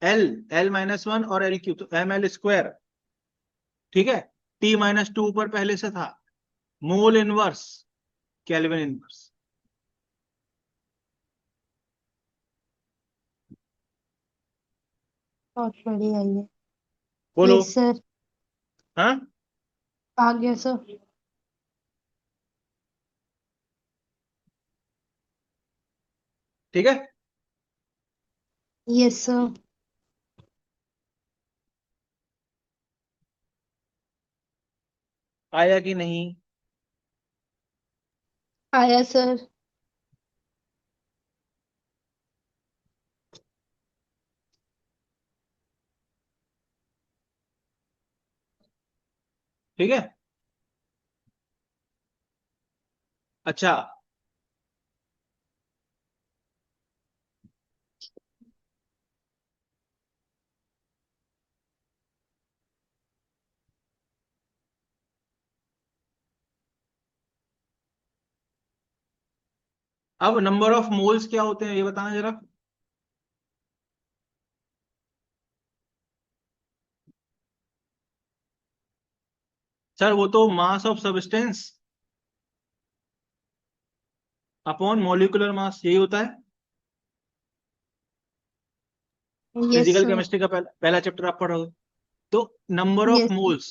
[SPEAKER 1] l-1 और l³ तो ml²। ठीक है। T-2 पर पहले से था, मोल इनवर्स केल्विन इनवर्स।
[SPEAKER 5] बहुत बढ़िया है।
[SPEAKER 1] बोलो।
[SPEAKER 5] यस सर,
[SPEAKER 1] हाँ,
[SPEAKER 5] आ गया सर।
[SPEAKER 1] ठीक है।
[SPEAKER 5] Yes sir.
[SPEAKER 1] आया कि नहीं?
[SPEAKER 5] आया सर।
[SPEAKER 1] ठीक है। अच्छा, अब नंबर ऑफ मोल्स क्या होते हैं ये बताना जरा। सर वो तो mass of substance upon molecular mass, यही होता है।
[SPEAKER 5] Yes
[SPEAKER 1] physical
[SPEAKER 5] sir.
[SPEAKER 1] केमिस्ट्री का पहला चैप्टर आप पढ़ोगे। तो नंबर ऑफ
[SPEAKER 5] यस।
[SPEAKER 1] मोल्स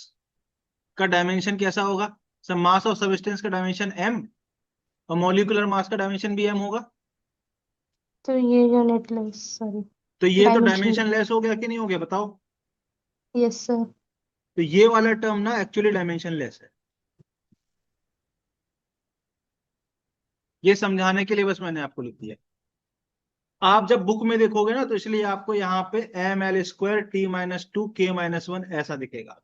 [SPEAKER 1] का डायमेंशन कैसा होगा? सर मास ऑफ सब्सटेंस का डायमेंशन m और मॉलिक्यूलर मास का डायमेंशन भी m होगा।
[SPEAKER 5] तो ये यूनिट लेस, सॉरी,
[SPEAKER 1] तो ये तो
[SPEAKER 5] डायमेंशन।
[SPEAKER 1] डायमेंशन लेस हो गया कि नहीं हो गया? बताओ।
[SPEAKER 5] Yes sir.
[SPEAKER 1] तो ये वाला टर्म ना एक्चुअली डायमेंशन लेस है। ये समझाने के लिए बस मैंने आपको लिख दिया। आप जब बुक में देखोगे ना, तो इसलिए आपको यहाँ पे ml² T-2 K-1 ऐसा दिखेगा।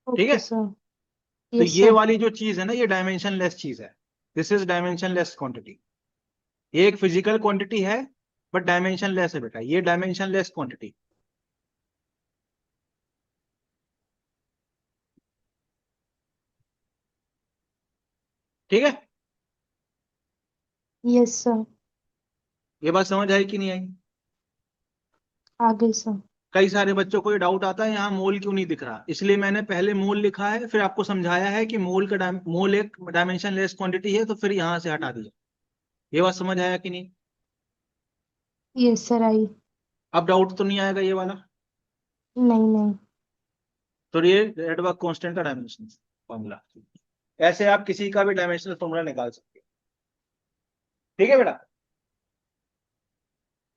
[SPEAKER 1] ठीक
[SPEAKER 5] ओके
[SPEAKER 1] है।
[SPEAKER 5] सर।
[SPEAKER 1] तो
[SPEAKER 5] यस
[SPEAKER 1] ये
[SPEAKER 5] सर।
[SPEAKER 1] वाली जो चीज है ना, ये डायमेंशन लेस चीज है। This is dimension less quantity. ये एक फिजिकल क्वांटिटी है, बट डायमेंशन लेस है बेटा, ये डायमेंशन लेस क्वांटिटी। ठीक है।
[SPEAKER 5] Yes sir.
[SPEAKER 1] ये बात समझ आई कि नहीं आई?
[SPEAKER 5] आ गई सर।
[SPEAKER 1] कई सारे बच्चों को ये डाउट आता है यहाँ मोल क्यों नहीं दिख रहा, इसलिए मैंने पहले मोल लिखा है, फिर आपको समझाया है कि मोल एक डायमेंशन लेस क्वांटिटी है, तो फिर यहां से हटा दिया। ये बात समझ आया कि नहीं?
[SPEAKER 5] यस सर, आई।
[SPEAKER 1] अब डाउट तो नहीं आएगा ये वाला।
[SPEAKER 5] नहीं नहीं।
[SPEAKER 1] तो ये रेडबर्ग कांस्टेंट का डायमेंशन फॉर्मूला। ऐसे आप किसी का भी डायमेंशनल फॉर्मूला निकाल सकते हो। ठीक है बेटा।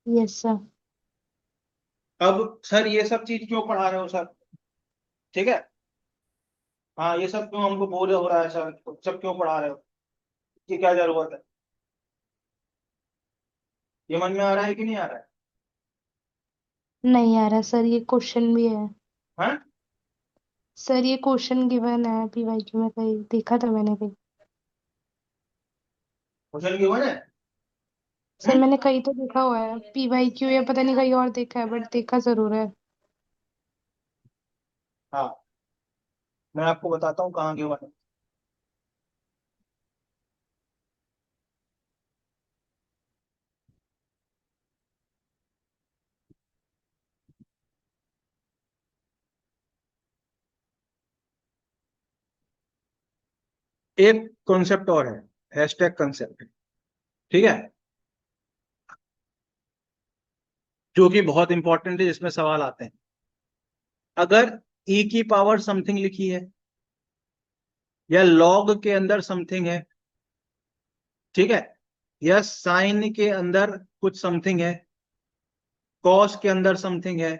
[SPEAKER 5] Yes sir.
[SPEAKER 1] अब सर ये सब चीज क्यों पढ़ा रहे हो सर? ठीक है। हाँ, ये सब क्यों हमको बोर हो रहा है सर? सब क्यों पढ़ा रहे हो? ये क्या जरूरत है? ये मन में आ रहा है कि नहीं आ रहा है?
[SPEAKER 5] नहीं आ रहा सर, ये क्वेश्चन भी है।
[SPEAKER 1] हाँ,
[SPEAKER 5] सर ये क्वेश्चन गिवन है अभी वाई में, कहीं देखा था मैंने कहीं।
[SPEAKER 1] क्वेश्चन की समझ है?
[SPEAKER 5] सर मैंने कहीं तो देखा हुआ है, PYQ या पता नहीं कहीं और देखा है, बट देखा जरूर है।
[SPEAKER 1] हाँ, मैं आपको बताता हूँ कहाँ गिवन है। एक कॉन्सेप्ट और है, हैशटैग कॉन्सेप्ट, ठीक है, जो कि बहुत इंपॉर्टेंट है, जिसमें सवाल आते हैं। अगर e की पावर समथिंग लिखी है या log के अंदर समथिंग है, ठीक है, या साइन के अंदर कुछ समथिंग है, कॉस के अंदर समथिंग है,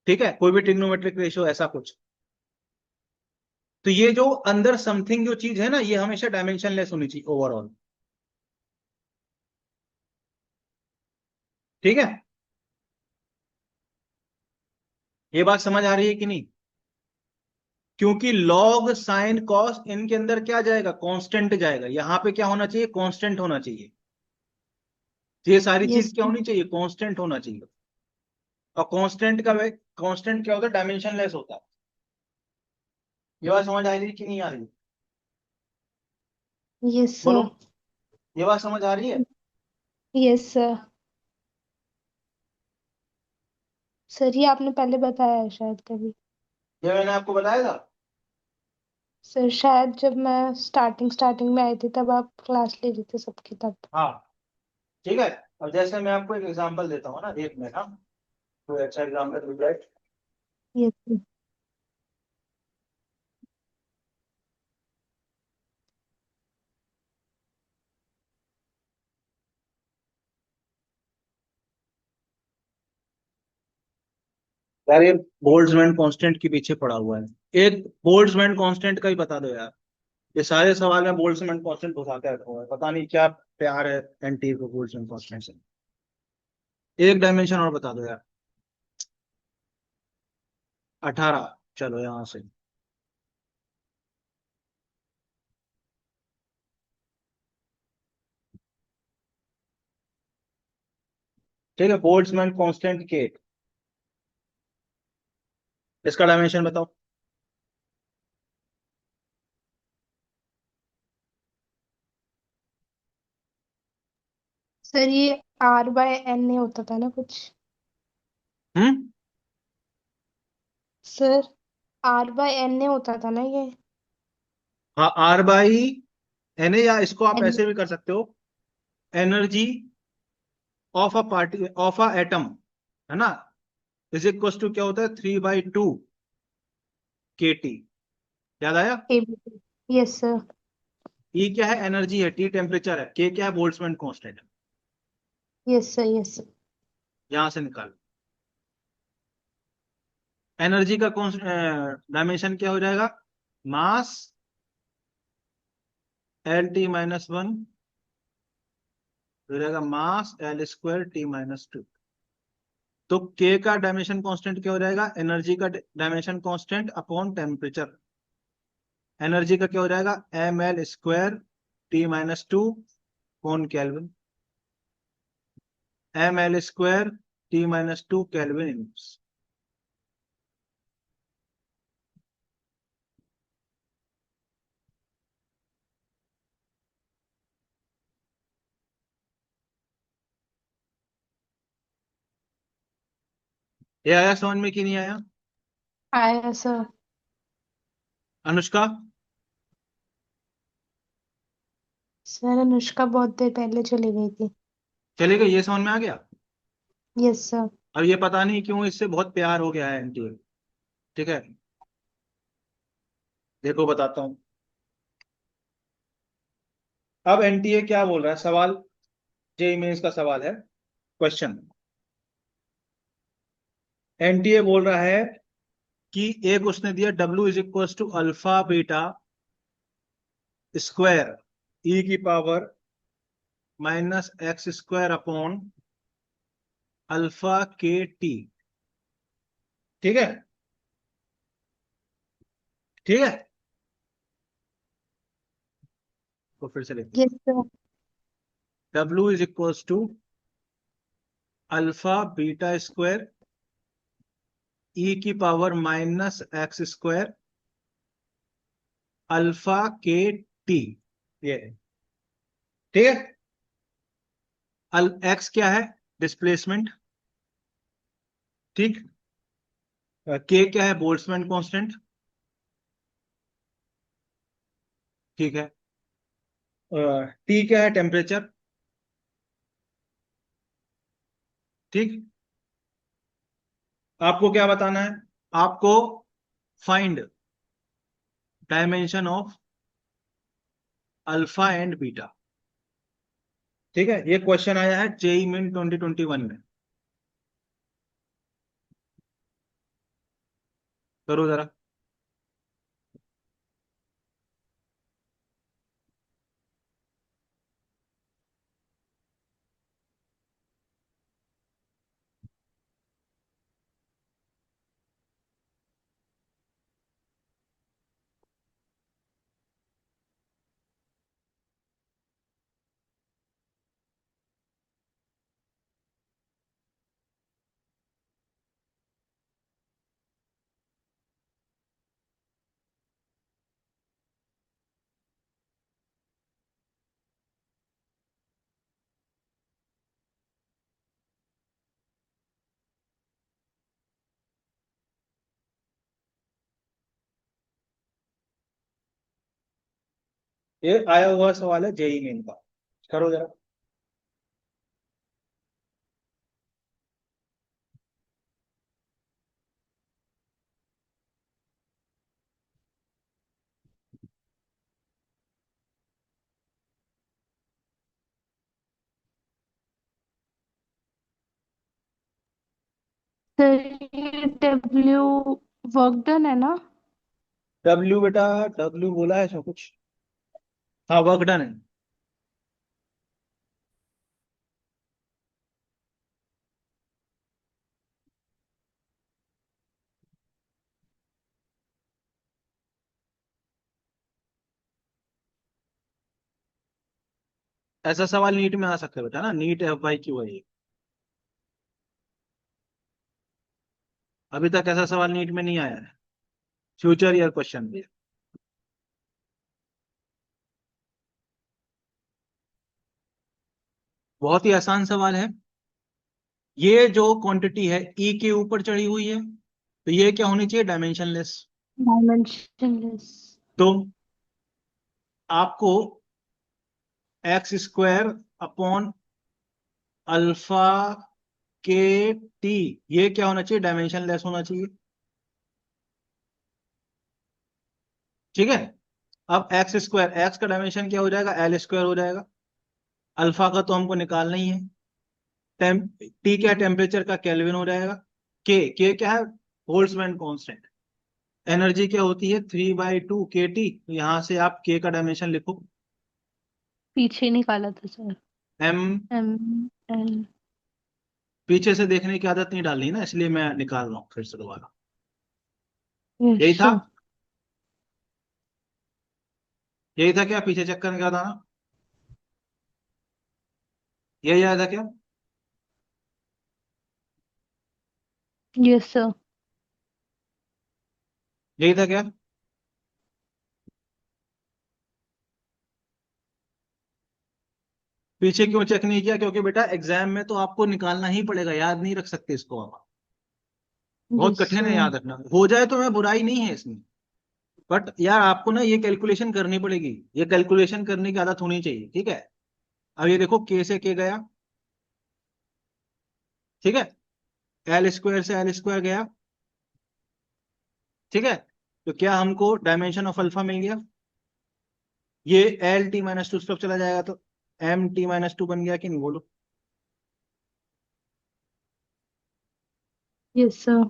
[SPEAKER 1] ठीक है, कोई भी ट्रिग्नोमेट्रिक रेशियो ऐसा कुछ, तो ये जो अंदर समथिंग जो चीज है ना, ये हमेशा डायमेंशनलेस होनी चाहिए ओवरऑल, ठीक है। ये बात समझ आ रही है कि नहीं? क्योंकि लॉग साइन कॉस इनके अंदर क्या जाएगा, कांस्टेंट जाएगा, यहां पे क्या होना चाहिए, कांस्टेंट होना चाहिए। तो ये सारी चीज
[SPEAKER 5] यस।
[SPEAKER 1] क्या होनी चाहिए, कांस्टेंट होना चाहिए। और कांस्टेंट क्या होता है, डायमेंशनलेस होता है। ये बात समझ आ रही है कि नहीं आ रही?
[SPEAKER 5] यस
[SPEAKER 1] बोलो,
[SPEAKER 5] सर।
[SPEAKER 1] ये बात समझ आ रही है?
[SPEAKER 5] Yes sir. सर ये आपने पहले बताया है शायद कभी।
[SPEAKER 1] ये मैंने आपको बताया था।
[SPEAKER 5] सर शायद जब मैं स्टार्टिंग स्टार्टिंग में आई थी तब आप क्लास ले रहे थे सबकी तब।
[SPEAKER 1] हाँ, ठीक है। अब जैसे मैं आपको एक एग्जांपल देता हूँ ना, एक मिनट, हाँ, कोई अच्छा एग्जांपल मिल जाए।
[SPEAKER 5] Yes sir.
[SPEAKER 1] यार ये बोल्ट्जमैन कांस्टेंट के पीछे पड़ा हुआ है, एक बोल्ट्जमैन कांस्टेंट का ही बता दो यार। ये सारे सवाल में बोल्ट्जमैन कांस्टेंट घुसाते रहता हूँ, पता नहीं क्या प्यार है एनटी को बोल्ट्जमैन कांस्टेंट से। एक डायमेंशन और बता दो यार। 18, चलो यहां से। ठीक है, बोल्ट्जमैन कांस्टेंट के, इसका डायमेंशन बताओ।
[SPEAKER 5] सर ये R/N नहीं होता था ना कुछ?
[SPEAKER 1] हम्म।
[SPEAKER 5] सर R/N नहीं होता था ना ये?
[SPEAKER 1] हाँ, आर बाई एन ए, या इसको आप
[SPEAKER 5] N।
[SPEAKER 1] ऐसे भी कर सकते हो, energy of a party of a atom, है ना, इज इक्वल टू क्या होता है, 3/2 kT। याद आया?
[SPEAKER 5] Yes sir.
[SPEAKER 1] E क्या है, एनर्जी है, T टेम्परेचर है, K क्या है, बोल्ट्जमैन कांस्टेंट है।
[SPEAKER 5] Yes sir. Yes sir.
[SPEAKER 1] यहां से निकाल, एनर्जी का कौन डायमेंशन क्या हो जाएगा, मास L T-1 हो जाएगा, मास L² T-2। तो K का डायमेंशन कांस्टेंट क्या हो जाएगा, एनर्जी का dimension constant upon temperature. Energy का क्या हो जाएगा, mL² T-2 कौन केल्विन, mL² T-2 केल्विन। ये आया समझ में कि नहीं आया?
[SPEAKER 5] आया सर।
[SPEAKER 1] अनुष्का,
[SPEAKER 5] सर अनुष्का बहुत देर पहले चली गई थी।
[SPEAKER 1] चलेगा, ये समझ में आ गया।
[SPEAKER 5] Yes sir.
[SPEAKER 1] अब ये पता नहीं क्यों इससे बहुत प्यार हो गया है एनटीए, ठीक है, देखो बताता हूं। अब एनटीए क्या बोल रहा है, सवाल जेईई मेंस का सवाल है, क्वेश्चन। एनटीए बोल रहा है कि एक उसने दिया W = alpha beta square e⁻x² alpha KT, ठीक है, ठीक है, तो फिर से लिखते हैं।
[SPEAKER 5] Yes sir.
[SPEAKER 1] W is equals to alpha beta square E की power minus X square alpha के टी। ये ठीक है। एक्स क्या है? डिस्प्लेसमेंट। ठीक। के क्या है? Boltzmann constant. ठीक है। टी क्या है? टेम्परेचर। ठीक। आपको क्या बताना है? आपको find dimension of alpha and beta. ठीक है, ये क्वेश्चन आया है जेई मेन 2021 में। करो जरा। ये आया हुआ सवाल है जेई मेन का। करो जरा।
[SPEAKER 5] सर ये W वर्क डन है ना?
[SPEAKER 1] डब्ल्यू बेटा, डब्ल्यू बोला है सब कुछ। हाँ, वर्क डन है। ऐसा सवाल नीट में आ सकता है बेटा ना, नीट FYQ है ये। अभी तक ऐसा सवाल नीट में नहीं आया है, फ्यूचर ईयर क्वेश्चन भी। बहुत ही आसान सवाल है। ये जो क्वांटिटी है ई के ऊपर चढ़ी हुई है, तो ये क्या होनी चाहिए? डायमेंशनलेस।
[SPEAKER 5] डायमेंशनलेस।
[SPEAKER 1] तो आपको एक्स स्क्वायर अपॉन अल्फा के टी, ये क्या होना चाहिए? डायमेंशनलेस होना चाहिए। ठीक है। अब एक्स स्क्वायर, एक्स का डायमेंशन क्या हो जाएगा? एल स्क्वायर हो जाएगा। अल्फा का तो हमको निकालना ही है। टी क्या? टेम्परेचर का केल्विन हो जाएगा। के क्या है? Boltzmann constant. एनर्जी क्या होती है? 3/2 kT। तो यहां से आप के का डायमेंशन लिखो,
[SPEAKER 5] पीछे निकाला था सर।
[SPEAKER 1] एम।
[SPEAKER 5] ML।
[SPEAKER 1] पीछे से देखने की आदत नहीं डालनी ना, इसलिए मैं निकाल रहा हूँ फिर से दोबारा।
[SPEAKER 5] यस
[SPEAKER 1] यही था।
[SPEAKER 5] सर।
[SPEAKER 1] यही था क्या? पीछे चेक करने का था ना? यही आया था क्या?
[SPEAKER 5] Yes sir.
[SPEAKER 1] यही था क्या? पीछे क्यों चेक नहीं किया? क्योंकि बेटा एग्जाम में तो आपको निकालना ही पड़ेगा, याद नहीं रख सकते इसको आप। बहुत
[SPEAKER 5] यस
[SPEAKER 1] कठिन है
[SPEAKER 5] सर।
[SPEAKER 1] याद रखना। हो जाए तो मैं बुराई नहीं है इसमें, बट यार आपको ना ये कैलकुलेशन करनी पड़ेगी। ये कैलकुलेशन करने की आदत होनी चाहिए। ठीक है। अब ये देखो, के से के गया। ठीक है। एल स्क्वायर से एल स्क्वायर गया। ठीक है। तो क्या हमको डायमेंशन ऑफ अल्फा मिल गया? ये L T - 2 तरफ चला जाएगा तो MT - 2 बन गया कि नहीं? बोलो।
[SPEAKER 5] Yes sir.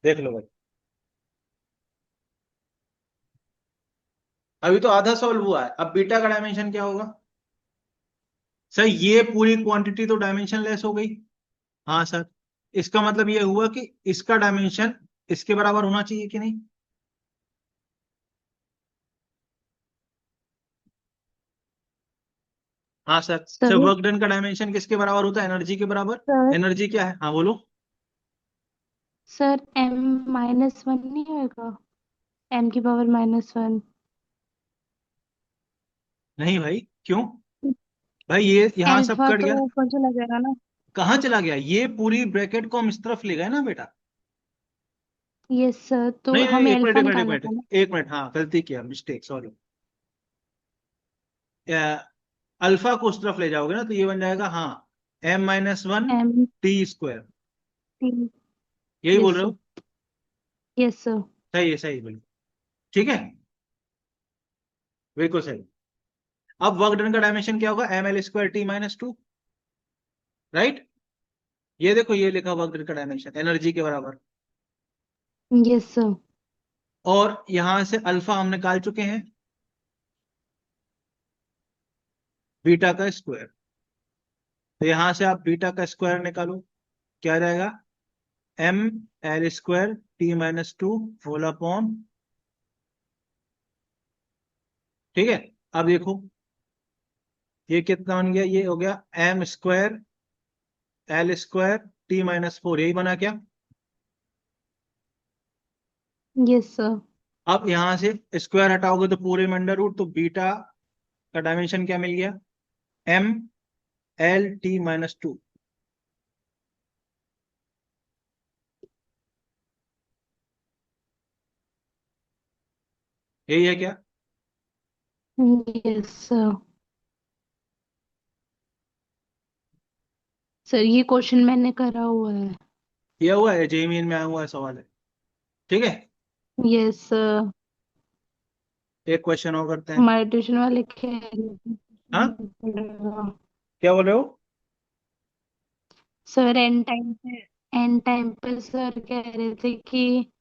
[SPEAKER 1] देख लो भाई, अभी तो आधा सॉल्व हुआ है। अब बीटा का डायमेंशन क्या होगा? सर ये पूरी क्वांटिटी तो डायमेंशन लेस हो गई। हाँ सर। इसका मतलब ये हुआ कि इसका डायमेंशन इसके बराबर होना चाहिए कि नहीं? हाँ sir.
[SPEAKER 4] Sir
[SPEAKER 1] sir work done का डायमेंशन किसके बराबर होता है? एनर्जी के बराबर।
[SPEAKER 4] सर
[SPEAKER 1] एनर्जी क्या है? हाँ बोलो।
[SPEAKER 4] सर M-1 नहीं होगा, M⁻⁻1।
[SPEAKER 1] नहीं भाई, क्यों? भाई ये यहाँ सब
[SPEAKER 4] अल्फा
[SPEAKER 1] कट
[SPEAKER 4] तो
[SPEAKER 1] गया।
[SPEAKER 4] ऊपर चला जाएगा ना।
[SPEAKER 1] कहाँ चला गया? ये पूरी ब्रैकेट को हम इस तरफ ले गए ना बेटा।
[SPEAKER 4] यस सर, तो
[SPEAKER 1] नहीं नहीं,
[SPEAKER 4] हमें
[SPEAKER 1] एक मिनट
[SPEAKER 4] अल्फा
[SPEAKER 1] एक मिनट एक
[SPEAKER 4] निकालना
[SPEAKER 1] मिनट
[SPEAKER 4] था ना।
[SPEAKER 1] एक मिनट, हाँ गलती किया, मिस्टेक, सॉरी। अल्फा को उस तरफ ले जाओगे ना तो ये बन जाएगा, हाँ, M-1
[SPEAKER 4] M
[SPEAKER 1] T²।
[SPEAKER 4] T।
[SPEAKER 1] यही बोल
[SPEAKER 4] यस
[SPEAKER 1] रहे
[SPEAKER 4] सर।
[SPEAKER 1] हो?
[SPEAKER 4] Yes sir.
[SPEAKER 1] सही है, सही, बिल्कुल ठीक है, बिल्कुल सही। अब वर्क डन का डायमेंशन क्या होगा? ML²T-2, right. ये देखो, ये लिखा वर्क डन का डायमेंशन एनर्जी के बराबर।
[SPEAKER 4] Yes sir.
[SPEAKER 1] और यहां से अल्फा हम निकाल चुके हैं, बीटा का स्क्वायर। तो यहां से आप बीटा का स्क्वायर निकालो, क्या आ जाएगा? ML²T-2 होल अपॉन, ठीक है। अब देखो ये कितना बन गया, ये हो गया M²L²T-4, यही बना क्या?
[SPEAKER 4] Yes sir.
[SPEAKER 1] अब यहां से स्क्वायर हटाओगे तो पूरे में अंडर रूट, तो बीटा का डायमेंशन क्या मिल गया? ML_T-2। यही है क्या?
[SPEAKER 4] Yes sir. सर ये क्वेश्चन मैंने करा हुआ है।
[SPEAKER 1] किया हुआ है, जेईई में आया हुआ है सवाल है, ठीक है।
[SPEAKER 4] Yes sir.
[SPEAKER 1] एक क्वेश्चन और करते हैं।
[SPEAKER 4] हमारे ट्यूशन वाले कह रहे
[SPEAKER 1] हाँ,
[SPEAKER 4] थे।
[SPEAKER 1] क्या बोल रहे हो?
[SPEAKER 4] सर एंड टाइम पे सर कह रहे थे कि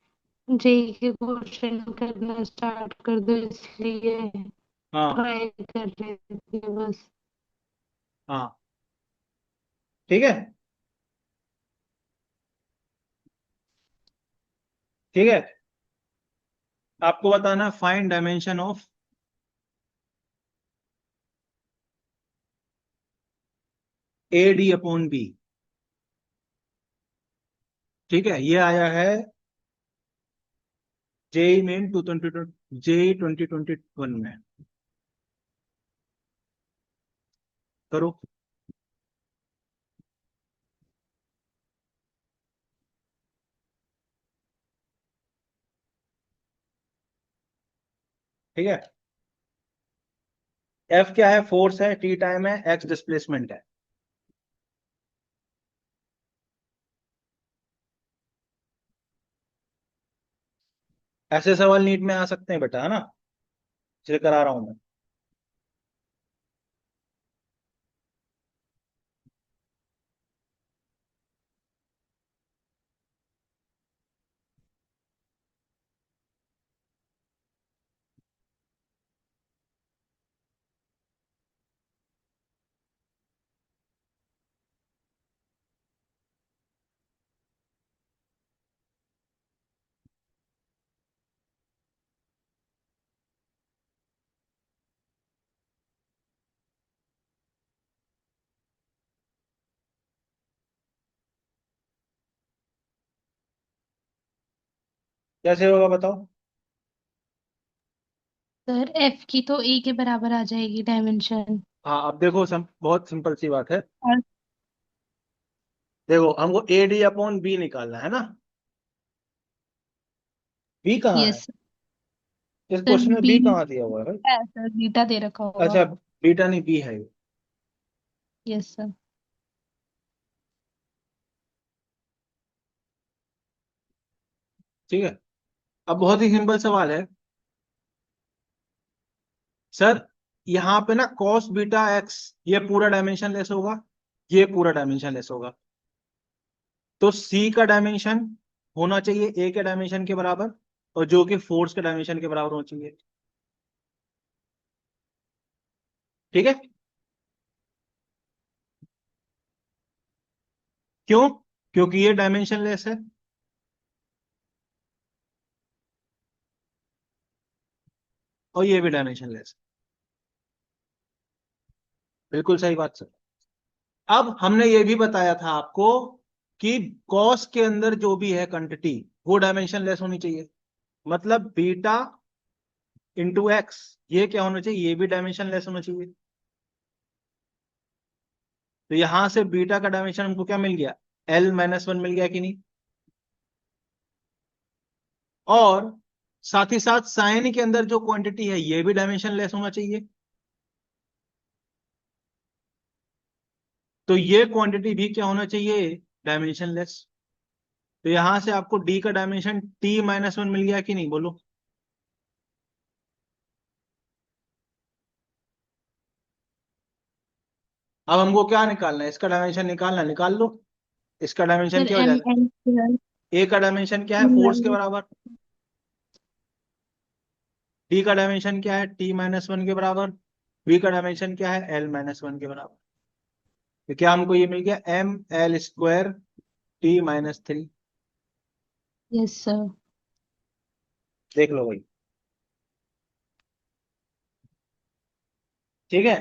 [SPEAKER 4] जेई के क्वेश्चन करना स्टार्ट कर दो, इसलिए
[SPEAKER 1] हाँ
[SPEAKER 4] ट्राई कर रहे थे बस।
[SPEAKER 1] हाँ, ठीक है, ठीक है। आपको बताना फाइंड डायमेंशन ऑफ AD/B, ठीक है। ये आया है जेई मेन 2021 में। करो। ठीक है। F क्या है? फोर्स है, T टाइम है, X डिस्प्लेसमेंट है। ऐसे सवाल नीट में आ सकते हैं बेटा, है ना, इसलिए करा रहा हूं मैं। कैसे होगा बताओ?
[SPEAKER 4] सर एफ की तो ए के बराबर आ जाएगी डायमेंशन।
[SPEAKER 1] हाँ, अब देखो, बहुत सिंपल सी बात है।
[SPEAKER 4] और
[SPEAKER 1] देखो, हमको AD/B निकालना है ना। बी कहाँ है?
[SPEAKER 4] यस
[SPEAKER 1] इस
[SPEAKER 4] सर।
[SPEAKER 1] क्वेश्चन में
[SPEAKER 4] बी
[SPEAKER 1] बी कहाँ दिया हुआ है भाई?
[SPEAKER 4] है सर, बीटा दे रखा होगा।
[SPEAKER 1] अच्छा, बीटा नहीं, बी है ये।
[SPEAKER 4] Yes sir.
[SPEAKER 1] ठीक है। अब बहुत ही सिंपल सवाल है सर। यहाँ पे ना कॉस बीटा एक्स, ये पूरा डायमेंशन लेस होगा, ये पूरा डायमेंशन लेस होगा। तो सी का डायमेंशन होना चाहिए ए के डायमेंशन के बराबर, और जो कि फोर्स के डायमेंशन के बराबर होना चाहिए, ठीक है। क्यों? क्योंकि ये डायमेंशन लेस है, और ये भी डायमेंशन लेस बिल्कुल सही बात सर। अब हमने ये भी बताया था आपको कि कॉस के अंदर जो भी है क्वांटिटी वो डायमेंशन लेस होनी चाहिए, मतलब बीटा इंटू एक्स, ये क्या होना चाहिए, ये भी डायमेंशन लेस होना चाहिए। तो यहां से बीटा का डायमेंशन हमको क्या मिल गया, L-1 मिल गया कि नहीं। और साथ ही साथ साइन के अंदर जो क्वांटिटी है ये भी डायमेंशन लेस होना चाहिए। तो ये क्वांटिटी भी क्या होना चाहिए, डायमेंशन लेस। तो यहां से आपको डी का डायमेंशन T-1 मिल गया कि नहीं, बोलो। अब हमको क्या निकालना है, इसका डायमेंशन निकालना है, निकाल लो। इसका डायमेंशन
[SPEAKER 4] सर
[SPEAKER 1] क्या हो
[SPEAKER 4] एम
[SPEAKER 1] जाएगा,
[SPEAKER 4] एन स्क्वायर
[SPEAKER 1] ए का डायमेंशन क्या है, फोर्स के बराबर। डी का डायमेंशन क्या है, T-1 के बराबर। बी का डायमेंशन क्या है, L-1 के बराबर। तो क्या हमको ये मिल गया, ML² T-3।
[SPEAKER 4] Yes sir.
[SPEAKER 1] देख लो भाई, ठीक है।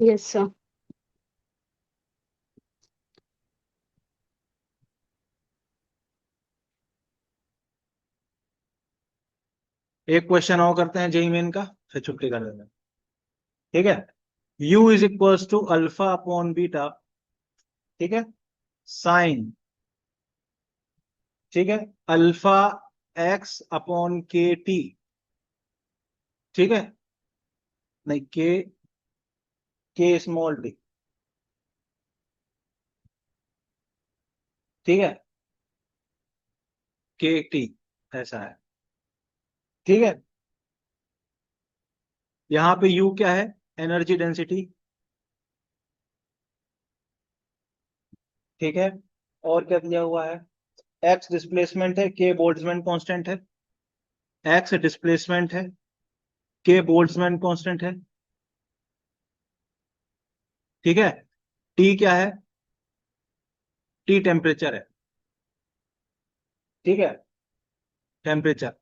[SPEAKER 4] Yes sir.
[SPEAKER 1] एक क्वेश्चन और करते हैं जेई मेन का, फिर छुट्टी कर देते हैं, ठीक है। U = α/β, ठीक है, साइन, ठीक है, अल्फा x/kt, ठीक है, नहीं k स्मॉल t, ठीक है, kt, ऐसा है, ठीक है। यहां पे U क्या है, एनर्जी डेंसिटी, ठीक है। और क्या दिया हुआ है, x डिस्प्लेसमेंट है, k बोल्ट्जमैन कांस्टेंट है। x डिस्प्लेसमेंट है, k बोल्ट्जमैन कांस्टेंट है, ठीक है। T क्या है, T टेम्परेचर है, ठीक है, टेम्परेचर।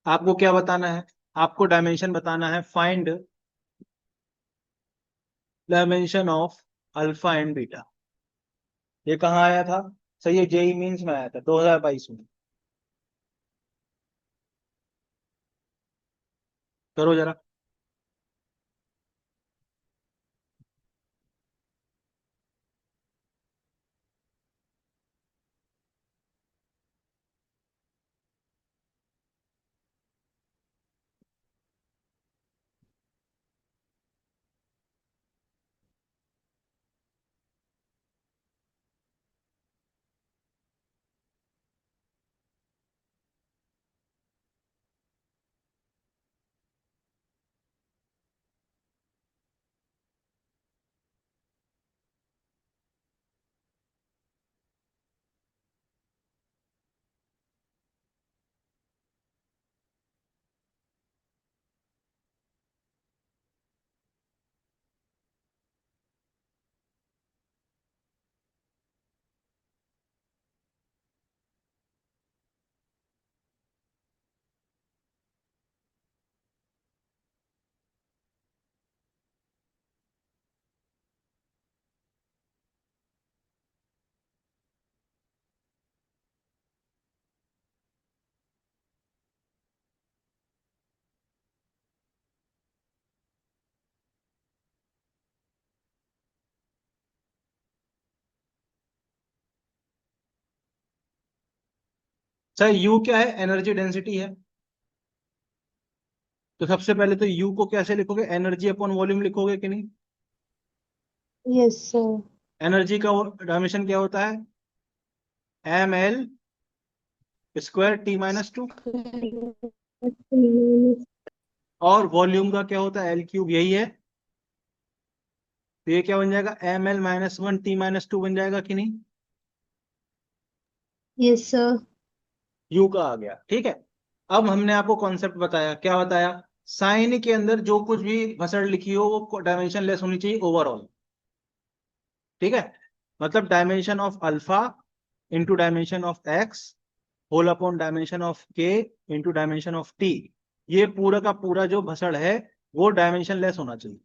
[SPEAKER 1] आपको क्या बताना है, आपको डायमेंशन बताना है, find dimension of alpha and beta. ये कहाँ आया था, सही है, जेई मीन्स में आया था 2022 में। करो जरा। सर यू क्या है, एनर्जी डेंसिटी है। तो सबसे पहले तो यू को कैसे लिखोगे, एनर्जी अपॉन वॉल्यूम लिखोगे कि नहीं।
[SPEAKER 5] Yes sir.
[SPEAKER 1] एनर्जी का डायमेंशन क्या होता है, ML² T-2। और वॉल्यूम का क्या होता है, L³ यही है। तो ये क्या बन जाएगा, ML-1 T-2 बन जाएगा कि नहीं।
[SPEAKER 5] Yes sir.
[SPEAKER 1] यू का आ गया, ठीक है। अब हमने आपको कॉन्सेप्ट बताया, क्या बताया, साइन के अंदर जो कुछ भी भसड़ लिखी हो वो डायमेंशन लेस होनी चाहिए ओवरऑल, ठीक है। मतलब dimension of alpha into dimension of x whole upon dimension of k into dimension of t, ये पूरा का पूरा जो भसड़ है वो डायमेंशन लेस होना चाहिए,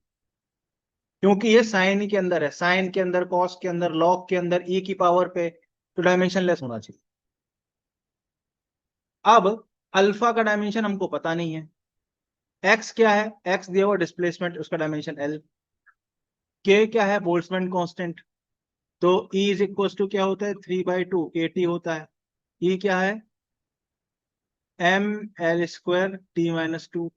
[SPEAKER 1] क्योंकि ये साइन के अंदर है, साइन के अंदर, कॉस के अंदर, लॉग के अंदर, ई की पावर पे, तो डायमेंशन लेस होना चाहिए। अब अल्फा का डायमेंशन हमको पता नहीं है, एक्स क्या है, एक्स दिया हुआ डिस्प्लेसमेंट, उसका डायमेंशन एल, के क्या है, बोल्ट्जमैन कांस्टेंट, तो ई इज इक्वल टू क्या होता है, 3/2 के टी होता है, ई क्या है, M L square T minus two,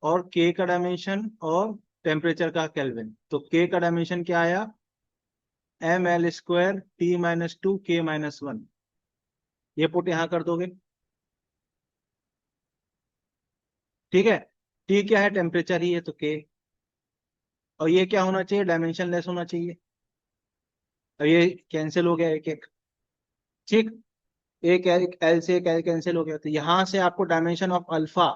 [SPEAKER 1] और के का डायमेंशन और टेम्परेचर का केल्विन, तो के का डायमेंशन क्या आया, M L square T minus two K minus one, ये पुट यहां कर दोगे, ठीक है। टी क्या है, टेम्परेचर ही है, तो के, और ये क्या होना चाहिए, डायमेंशन लेस होना चाहिए, और ये कैंसिल हो गया एक एक, ठीक, एक एल से एक एल कैंसिल हो गया, तो यहां से आपको डायमेंशन ऑफ अल्फा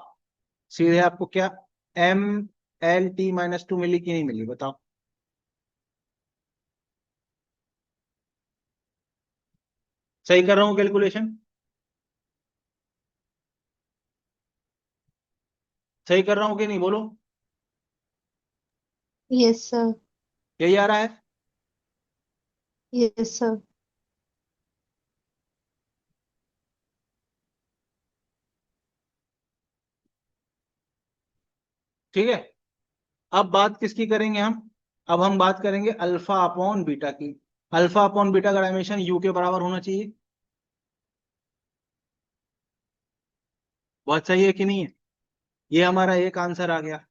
[SPEAKER 1] सीधे आपको क्या, M L T minus two मिली कि नहीं मिली, बताओ। सही कर रहा हूँ कैलकुलेशन, सही कर रहा हूँ कि नहीं, बोलो।
[SPEAKER 5] Yes sir.
[SPEAKER 1] यही आ रहा है,
[SPEAKER 5] यस सर।
[SPEAKER 1] ठीक है। अब बात किसकी करेंगे हम, अब हम बात करेंगे अल्फा अपॉन बीटा की। अल्फा अपॉन बीटा का डायमेंशन यू के बराबर होना चाहिए, बहुत सही है कि नहीं है, ये हमारा एक आंसर आ गया।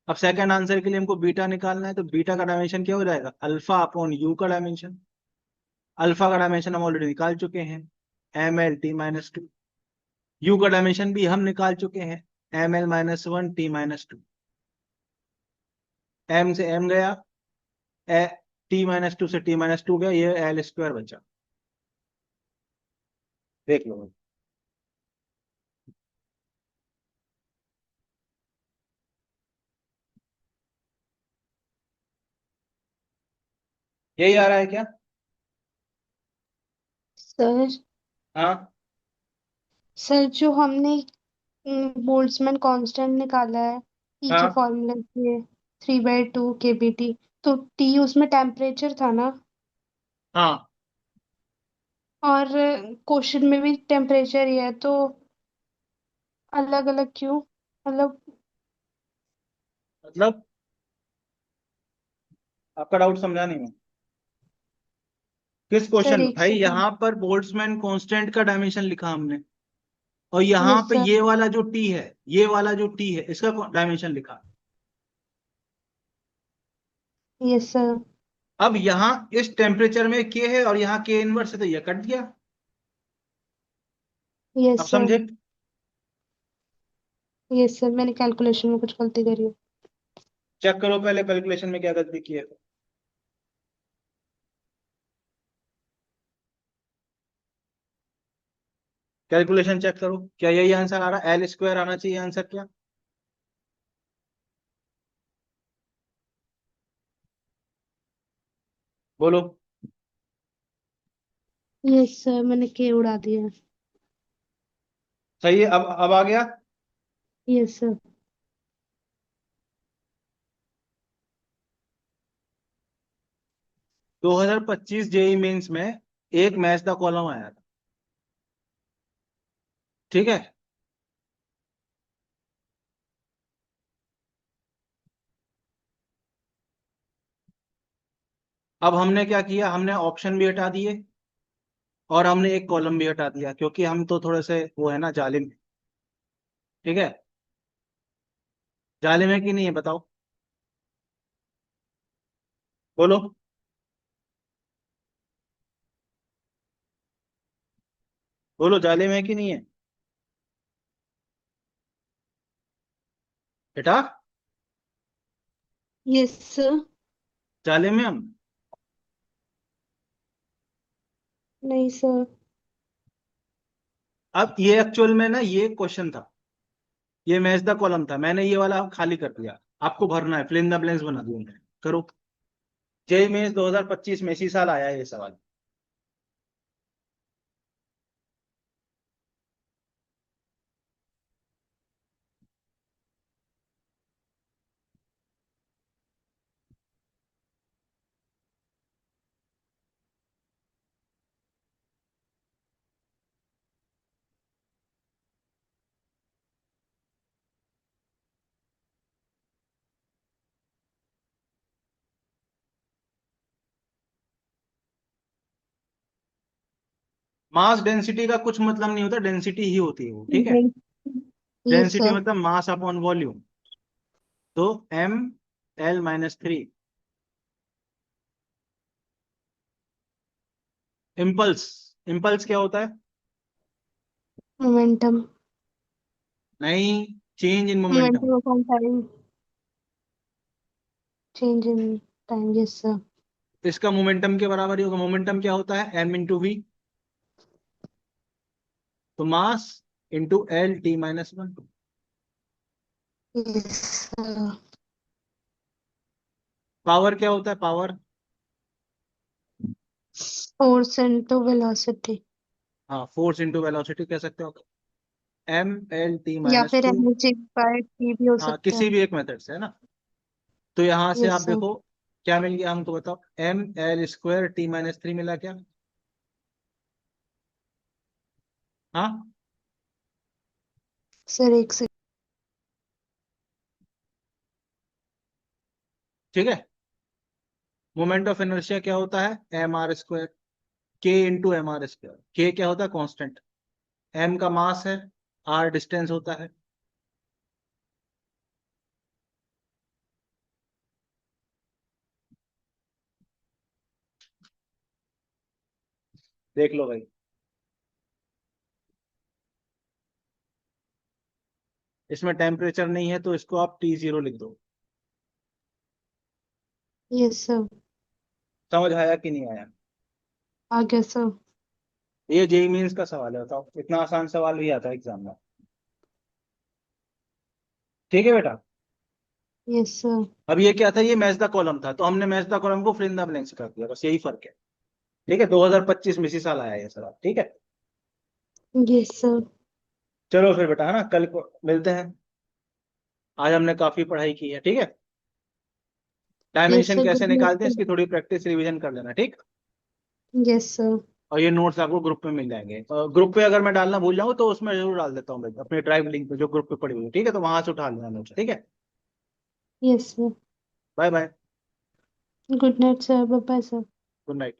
[SPEAKER 1] अब सेकंड आंसर के लिए हमको बीटा निकालना है, तो बीटा का डायमेंशन क्या हो जाएगा, अल्फा अपॉन यू का डायमेंशन, अल्फा का डायमेंशन हम ऑलरेडी निकाल चुके हैं, M L T minus two, u का डायमेंशन भी हम निकाल चुके हैं, M L minus one T minus two, M से एम गया, टी माइनस टू से टी माइनस टू गया, ये एल स्क्वायर बचा, देख लो। यही आ रहा है क्या,
[SPEAKER 5] सर
[SPEAKER 1] हाँ
[SPEAKER 5] सर जो हमने बोल्ट्जमैन कांस्टेंट निकाला है ई के
[SPEAKER 1] हाँ
[SPEAKER 5] फॉर्मूले से 3/2 kBT, तो टी उसमें टेम्परेचर था ना,
[SPEAKER 1] हाँ,
[SPEAKER 5] और क्वेश्चन में भी टेम्परेचर ही है, तो अलग अलग क्यों, मतलब।
[SPEAKER 1] मतलब आपका डाउट समझा नहीं मैं, किस
[SPEAKER 5] सर
[SPEAKER 1] क्वेश्चन में
[SPEAKER 5] एक
[SPEAKER 1] भाई,
[SPEAKER 5] सेकंड।
[SPEAKER 1] यहाँ पर बोल्ट्जमैन कांस्टेंट का डायमेंशन लिखा हमने, और यहाँ
[SPEAKER 5] यस
[SPEAKER 1] पे
[SPEAKER 5] सर।
[SPEAKER 1] ये वाला जो टी है, ये वाला जो टी है, इसका डायमेंशन लिखा।
[SPEAKER 5] Yes sir.
[SPEAKER 1] अब यहाँ इस टेम्परेचर में के है और यहाँ के इनवर्स है, तो ये कट गया, अब
[SPEAKER 5] यस सर।
[SPEAKER 1] समझे।
[SPEAKER 5] यस सर, मैंने कैलकुलेशन में कुछ गलती करी है।
[SPEAKER 1] चेक करो पहले कैलकुलेशन में क्या गलती की है, कैलकुलेशन चेक करो, क्या यही आंसर आ रहा है, एल स्क्वायर आना चाहिए आंसर क्या, बोलो।
[SPEAKER 5] यस सर, मैंने के उड़ा दिया।
[SPEAKER 1] सही है, अब आ गया।
[SPEAKER 5] Yes sir.
[SPEAKER 1] 2025 जेई मेंस में एक मैथ का कॉलम आया था, ठीक है। अब हमने क्या किया, हमने ऑप्शन भी हटा दिए और हमने एक कॉलम भी हटा दिया, क्योंकि हम तो थोड़े से वो है ना, जालिम, ठीक है। जालिम है कि नहीं है, बताओ, बोलो, बोलो, जालिम है कि नहीं है, बेटा,
[SPEAKER 5] यस सर।
[SPEAKER 1] जालिम है हम।
[SPEAKER 5] नहीं सर।
[SPEAKER 1] अब ये एक्चुअल में ना, ये क्वेश्चन था, ये मैच द कॉलम था, मैंने ये वाला खाली कर दिया, आपको भरना है, फिल इन द ब्लैंक्स बना दूं मैं, करो। जेई मेंस 2025 में इसी साल आया है ये सवाल। मास डेंसिटी का कुछ मतलब नहीं होता, डेंसिटी ही होती है वो, ठीक है।
[SPEAKER 5] Yes
[SPEAKER 1] density
[SPEAKER 5] sir.
[SPEAKER 1] मतलब मास अपॉन वॉल्यूम। तो ml-3। इम्पल्स, इम्पल्स क्या होता है?
[SPEAKER 5] मोमेंटम।
[SPEAKER 1] नहीं, change in momentum.
[SPEAKER 5] Momentum upon time, change in time. Yes sir.
[SPEAKER 1] इसका मोमेंटम के बराबर ही होगा। मोमेंटम क्या होता है? m into V. तो mass into L-T-1।
[SPEAKER 5] Yes sir.
[SPEAKER 1] Power क्या होता है? पावर,
[SPEAKER 5] फोर्स इनटू वेलोसिटी,
[SPEAKER 1] हाँ, फोर्स इंटू वेलोसिटी कह सकते हो, ml-t
[SPEAKER 5] या
[SPEAKER 1] माइनस
[SPEAKER 5] फिर
[SPEAKER 1] टू
[SPEAKER 5] एनर्जी बाय टी भी हो
[SPEAKER 1] हाँ,
[SPEAKER 5] सकता
[SPEAKER 1] किसी
[SPEAKER 5] है।
[SPEAKER 1] भी एक मेथड से, है ना। तो यहां से
[SPEAKER 5] यस
[SPEAKER 1] आप
[SPEAKER 5] सर।
[SPEAKER 1] देखो क्या मिल गया हमको, बताओ। ml² T-3 मिला क्या? हाँ,
[SPEAKER 5] सर एक से।
[SPEAKER 1] ठीक है। मोमेंट ऑफ इनर्शिया क्या होता है? mr², k into mr²। k क्या होता है? कांस्टेंट। m का मास है, r डिस्टेंस होता है। देख लो भाई। इसमें टेम्परेचर नहीं है तो इसको आप T0 लिख दो।
[SPEAKER 5] Yes sir.
[SPEAKER 1] समझ आया कि नहीं आया?
[SPEAKER 5] आ गया सर।
[SPEAKER 1] ये जेई मीन्स का सवाल है, बताओ। इतना आसान सवाल भी आता है एग्जाम में। ठीक है बेटा।
[SPEAKER 5] Yes sir.
[SPEAKER 1] अब ये क्या था? ये मैच द कॉलम था, तो हमने मैच द कॉलम को फिल इन द ब्लैंक्स कर दिया, बस यही फर्क है। ठीक है, 2025 में इसी साल आया ये सवाल, ठीक है।
[SPEAKER 5] Yes sir.
[SPEAKER 1] चलो फिर बेटा, है ना, कल को मिलते हैं। आज हमने काफी पढ़ाई की है, ठीक है।
[SPEAKER 5] यस
[SPEAKER 1] डायमेंशन
[SPEAKER 5] सर,
[SPEAKER 1] कैसे
[SPEAKER 5] गुड
[SPEAKER 1] निकालते हैं
[SPEAKER 5] नाइट।
[SPEAKER 1] इसकी थोड़ी प्रैक्टिस रिवीजन कर लेना, ठीक।
[SPEAKER 5] Yes sir.
[SPEAKER 1] और ये नोट्स आपको ग्रुप में मिल जाएंगे। ग्रुप पे अगर मैं डालना भूल जाऊँ तो उसमें जरूर डाल देता हूँ मैं अपने ड्राइव लिंक पे, जो ग्रुप पे पड़ी हुई है, ठीक है, तो वहां से उठा लेना नोट्स, ठीक है।
[SPEAKER 5] Yes sir.
[SPEAKER 1] Bye bye.
[SPEAKER 5] Good night sir, bye bye sir.
[SPEAKER 1] Good night.